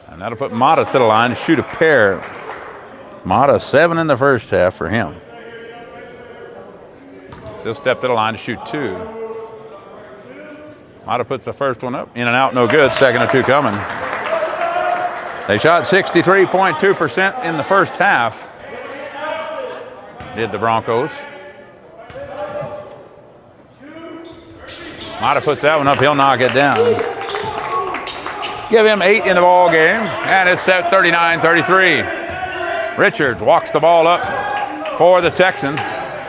And that'll put Mata to the line to shoot a pair. Mata 7 in the first half for him. So he'll step to the line to shoot 2. Mata puts the first one up. In and out, no good. Second and 2 coming. They shot 63.2% in the first half. Did the Broncos. Mata puts that one up. He'll knock it down. Give him 8 in the ball game. And it's set 39-33. Richards walks the ball up for the Texans.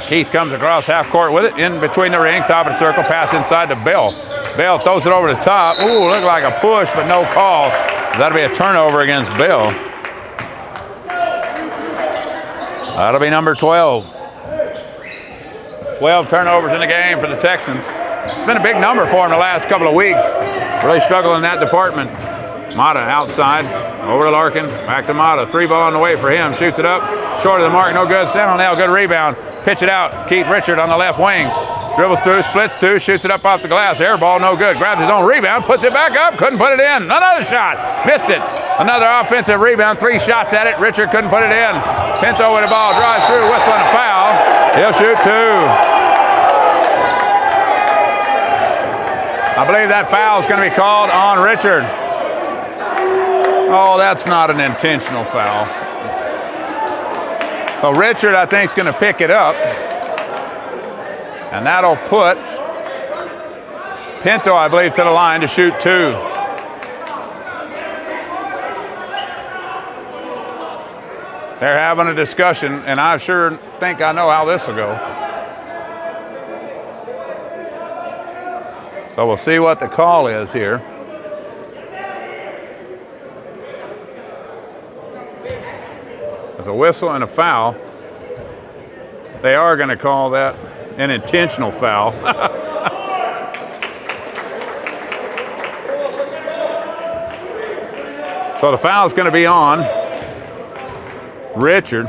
Keith comes across half court with it. In between the ring, top of the circle, pass inside to Bell. Bell throws it over the top. Ooh, looked like a push, but no call. That'll be a turnover against Bell. That'll be number 12. 12 turnovers in the game for the Texans. It's been a big number for him the last couple of weeks. Really struggling in that department. Mata outside, over to Larkin, back to Mata. 3 ball on the way for him. Shoots it up, short of the mark, no good. Sentinel, good rebound. Pitch it out. Keith Richard on the left wing. Dribbles through, splits 2, shoots it up off the glass. Air ball, no good. Grabs his own rebound, puts it back up, couldn't put it in. Another shot, missed it. Another offensive rebound, 3 shots at it. Richard couldn't put it in. Pinto with the ball, drives through, whistling a foul. He'll shoot 2. I believe that foul is going to be called on Richard. Oh, that's not an intentional foul. So Richard, I think, is going to pick it up. And that'll put Pinto, I believe, to the line to shoot 2. They're having a discussion, and I sure think I know how this will go. So we'll see what the call is here. There's a whistle and a foul. They are going to call that an intentional foul. So the foul is going to be on Richard.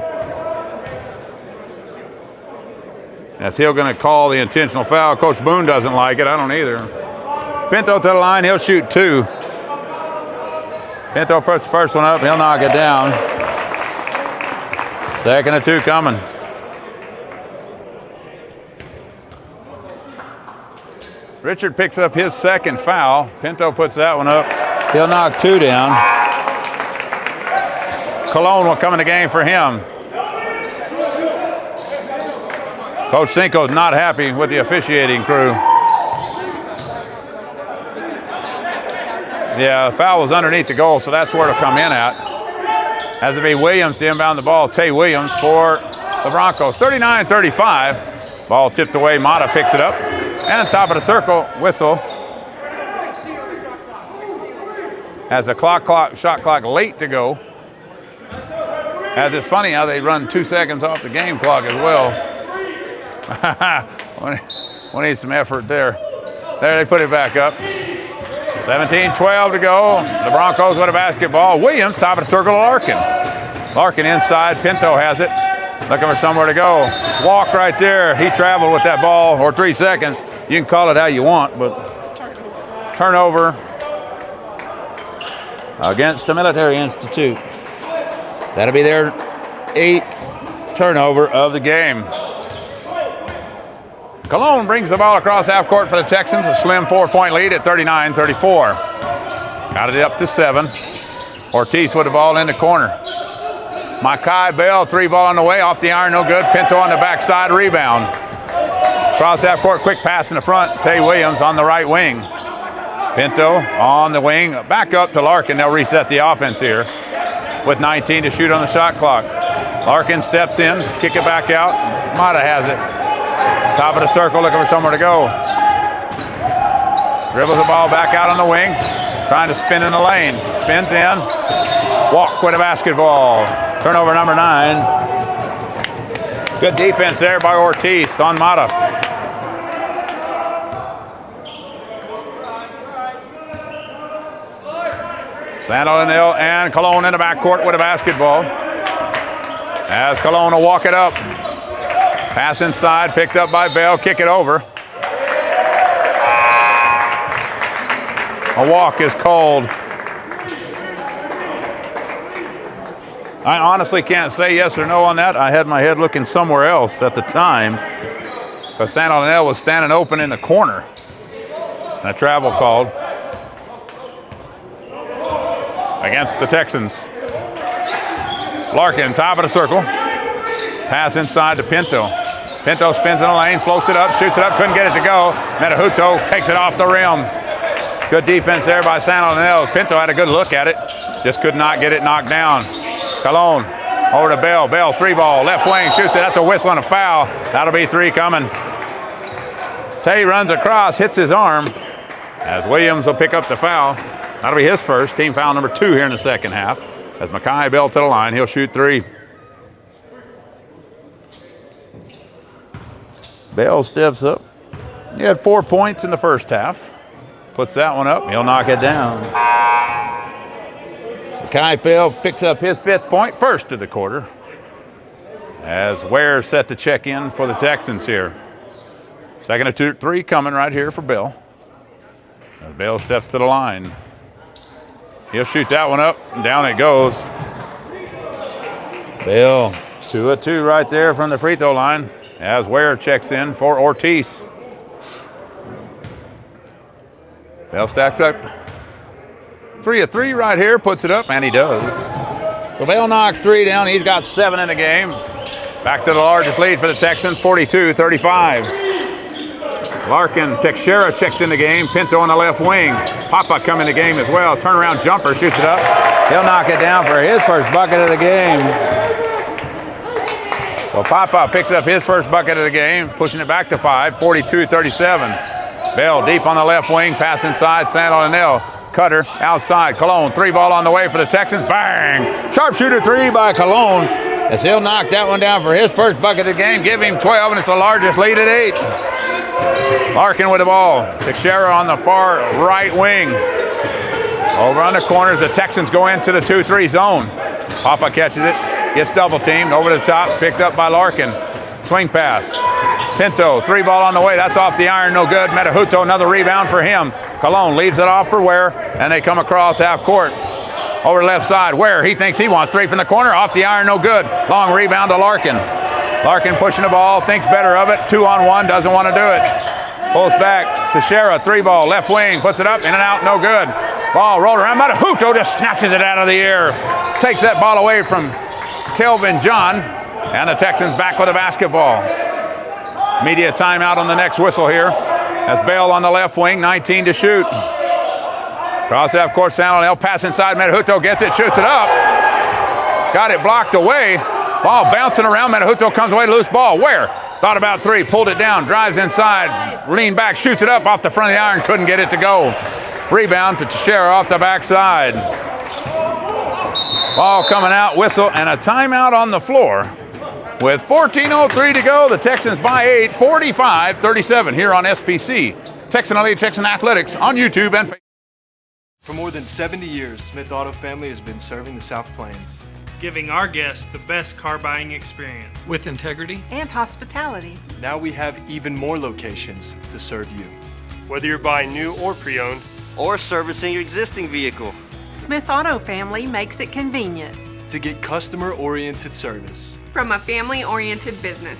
As he'll going to call the intentional foul. Coach Boone doesn't like it. I don't either. Pinto to the line. He'll shoot 2. Pinto puts the first one up. He'll knock it down. Second and 2 coming. Richard picks up his second foul. Pinto puts that one up. He'll knock 2 down. Cologne will come in the game for him. Coach Cinco's not happy with the officiating crew. Yeah, the foul was underneath the goal, so that's where it'll come in at. Has to be Williams to inbound the ball. Tay Williams for the Broncos. 39-35. Ball tipped away. Mata picks it up. And on top of the circle, whistle. Has the shot clock late to go. As it's funny how they run 2 seconds off the game clock as well. We need some effort there. There, they put it back up. 17-12 to go. The Broncos with a basketball. Williams, top of the circle, Larkin. Larkin inside. Pinto has it. Looking for somewhere to go. Walk right there. He traveled with that ball, or 3 seconds. You can call it how you want, but turnover against the Military Institute. That'll be their 8th turnover of the game. Cologne brings the ball across half court for the Texans. A slim 4-point lead at 39-34. Got it up to 7. Ortiz with the ball in the corner. Makai Bell, 3 ball on the way, off the iron, no good. Pinto on the backside, rebound. Cross half court, quick pass in the front. Tay Williams on the right wing. Pinto on the wing, back up to Larkin. They'll reset the offense here with 19 to shoot on the shot clock. Larkin steps in, kick it back out. Mata has it. Top of the circle, looking for somewhere to go. Dribbles the ball back out on the wing, trying to spin in the lane. Spins in. Walk with a basketball. Turnover number 9. Good defense there by Ortiz on Mata. San Leonel and Cologne in the backcourt with a basketball. As Cologne will walk it up. Pass inside, picked up by Bell, kick it over. A walk is called. I honestly can't say yes or no on that. I had my head looking somewhere else at the time because San Leonel was standing open in the corner. And a travel called against the Texans. Larkin, top of the circle. Pass inside to Pinto. Pinto spins in the lane, floats it up, shoots it up, couldn't get it to go. Metahuto takes it off the rim. Good defense there by San Leonel. Pinto had a good look at it, just could not get it knocked down. Colon over to Bell. Bell, 3-ball, left wing, shoots it. That's a whistle and a foul. That'll be 3 coming. Tay runs across, hits his arm, as Williams will pick up the foul. That'll be his first, team foul number 2 here in the second half. As Makai Bell to the line, he'll shoot 3. Bell steps up. He had 4 points in the first half. Puts that one up, he'll knock it down. Makai Bell picks up his 5th point, first of the quarter. As Ware set to check in for the Texans here. Second of 2, 3 coming right here for Bell. As Bell steps to the line. He'll shoot that one up, and down it goes. Bell, 2 of 2 right there from the free throw line. As Ware checks in for Ortiz. Bell stacks up. 3 of 3 right here, puts it up, and he does. So Bell knocks 3 down. He's got 7 in the game. Back to the largest lead for the Texans, 42-35. Larkin, Teixeira checked in the game. Pinto on the left wing. Papa come in the game as well. Turnaround jumper, shoots it up. He'll knock it down for his first bucket of the game. So Papa picks up his first bucket of the game, pushing it back to 5, 42-37. Bell deep on the left wing, pass inside, San Leonel. Cutter outside, Colon, 3-ball on the way for the Texans, bang! Sharpshooter 3 by Colon, as he'll knock that one down for his first bucket of the game, give him 12, and it's the largest lead at 8. Larkin with the ball, Teixeira on the far right wing. Over on the corners, the Texans go into the 2-3 zone. Papa catches it. Gets double teamed, over the top, picked up by Larkin. Swing pass. Pinto, 3-ball on the way, that's off the iron, no good. Metahuto, another rebound for him. Colon leaves it off for Ware, and they come across half court. Over the left side, Ware, he thinks he wants 3 from the corner, off the iron, no good. Long rebound to Larkin. Larkin pushing the ball, thinks better of it, 2-on-1, doesn't want to do it. Pulls back, Teixeira, 3-ball, left wing, puts it up, in and out, no good. Ball rolled around, Metahuto just snatches it out of the air. Takes that ball away from Kelvin John, and the Texans back with a basketball. Media timeout on the next whistle here. That's Bell on the left wing, 19 to shoot. Cross half court, San Leonel, pass inside, Metahuto gets it, shoots it up. Got it blocked away. Ball bouncing around, Metahuto comes away, loose ball. Where? Thought about 3, pulled it down, drives inside, lean back, shoots it up off the front of the iron, couldn't get it to go. Rebound to Teixeira off the backside. Ball coming out, whistle, and a timeout on the floor. With 14:03 to go, the Texans by 8, 45-37 here on SPC. Texan Elite Texan Athletics on YouTube and Facebook. For more than 70 years, Smith Auto Family has been serving the South Plains. Giving our guests the best car buying experience. With integrity And hospitality. Now we have even more locations to serve you. Whether you're buying new or pre-owned, or servicing your existing vehicle. Smith Auto Family makes it convenient. To get customer-oriented service. From a family-oriented business.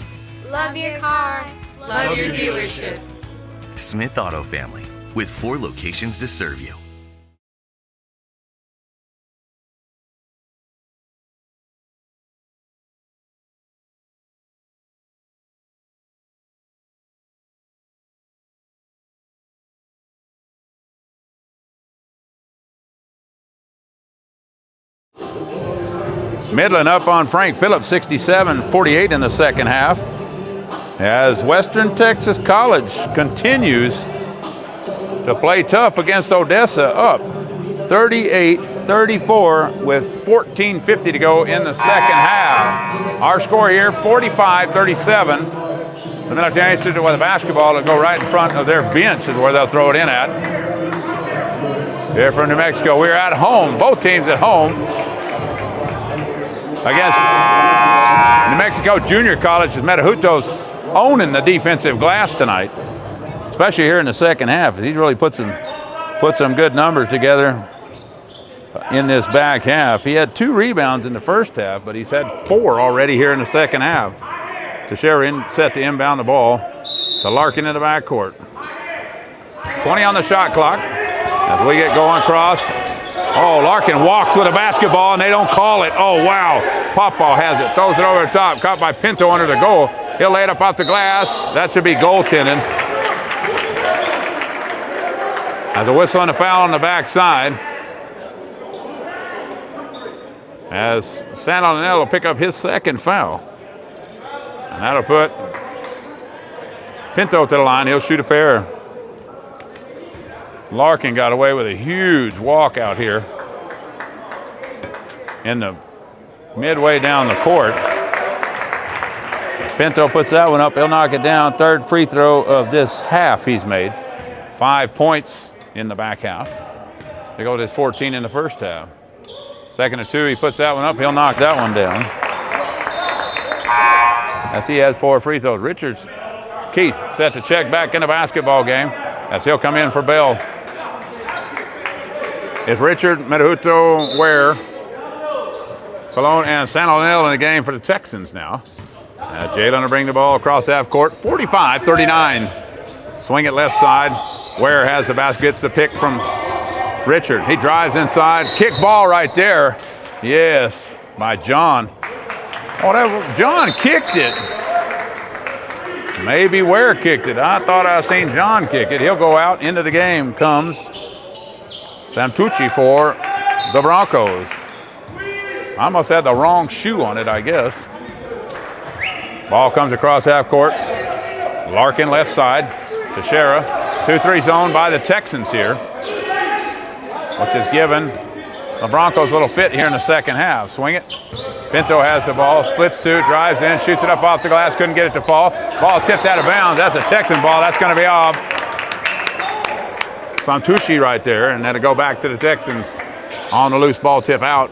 Love your car. Love your dealership. Smith Auto Family, with 4 locations to serve you. Midland up on Frank Phillips, 67-48 in the second half. As Western Texas College continues to play tough against Odessa, up 38-34 with 14:50 to go in the second half. Our score here, 45-37. And then if they're interested with the basketball, it'll go right in front of their bench is where they'll throw it in at. Here from New Mexico, we're at home, both teams at home, against New Mexico Junior College. As Metahuto's owning the defensive glass tonight, especially here in the second half. He's really put some good numbers together in this back half. He had 2 rebounds in the first half, but he's had 4 already here in the second half. Teixeira set to inbound the ball to Larkin in the backcourt. 20 on the shot clock as we get going across. Oh, Larkin walks with a basketball, and they don't call it. Oh, wow. Pawpaw has it, throws it over the top, caught by Pinto under the goal. He'll lay it up off the glass. That should be goaltending. As a whistle and a foul on the backside. As San Leonel will pick up his second foul. And that'll put Pinto to the line. He'll shoot a pair. Larkin got away with a huge walk out here in the midway down the court. Pinto puts that one up. He'll knock it down. Third free throw of this half he's made. 5 points in the back half. They go to his 14 in the first half. Second of 2, he puts that one up. He'll knock that one down. As he has 4 free throws. Richards, Keith set to check back in the basketball game as he'll come in for Bell. It's Richard, Medahuto, Ware, Colon, and San Leonel in the game for the Texans now. Jalen will bring the ball across half court, 45-39. Swing it left side. Ware has the basket, gets the pick from Richard. He drives inside, kick ball right there. Yes, by John. Oh, John kicked it. Maybe Ware kicked it. I thought I seen John kick it. He'll go out. Into the game comes Santucci for the Broncos. I must have the wrong shoe on it, I guess. Ball comes across half court. Larkin left side. Teixeira. 2-3 zone by the Texans here, which has given the Broncos a little fit here in the second half. Swing it. Pinto has the ball. Splits 2. Drives in. Shoots it up off the glass. Couldn't get it to fall. Ball tipped out of bounds. That's a Texan ball. That's going to be off. Santucci right there, and that'll go back to the Texans on the loose ball tip out.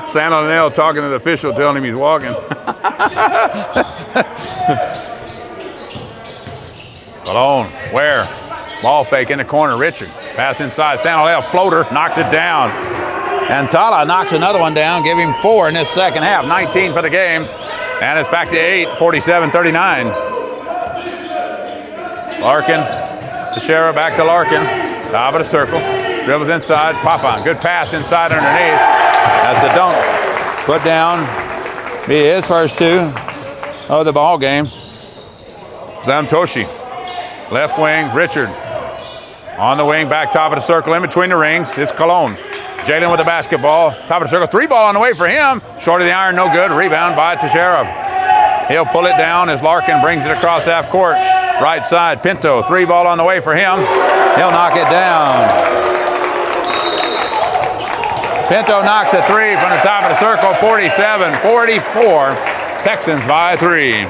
San Leonel talking to the official, telling him he's walking. Colon, Ware, ball fake in the corner. Richard, pass inside. San Leonel floater, knocks it down. And Tala knocks another one down, give him 4 in this second half. 19 for the game, and it's back to 8, 47-39. Larkin, Teixeira back to Larkin. Top of the circle. Dribbles inside. Papon. Good pass inside underneath. That's the dunk. Put down. Be his first 2 of the ball game. Zamtoshi. Left wing. Richard. On the wing. Back top of the circle. In between the rings. It's Colon. Jalen with the basketball. Top of the circle. 3 ball on the way for him. Short of the iron. No good. Rebound by Teixeira. He'll pull it down as Larkin brings it across half court. Right side, Pinto, 3 ball on the way for him. He'll knock it down. Pinto knocks a 3 from the top of the circle, 47-44. Texans by 3.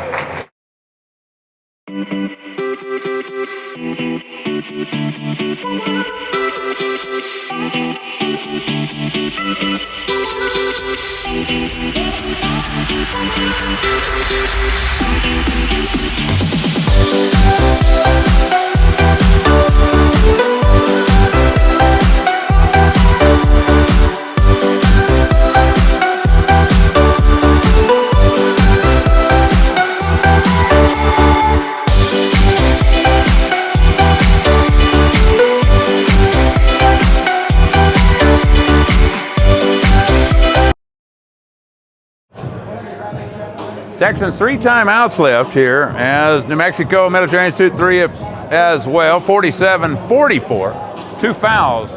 Texans 3 timeouts left here as New Mexico Military Institute 3 as well, 47-44. 2 fouls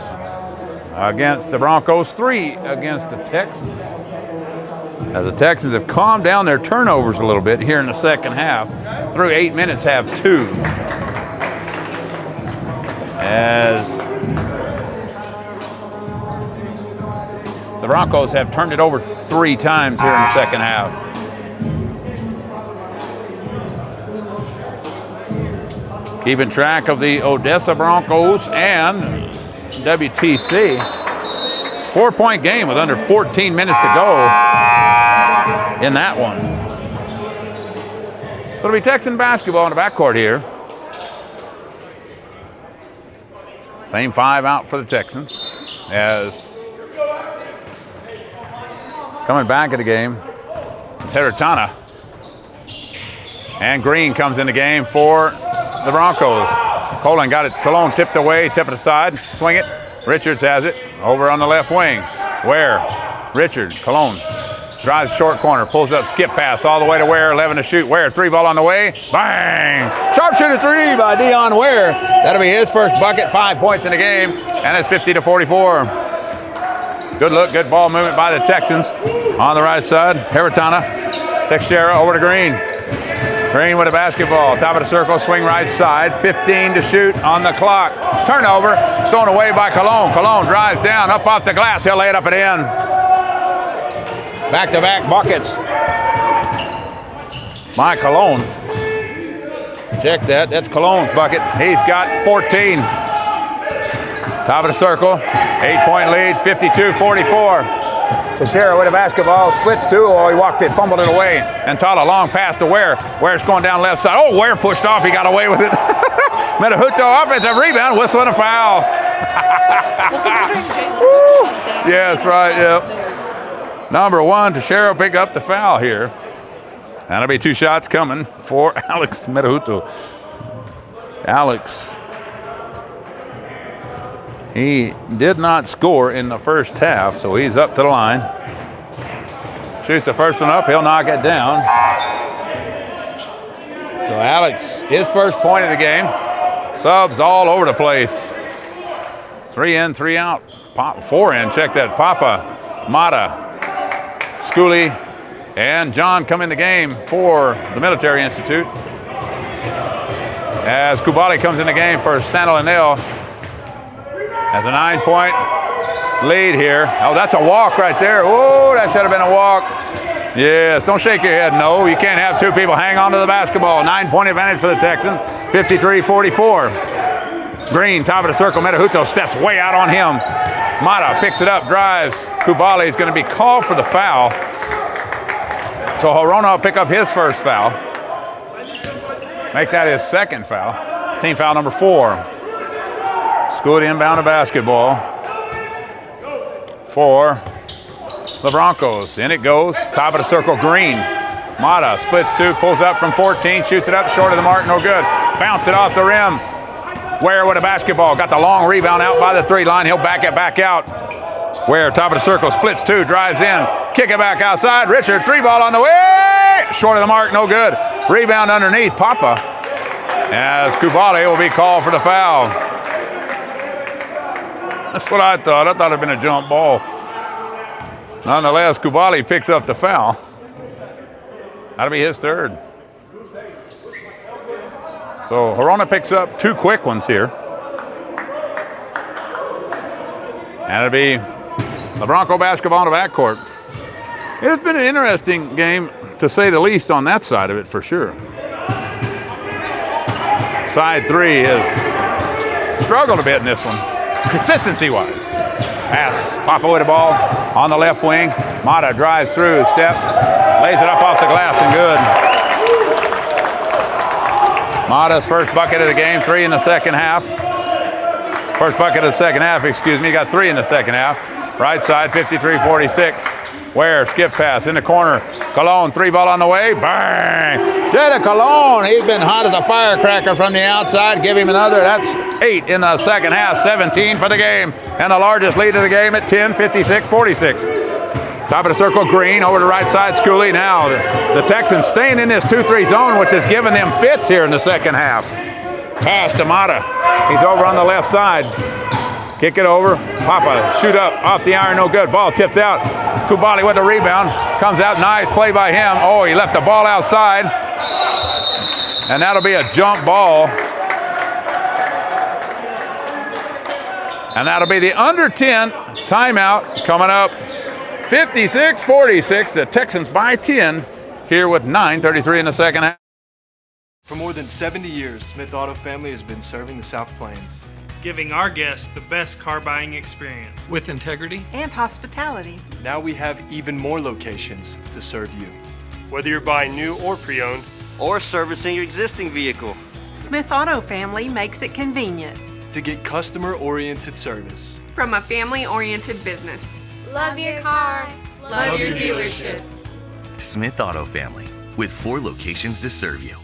against the Broncos, 3 against the Texans. As the Texans have calmed down their turnovers a little bit here in the second half. Through 8 minutes have 2. As the Broncos have turned it over 3 times here in the second half. Keeping track of the Odessa Broncos and WTC. 4-point game with under 14 minutes to go in that one. So it'll be Texan basketball in the backcourt here. Same 5 out for the Texans as coming back at the game is Heretana. And Green comes in the game for the Broncos. Colon got it. Cologne tipped away, tip it aside, swing it. Richards has it over on the left wing. Ware, Richard, Cologne drives short corner, pulls up, skip pass all the way to Ware, 11 to shoot. Ware, 3 ball on the way. Bang! Sharpshooter 3 by Dion Ware. That'll be his first bucket, 5 points in the game, and it's 50-44. Good look, good ball movement by the Texans. On the right side, Heritana, Teixeira over to Green. Green with a basketball, top of the circle, swing right side, 15 to shoot on the clock. Turnover, stolen away by Cologne. Cologne drives down, up off the glass, he'll lay it up and in. Back-to-back buckets by Cologne. Check that, that's Cologne's bucket. He's got 14. Top of the circle, 8-point lead, 52-44. Teixeira with a basketball, splits 2. Oh, he walked it, fumbled it away. And Tala long pass to Ware. Ware's going down left side. Oh, Ware pushed off, he got away with it. Medahuto offensive rebound, whistling a foul. Yes, right, yep. Number 1, Teixeira pick up the foul here. That'll be 2 shots coming for Alex Medahuto. Alex, he did not score in the first half, so he's up to the line. Shoots the first one up, he'll knock it down. So Alex, his first point of the game. Subs all over the place. 3 in, 3 out. 4 in, check that. Papa, Mata, Schooley, and John come in the game for the Military Institute. As Kubali comes in the game for San Leonel. Has a 9-point lead here. Oh, that's a walk right there. Oh, that should have been a walk. Yes, don't shake your head. No, you can't have 2 people hang on to the basketball. 9-point advantage for the Texans, 53-44. Green, top of the circle. Medahuto steps way out on him. Mata picks it up, drives. Kubali is going to be called for the foul. So Horona will pick up his first foul. Make that his second foul. Team foul number 4. Good inbound of basketball for the Broncos. In it goes, top of the circle, Green. Mata splits 2, pulls up from 14, shoots it up short of the mark, no good. Bounce it off the rim. Ware with a basketball, got the long rebound out by the 3 line. He'll back it back out. Ware, top of the circle, splits 2, drives in, kick it back outside. Richard, 3 ball on the way, short of the mark, no good. Rebound underneath, Papa, as Kubali will be called for the foul. That's what I thought. I thought it had been a jump ball. Nonetheless, Kubali picks up the foul. That'll be his 3rd. So Horona picks up 2 quick ones here. And it'll be the Bronco basketball in the backcourt. It's been an interesting game, to say the least, on that side of it, for sure. Side 3 has struggled a bit in this one. Consistency-wise. Pass, Papa with the ball on the left wing. Mata drives through, step, lays it up off the glass and good. Mata's first bucket of the game, 3 in the second half. First bucket of the second half, excuse me, got 3 in the second half. Right side, 53-46. Ware, skip pass in the corner. Cologne, 3 ball on the way, bang! Jada Cologne, he's been hot as a firecracker from the outside. Give him another, that's 8 in the second half, 17 for the game. And the largest lead of the game at 10, 56-46. Top of the circle, Green, over the right side, Schooley. Now the Texans staying in this 2-3 zone, which has given them fits here in the second half. Pass to Mata, he's over on the left side. Kick it over, Papa, shoot up, off the iron, no good. Ball tipped out. Kubali with the rebound, comes out, nice play by him. Oh, he left the ball outside. And that'll be a jump ball. And that'll be the under 10 timeout coming up. 56-46, the Texans by 10 here with 9:33 in the second half. For more than 70 years, Smith Auto Family has been serving the South Plains. Giving our guests the best car buying experience. With integrity and hospitality. Now we have even more locations to serve you. Whether you're buying new or pre-owned, or servicing your existing vehicle. Smith Auto Family makes it convenient. To get customer-oriented service. From a family-oriented business. Love your car. Love your dealership. Smith Auto Family, with 4 locations to serve you.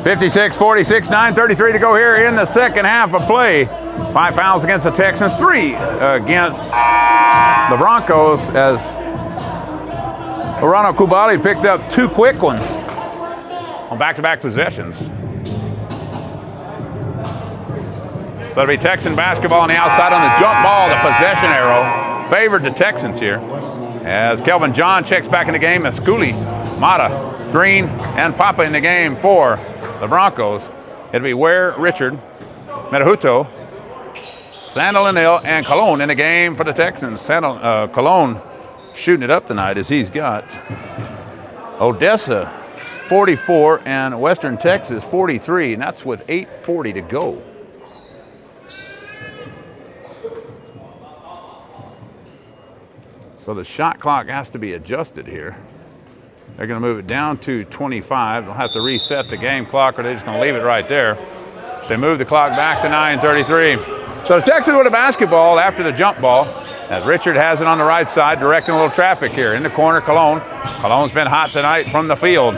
56-46, 9:33 to go here in the second half of play. 5 fouls against the Texans, 3 against the Broncos as Orano Kubali picked up 2 quick ones on back-to-back possessions. So it'll be Texan basketball on the outside on the jump ball. The possession arrow favored the Texans here as Kelvin John checks back in the game as Schooley, Mata, Green, and Papa in the game for the Broncos. It'll be Ware, Richard, Metahuto, Sandal and Colon in the game for the Texans. Colon shooting it up tonight as he's got Odessa 44 and Western Texas 43, and that's with 8:40 to go. So the shot clock has to be adjusted here. They're going to move it down to 25. They'll have to reset the game clock, or they're just going to leave it right there. So they move the clock back to 9:33. So the Texans with a basketball after the jump ball, as Richard has it on the right side, directing a little traffic here. In the corner, Colon. Colon's been hot tonight from the field.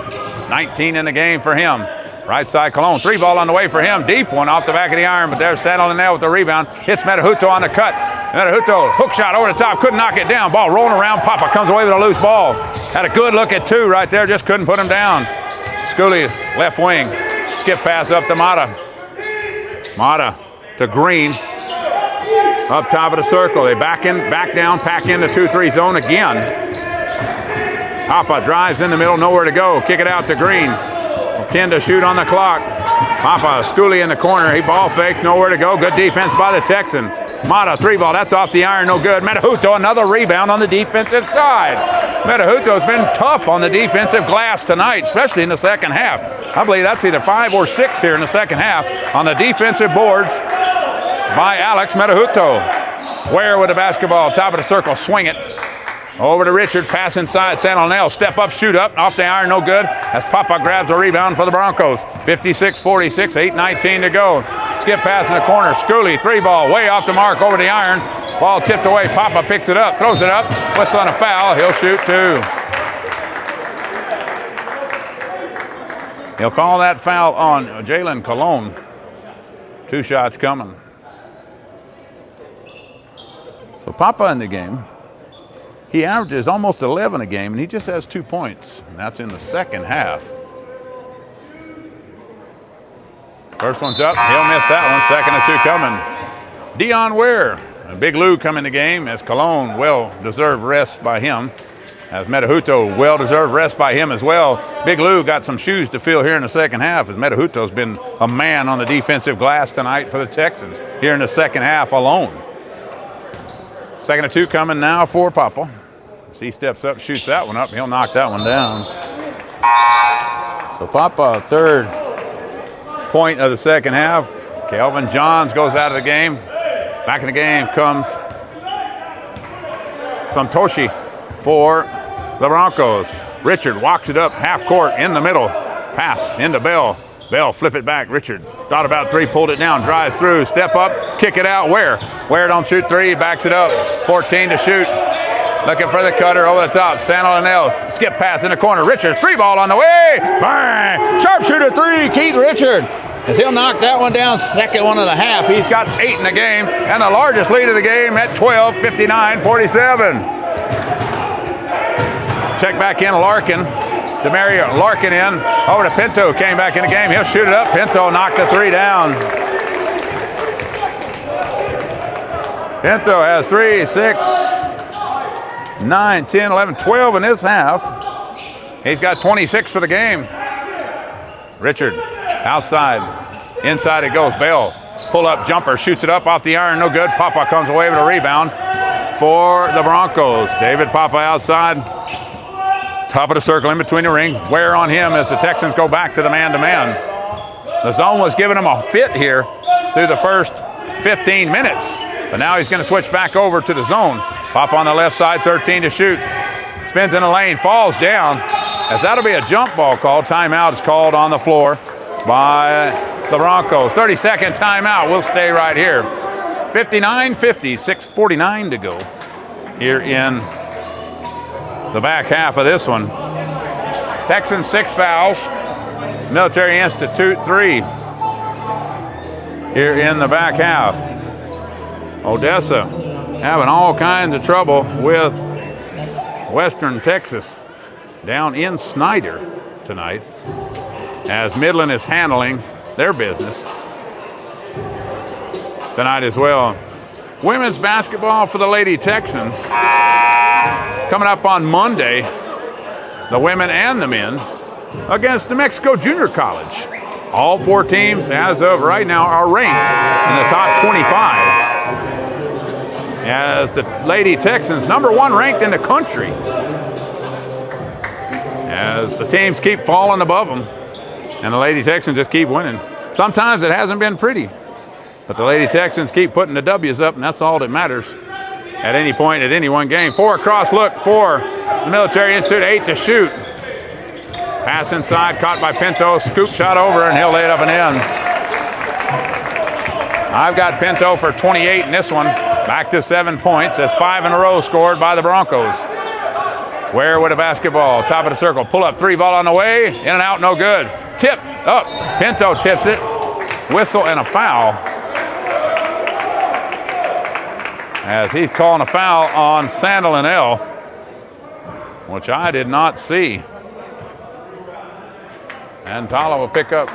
19 in the game for him. Right side, Colon. 3 ball on the way for him. Deep one off the back of the iron, but there's Sandal in there with the rebound. Hits Metahuto on the cut. Metahuto, hook shot over the top, couldn't knock it down. Ball rolling around. Papa comes away with a loose ball. Had a good look at 2 right there, just couldn't put him down. Schooley, left wing. Skip pass up to Mata. Mata to Green. Up top of the circle. They back down, pack in the 2-3 zone again. Papa drives in the middle, nowhere to go. Kick it out to Green. 10 to shoot on the clock. Papa, Schooley in the corner. He ball fakes, nowhere to go. Good defense by the Texans. Mata, 3 ball, that's off the iron, no good. Metahuto, another rebound on the defensive side. Metahuto's been tough on the defensive glass tonight, especially in the second half. I believe that's either 5 or 6 here in the second half on the defensive boards by Alex Metahuto. Ware with the basketball, top of the circle, swing it. Over to Richard, pass inside, Sandal, step up, shoot up, off the iron, no good. As Papa grabs a rebound for the Broncos. 56-46, 8:19 to go. Skip pass in the corner, Schooley, 3 ball, way off the mark, over the iron. Ball tipped away, Papa picks it up, throws it up, whistle on a foul, he'll shoot 2. He'll call that foul on Jalen Colon. 2 shots coming. So Papa in the game. He averages almost 11 a game, and he just has 2 points. And that's in the second half. First one's up. He'll miss that one. Second of 2 coming. Dion Ware. Big Lou come in the game as Colon, well-deserved rest by him. As Metahuto, well-deserved rest by him as well. Big Lou got some shoes to fill here in the second half as Metahuto's been a man on the defensive glass tonight for the Texans here in the second half alone. Second of 2 coming now for Papa. As he steps up, shoots that one up, he'll knock that one down. So Papa, 3rd point of the second half. Kelvin Johns goes out of the game. Back in the game comes Santoshi for the Broncos. Richard walks it up half court in the middle. Pass into Bell. Bell flip it back. Richard thought about 3, pulled it down, drives through, step up, kick it out. Ware don't shoot 3, backs it up. 14 to shoot. Looking for the cutter over the top. Sandal, skip pass in the corner. Richard, 3 ball on the way. Bang! Sharpshooter 3, Keith Richard. As he'll knock that one down, second one of the half. He's got 8 in the game, and the largest lead of the game at 12, 59-47. Check back in Larkin. Demario Larkin in. Over to Pinto, came back in the game. He'll shoot it up. Pinto knocked the 3 down. Pinto has 3, 6, 9, 10, 11, 12 in this half. He's got 26 for the game. Richard, outside. Inside it goes. Bell, pull-up jumper, shoots it up off the iron, no good. Papa comes away with a rebound for the Broncos. David Papa outside. Top of the circle, in between the ring. Ware on him as the Texans go back to the man-to-man. The zone was giving him a fit here through the first 15 minutes. But now he's going to switch back over to the zone. Pop on the left side, 13 to shoot. Spins in the lane, falls down. As that'll be a jump ball call. Timeout is called on the floor by the Broncos. 30-second timeout. We'll stay right here. 59-50, 6:49 to go here in the back half of this one. Texans 6 fouls. Military Institute 3 here in the back half. Odessa having all kinds of trouble with Western Texas down in Snyder tonight, as Midland is handling their business tonight as well. Women's basketball for the Lady Texans coming up on Monday, the women and the men, against New Mexico Junior College. All 4 teams, as of right now, are ranked in the top 25. As the Lady Texans, number 1 ranked in the country. As the teams keep falling above them, and the Lady Texans just keep winning. Sometimes it hasn't been pretty, but the Lady Texans keep putting the W's up, and that's all that matters at any point at any one game. 4 cross look for the Military Institute, 8 to shoot. Pass inside, caught by Pinto, scoop shot over, and he'll lay it up and in. I've got Pinto for 28 in this one, back to 7 points. That's 5 in a row scored by the Broncos. Ware with a basketball, top of the circle, pull up 3 ball on the way, in and out, no good. Tipped up, Pinto tips it, whistle and a foul. As he's calling a foul on Sandal and L, which I did not see. And Tala will pick up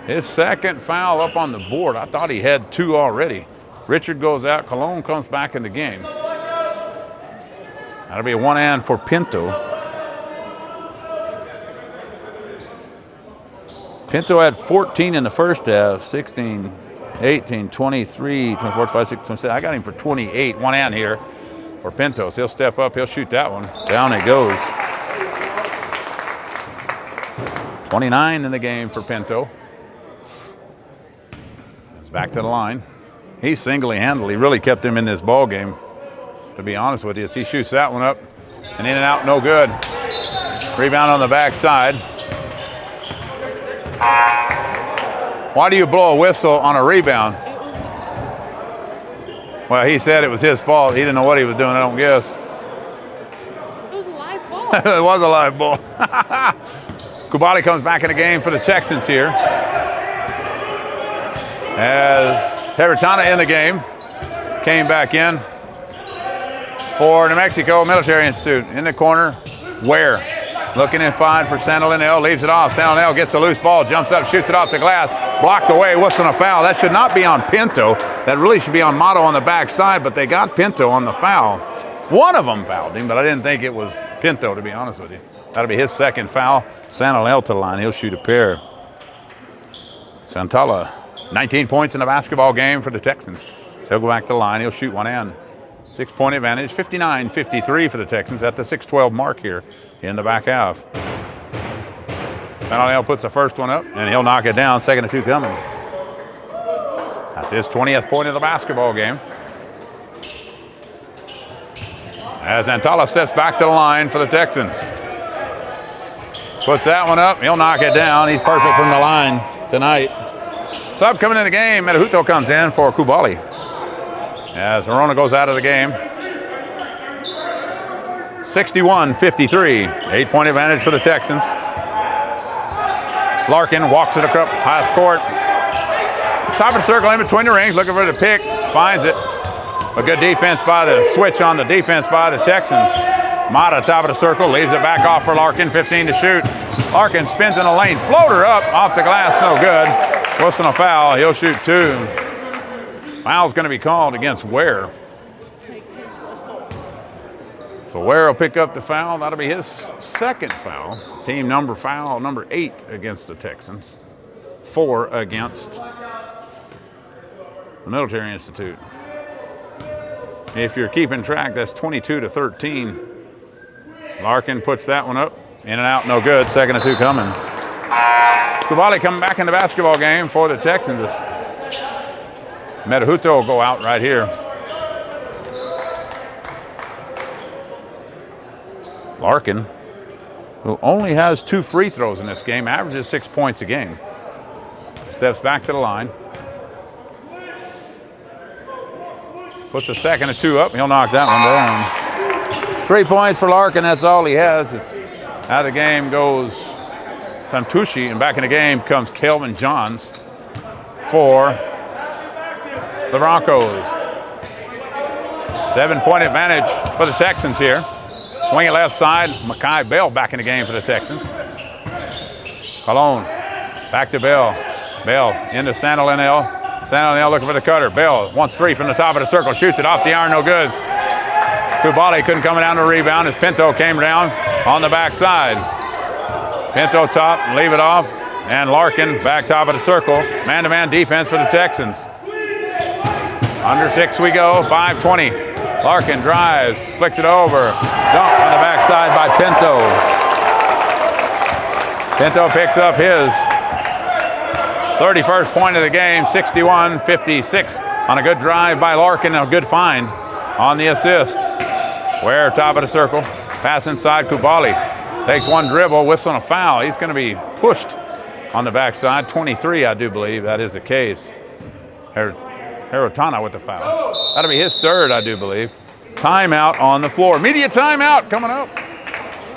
his second foul up on the board. I thought he had 2 already. Richard goes out, Cologne comes back in the game. That'll be a 1 and for Pinto. Pinto had 14 in the first half, 16, 18, 23, 24, 25, 26, 27. I got him for 28, 1 and here for Pinto. So he'll step up, he'll shoot that one. Down it goes. 29 in the game for Pinto. It's back to the line. He single-handedly really kept him in this ball game, to be honest with you. As he shoots that one up and in and out, no good. Rebound on the backside. Why do you blow a whistle on a rebound? Well, he said it was his fault. He didn't know what he was doing, I don't guess. It was a live ball. It was a live ball. Kubali comes back in the game for the Texans here. As Heritana in the game, came back in for New Mexico Military Institute. In the corner, Ware looking in fine for San Leonel, leaves it off. San Leonel gets a loose ball, jumps up, shoots it off the glass, blocked away, whistling a foul. That should not be on Pinto. That really should be on Motto on the backside, but they got Pinto on the foul. One of them fouled him, but I didn't think it was Pinto, to be honest with you. That'll be his second foul. San Leonel to the line, he'll shoot a pair. Santala, 19 points in the basketball game for the Texans. So he'll go back to the line, he'll shoot 1 and. 6-point advantage, 59-53 for the Texans at the 6:12 mark here in the back half. Santala puts the first one up, and he'll knock it down. Second and 2 coming. That's his 20th point of the basketball game. As Antala steps back to the line for the Texans. Puts that one up, he'll knock it down. He's perfect from the line tonight. Sub coming in the game, Metahuto comes in for Kubali. As Arona goes out of the game. 61-53, 8-point advantage for the Texans. Larkin walks it across half court. Top of the circle in between the rings, looking for the pick, finds it. A good defense by the switch on the defense by the Texans. Mata, top of the circle, leaves it back off for Larkin, 15 to shoot. Larkin spins in the lane, floater up, off the glass, no good. Wilson a foul, he'll shoot 2. Foul's going to be called against Ware. So Ware will pick up the foul. That'll be his second foul. Team number 8 against the Texans. 4 against the Military Institute. If you're keeping track, that's 22-13. Larkin puts that one up. In and out, no good. Second and 2 coming. Kubali coming back in the basketball game for the Texans. Metahuto will go out right here. Larkin, who only has 2 free throws in this game, averages 6 points a game. Steps back to the line. Puts a second and 2 up. He'll knock that one down. 3 points for Larkin. That's all he has. It's Out of the game goes Santucci, and back in the game comes Kelvin Johns for the Broncos. 7-point advantage for the Texans here. Swing it left side. Makai Bell back in the game for the Texans. Colon back to Bell. Bell into Santalinel. Santalinel looking for the cutter. Bell wants three from the top of the circle. Shoots it off the iron, no good. Kubali couldn't come down to rebound as Pinto came down on the backside. Pinto top, leave it off. And Larkin back top of the circle. Man-to-man defense for the Texans. Under 6 we go, 5:20. Larkin drives, flicks it over. Dunk on the backside by Pinto. Pinto picks up his 31st point of the game, 61-56 on a good drive by Larkin and a good find on the assist. Ware top of the circle, pass inside Kubali. Takes one dribble, whistling a foul. He's going to be pushed on the backside. 23, I do believe that is the case. Herotana with the foul. That'll be his third, I do believe. Timeout on the floor. Media timeout coming up.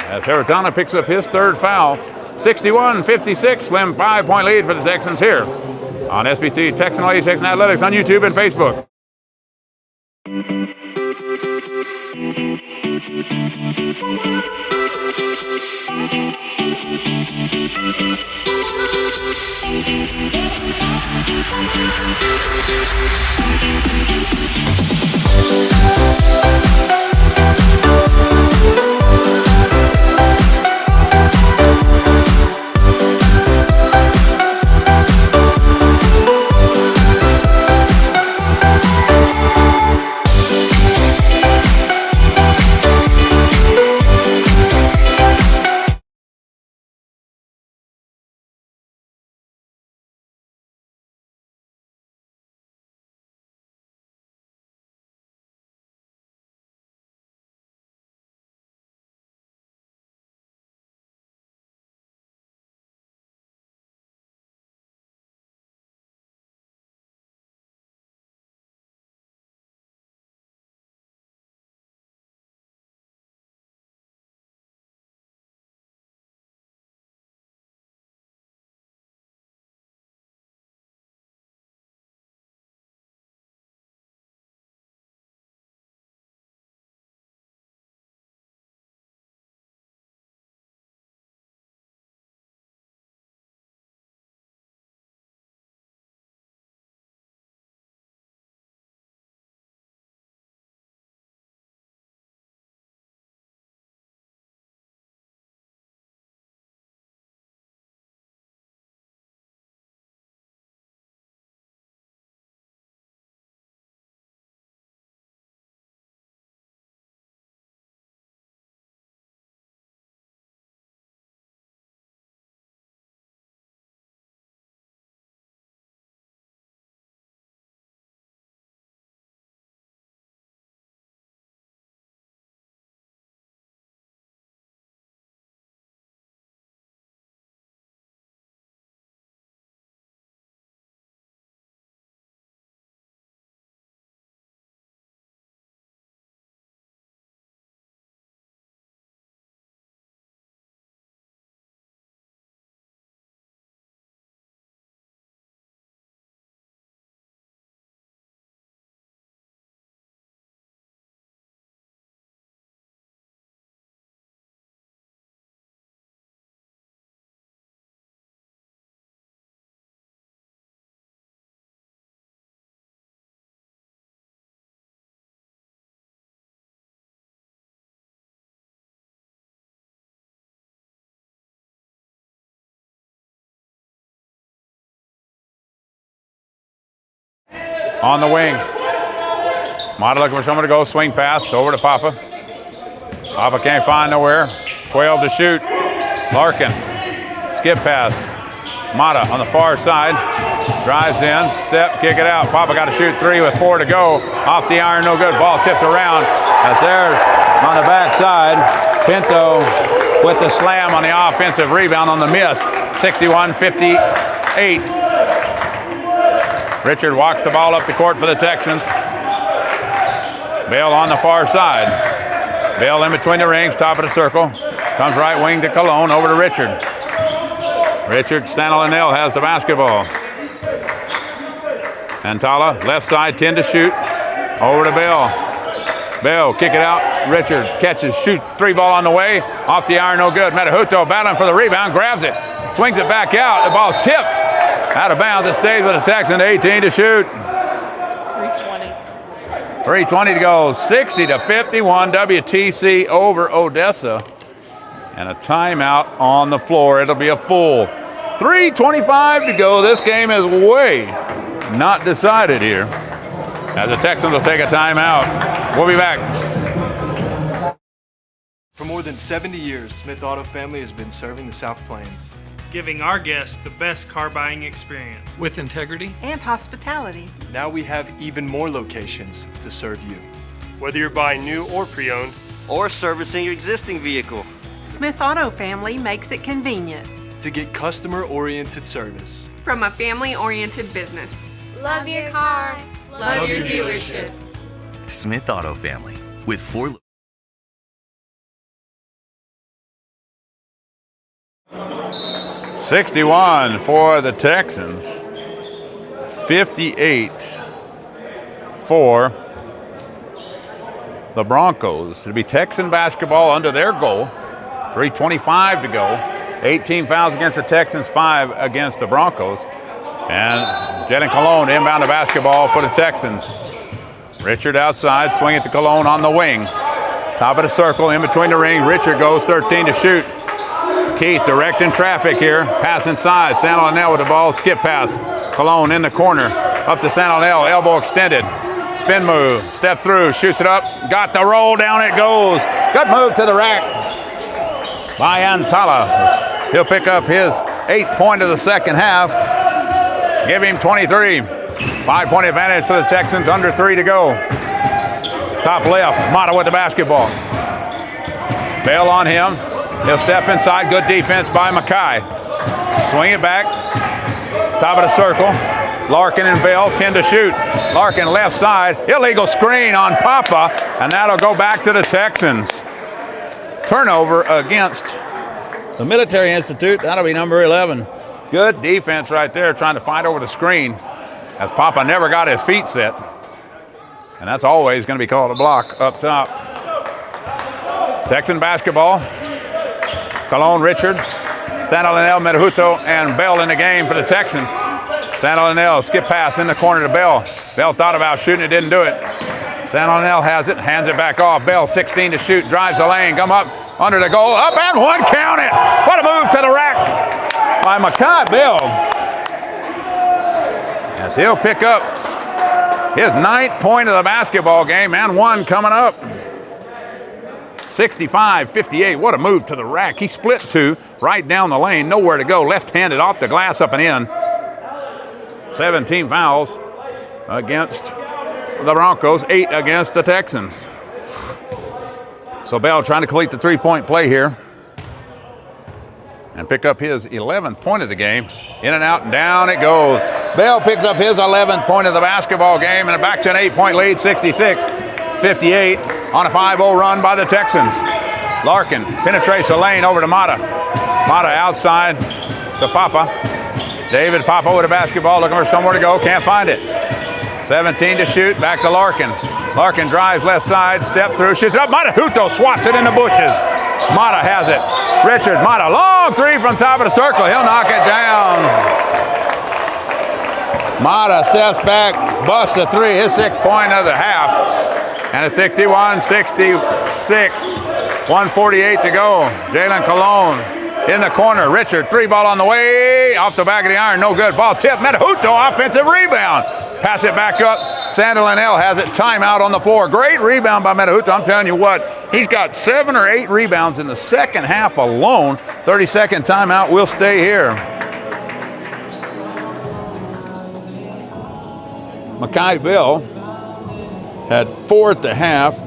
As Herotana picks up his third foul. 61-56, slim 5-point lead for the Texans here on SBC Texan Lady Texan Athletics on YouTube and Facebook. On the wing. Mata looking for someone to go. Swing pass over to Papa. Papa can't find nowhere. 12 to shoot. Larkin. Skip pass. Mata on the far side. Drives in. Step. Kick it out. Papa got to shoot three with 4 to go. Off the iron. No good. Ball tipped around. As there's on the backside. Pinto with the slam on the offensive rebound on the miss. 61-58. Richard walks the ball up the court for the Texans. Bell on the far side. Bell in between the rings, top of the circle. Comes right wing to Cologne, over to Richard. Richard Stanley has the basketball. Antala, left side, 10 to shoot. Over to Bell. Bell, kick it out. Richard catches, shoot, 3 ball on the way. Off the iron, no good. Metahuto battling for the rebound, grabs it. Swings it back out. The ball's tipped. Out of bounds. It stays with the Texans. 18 to shoot. 3:20 to go. 60-51. WTC over Odessa. And a timeout on the floor. It'll be a full 3:25 to go. This game is way not decided here, as the Texans will take a timeout. We'll be back. For more than 70 years, Smith Auto Family has been serving the South Plains. Giving our guests the best car buying experience. With integrity. And hospitality. Now we have even more locations to serve you. Whether you're buying new or pre-owned, or servicing your existing vehicle. Smith Auto Family makes it convenient. To get customer-oriented service. From a family-oriented business. Love your car. Love your dealership. Smith Auto Family, with 4 61 for the Texans. 58 for the Broncos. It'll be Texan basketball under their goal. 3:25 to go. 18 fouls against the Texans, 5 against the Broncos. And Jalen Cologne inbound the basketball for the Texans. Richard outside, swing it to Cologne on the wing. Top of the circle, in between the ring. Richard goes 13 to shoot. Keith directing traffic here. Pass inside. San Leonel with the ball. Skip pass. Cologne in the corner. Up to San Leonel. Elbow extended. Spin move. Step through. Shoots it up. Got the roll. Down it goes. Good move to the rack by Antala. He'll pick up his 8th point of the second half. Give him 23. 5-point advantage for the Texans. Under 3 to go. Top left. Mata with the basketball. Bell on him. He'll step inside. Good defense by Mackay. Swing it back. Top of the circle. Larkin and Bell, 10 to shoot. Larkin left side. Illegal screen on Papa. And that'll go back to the Texans. Turnover against the Military Institute. That'll be number 11. Good defense right there, trying to fight over the screen, as Papa never got his feet set. And that's always going to be called a block up top. Texan basketball. Cologne, Richard, San Leonel, Metahuto, and Bell in the game for the Texans. San Leonel, skip pass in the corner to Bell. Bell thought about shooting it, didn't do it. San Leonel has it, hands it back off. Bell, 16 to shoot, drives the lane, come up under the goal, up and one, count it! What a move to the rack by Mackay Bell. As he'll pick up his 9th point of the basketball game, and 1 coming up. 65-58, what a move to the rack. He split 2, right down the lane, nowhere to go. Left-handed off the glass, up and in. 17 fouls against the Broncos, 8 against the Texans. So Bell trying to complete the 3-point play here and pick up his 11th point of the game. In and out and down it goes. Bell picks up his 11th point of the basketball game and back to an 8-point lead, 66-58 on a 5-0 run by the Texans. Larkin penetrates the lane over to Mata. Mata outside to Papa. David Papa with a basketball, looking for somewhere to go, can't find it. 17 to shoot, back to Larkin. Larkin drives left side, step through, shoots it up. Matahuto swats it in the bushes. Mata has it. Richard Mata, long 3 from top of the circle. He'll knock it down. Mata steps back, busts a 3, his 6th point of the half. And a 61-66, 1:48 to go. Jalen Cologne in the corner. Richard, 3 ball on the way, off the back of the iron, no good. Ball tip, Metahuto, offensive rebound. Pass it back up. San Leonel has it. Timeout on the floor. Great rebound by Metahuto. I'm telling you what, he's got 7 or 8 rebounds in the second half alone. 30-second timeout. We'll stay here. Mackay Bell had 4 at the half.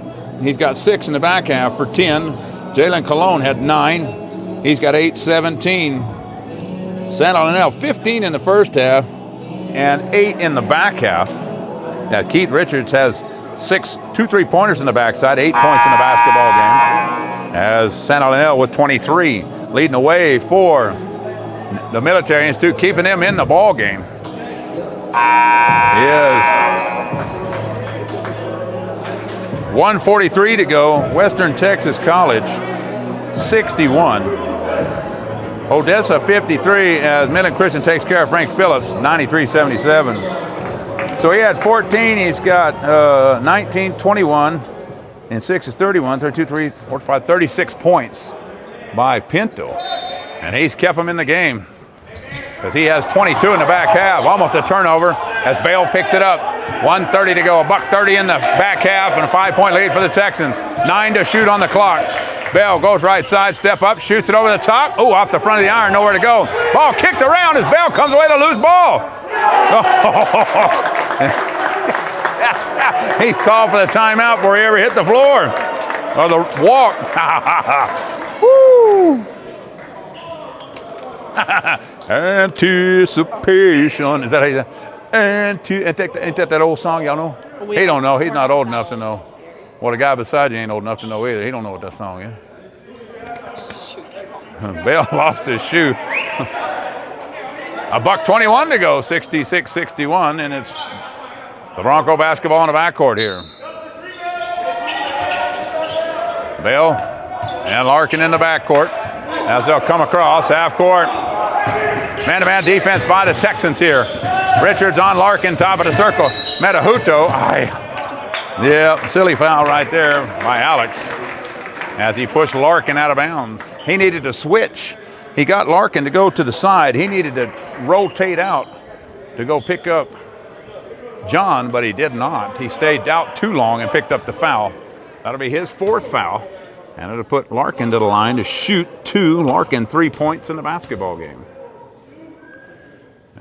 He's got 6 in the back half for 10. Jalen Cologne had 9. He's got 8, 17. San Leonel, 15 in the first half and 8 in the back half. Now, Keith Richards has 2 3-pointers in the backside, 8 points in the basketball game. as San Leonel with 23, leading the way for the Military Institute, keeping them in the ball game. Is 1:43 to go. Western Texas College 61. Odessa 53 as Midland Christian takes care of Frank Phillips 93-77. So he had 14. He's got 19, 21, and 6 is 31, 32, 3, 4, 5, 36 points by Pinto. And he's kept him in the game because he has 22 in the back half. Almost a turnover as Bale picks it up. 1:30 to go, $1:30 in the back half, and a 5-point lead for the Texans. 9 to shoot on the clock. Bell goes right side, step up, shoots it over the top. Oh, off the front of the iron, nowhere to go. Ball kicked around as Bell comes away to lose ball. He's called for the timeout before he ever hit the floor. Or the walk. Woo! Anticipation. Is that how you say? Ain't that old song, y'all know? He don't know. He's not old enough to know. Well, the guy beside you ain't old enough to know either. He don't know what that song is. Bell lost his shoe. $1:21 to go, 66-61, and it's the Bronco basketball in the backcourt here. Bell and Larkin in the backcourt as they'll come across half court. Man-to-man defense by the Texans here. Richards on Larkin, top of the circle. Metahuto, yeah, silly foul right there by Alex as he pushed Larkin out of bounds. He needed to switch. He got Larkin to go to the side. He needed to rotate out to go pick up John, but he did not. He stayed out too long and picked up the foul. That'll be his 4th foul, and it'll put Larkin to the line to shoot 2. Larkin 3 points in the basketball game.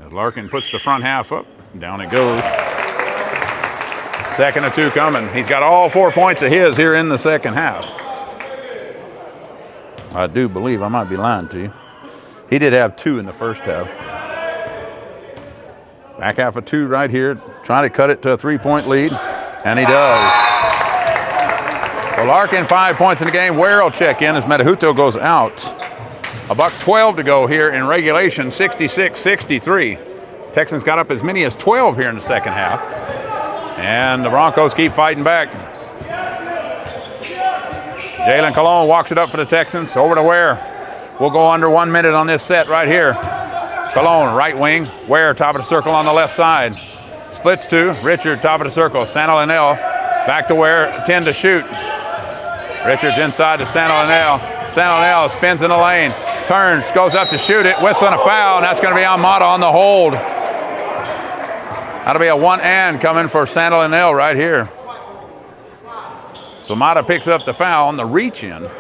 As Larkin puts the front half up, down it goes. 2nd of 2 coming. He's got all 4 points of his here in the second half. I do believe, I might be lying to you, he did have 2 in the first half. Back half of 2 right here, trying to cut it to a 3-point lead, and he does. Well, Larkin 5 points in the game. Ware will check in as Metahuto goes out. $1:12 to go here in regulation, 66-63. Texans got up as many as 12 here in the second half. And the Broncos keep fighting back. Jalen Colon walks it up for the Texans. Over to Ware. We'll go under 1 minute on this set right here. Colon, right wing. Ware, top of the circle on the left side. Splits 2. Richard, top of the circle. San Leonel, back to Ware, 10 to shoot. Richards inside to San Leonel. San Leonel spins in the lane. Turns, goes up to shoot it, whistling a foul, and that's going to be on Mata on the hold. That'll be a 1-and coming for San Leonel right here. So Mata picks up the foul on the reach-in.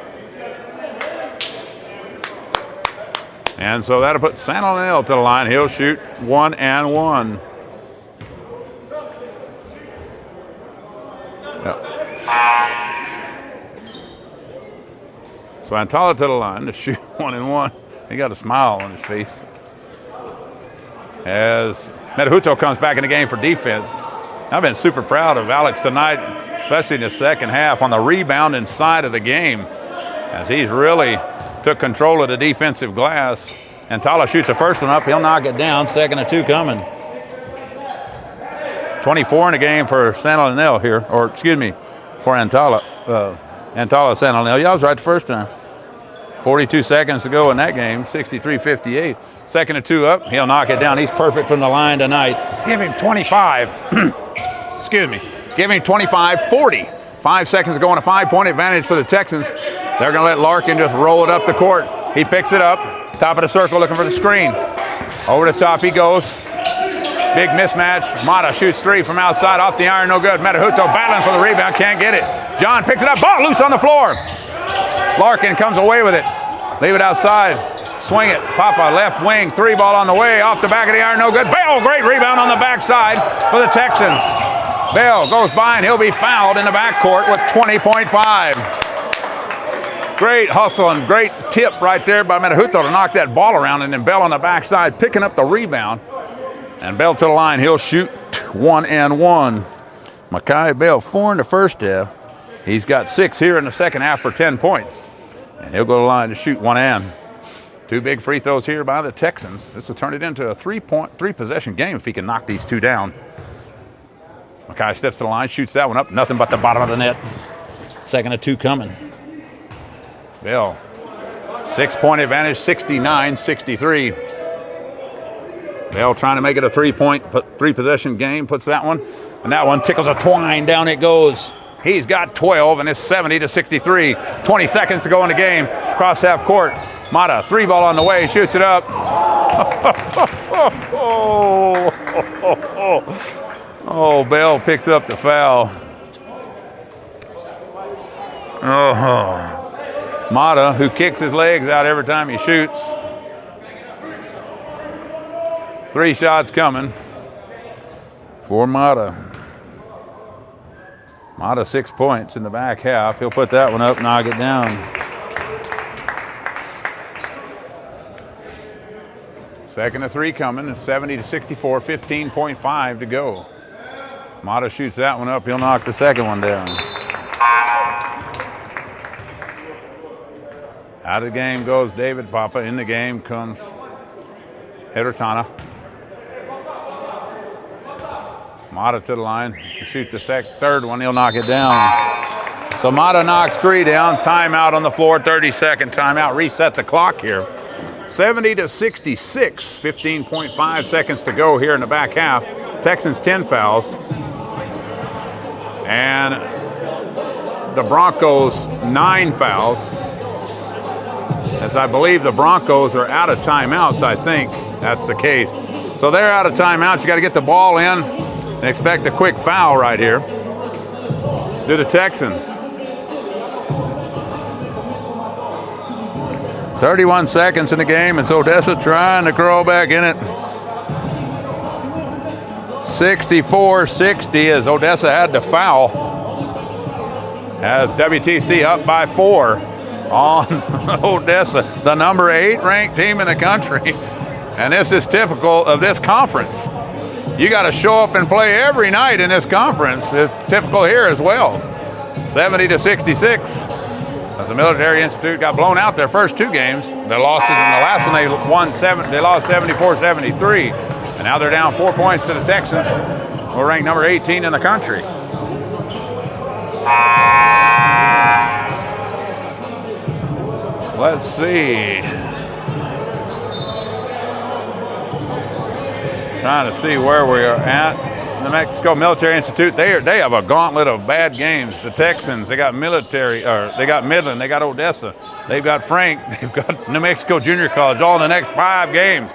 And so that'll put San Leonel to the line. He'll shoot 1-and-1. So Antala to the line to shoot 1-and-1. He got a smile on his face. As Metahuto comes back in the game for defense. I've been super proud of Alex tonight, especially in the second half on the rebounding side of the game, as he's really took control of the defensive glass. Antala shoots the first one up. He'll knock it down. 2nd of 2 coming. 24 in the game for San Leonel here, or excuse me, for Antala. Antala San Leonel. Yeah, I was right the first time. 42 seconds to go in that game, 63-58. 2nd of 2 up, he'll knock it down. He's perfect from the line tonight. Give him 25. Excuse me. Give him 25-40. 5 seconds to go on a 5-point advantage for the Texans. They're going to let Larkin just roll it up the court. He picks it up, top of the circle looking for the screen. Over the top he goes. Big mismatch. Mata shoots 3 from outside, off the iron, no good. Metahuto battling for the rebound, can't get it. John picks it up, ball loose on the floor. Larkin comes away with it. Leave it outside. Swing it. Papa, left wing, 3 ball on the way, off the back of the iron, no good. Bell, great rebound on the backside for the Texans. Bell goes by and he'll be fouled in the backcourt with 20.5. Great hustle and great tip right there by Metahuto to knock that ball around, and then Bell on the backside picking up the rebound. And Bell to the line, he'll shoot 1-and-1. Makai Bell 4 in the first half. He's got 6 here in the second half for 10 points. And he'll go to the line to shoot one and. 2 big free throws here by the Texans. This will turn it into a 3-possession game if he can knock these 2 down. Mackay steps to the line, shoots that one up. Nothing but the bottom of the net. Second of 2 coming. Bell, 6-point advantage, 69-63. Bell trying to make it a 3-possession game, puts that one. And that one tickles a twine, down it goes. He's got 12, and it's 70-63. 20 seconds to go in the game. Cross half court. Mata, 3-ball on the way, shoots it up. Oh, Bell picks up the foul. Mata, who kicks his legs out every time he shoots. 3 shots coming for Mata. Mata 6 points in the back half. He'll put that one up, knock it down. Second of 3 coming. It's 70-64, 15.5 to go. Mata shoots that one up. He'll knock the second one down. Out of the game goes David Papa. In the game comes Herotana. Mata to the line. He shoots the third one. He'll knock it down. So Mata knocks 3 down. Timeout on the floor. 30-second timeout. Reset the clock here. 70-66. 15.5 seconds to go here in the back half. Texans 10 fouls. And the Broncos 9 fouls. As I believe the Broncos are out of timeouts, I think that's the case. So they're out of timeouts. You got to get the ball in and expect a quick foul right here to the Texans. 31 seconds in the game. It's Odessa trying to crawl back in it. 64-60 as Odessa had to foul. As WTC up by 4 on Odessa, the number 8 ranked team in the country. And this is typical of this conference. You got to show up and play every night in this conference. It's typical here as well. 70-66. As the Military Institute got blown out their first 2 games. Their losses in the last one they lost 74-73. And now they're down 4 points to the Texans, who are ranked number 18 in the country. Let's see. Trying to see where we are at. The Mexico Military Institute, they have a gauntlet of bad games. The Texans, they got Midland, they got Odessa, they've got Frank, they've got New Mexico Junior College, all in the next 5 games.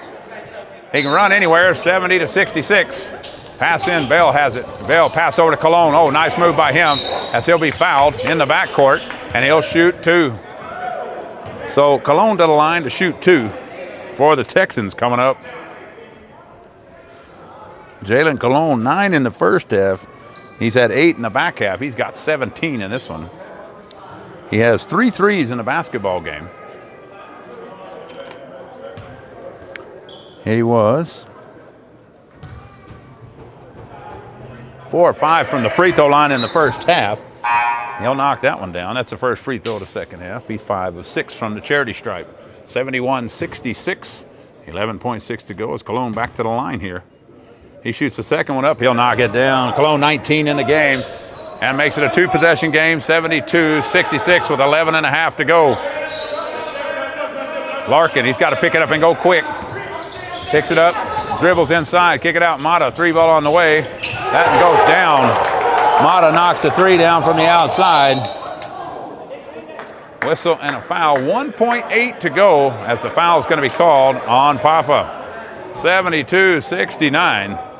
He can run anywhere, 70-66. Pass in, Bell has it. Bell pass over to Colon. Oh, nice move by him as he'll be fouled in the backcourt, and he'll shoot 2. So Colon to the line to shoot 2 for the Texans coming up. Jalen Colon, 9 in the first half. He's had 8 in the back half. He's got 17 in this one. He has 3 threes in the basketball game. He was 4 or 5 from the free throw line in the first half. He'll knock that one down. That's the first free throw of the second half. He's 5 of 6 from the charity stripe. 71-66. 11.6 to go as Colon back to the line here. He shoots the second one up. He'll knock it down. Colon 19 in the game and makes it a 2-possession game, 72-66 with 11 and a half to go. Larkin, he's got to pick it up and go quick. Picks it up, dribbles inside, kick it out. Mata, 3-ball on the way. That one goes down. Mata knocks the 3 down from the outside. Whistle and a foul. 1.8 to go as the foul is going to be called on Papa. 72-69.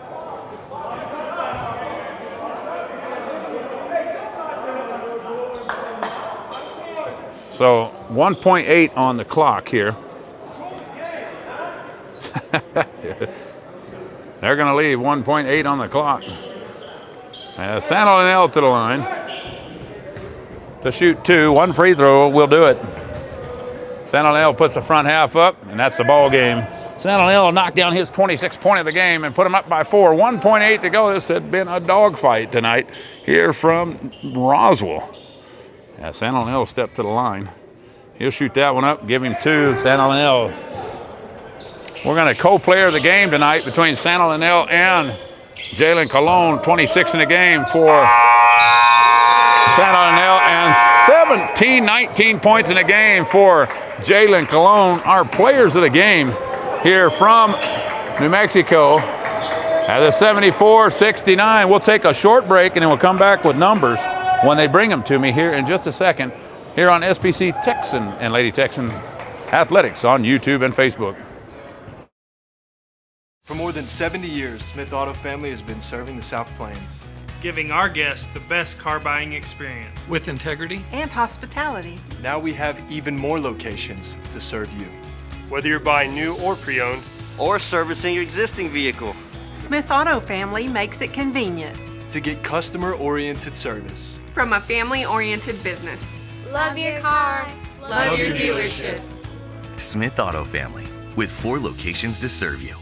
So 1.8 on the clock here. They're going to leave 1.8 on the clock. San Leonel to the line to shoot 2. 1 free throw will do it. San Leonel puts the front half up, and that's the ball game. San Leonel knocked down his 26th point of the game and put him up by 4. 1.8 to go. This had been a dogfight tonight here from Roswell. San Leonel stepped to the line. He'll shoot that one up, give him 2. San Leonel. We're going to co-player the game tonight between San Leonel and Jalen Colon. 26 in the game for San Leonel and 19 points in the game for Jalen Colon. Our players of the game here from New Mexico at the 74-69. We'll take a short break and then we'll come back with numbers when they bring them to me here in just a second here on SBC Texan and Lady Texan Athletics on YouTube and Facebook. For more than 70 years, Smith Auto Family has been serving the South Plains. Giving our guests the best car buying experience. With integrity and hospitality. Now we have even more locations to serve you. Whether you're buying new or pre-owned, or servicing your existing vehicle. Smith Auto Family makes it convenient. To get customer-oriented service. From a family-oriented business. Love your car. Love your dealership. Smith Auto Family, with 4 locations to serve you.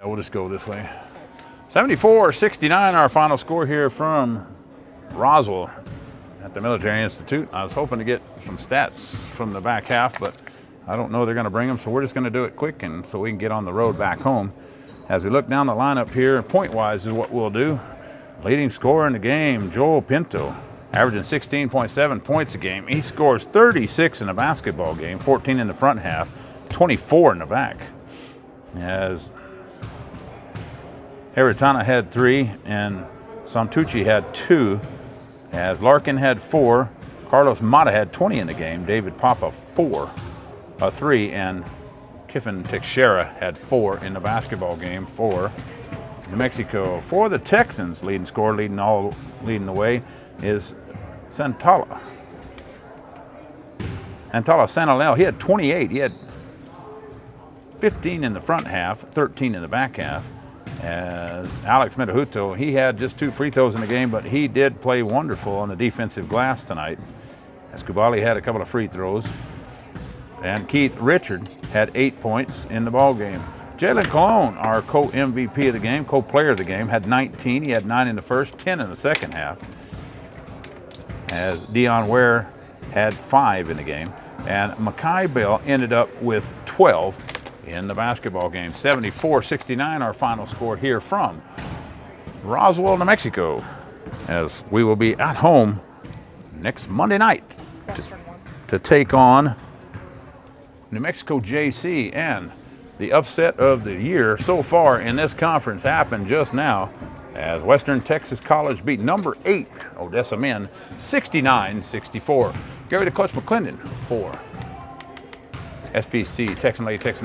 We'll just go this way. 74-69, our final score here from Roswell at the Military Institute. I was hoping to get some stats from the back half, but I don't know they're going to bring them, so we're just going to do it quick and so we can get on the road back home. As we look down the lineup here, point-wise is what we'll do. Leading scorer in the game, Joel Pinto, averaging 16.7 points a game. He scores 36 in a basketball game, 14 in the front half, 24 in the back. As Heritana had 3 and Santucci had 2, as Larkin had 4, Carlos Mata had 20 in the game, David Papa 3, and Kiffin Teixeira had 4 in the basketball game for New Mexico. For the Texans, leading scorer, leading the way is Santala San Leonel. He had 28. He had 15 in the front half, 13 in the back half. As Alex Metahuto, he had just 2 free throws in the game, but he did play wonderful on the defensive glass tonight. As Kubali had a couple of free throws. And Keith Richard had 8 points in the ball game. Jalen Colon, our co-MVP of the game, co-player of the game, had 19. He had 9 in the first, 10 in the second half. As Dion Ware had 5 in the game. And Makai Bell ended up with 12 in the basketball game. 74-69, our final score here from Roswell, New Mexico, as we will be at home next Monday night to take on New Mexico JC. And the upset of the year so far in this conference happened just now as Western Texas College beat number 8 Odessa men 69-64. Gary the Clutch McClendon for SBC Texan Lady Texan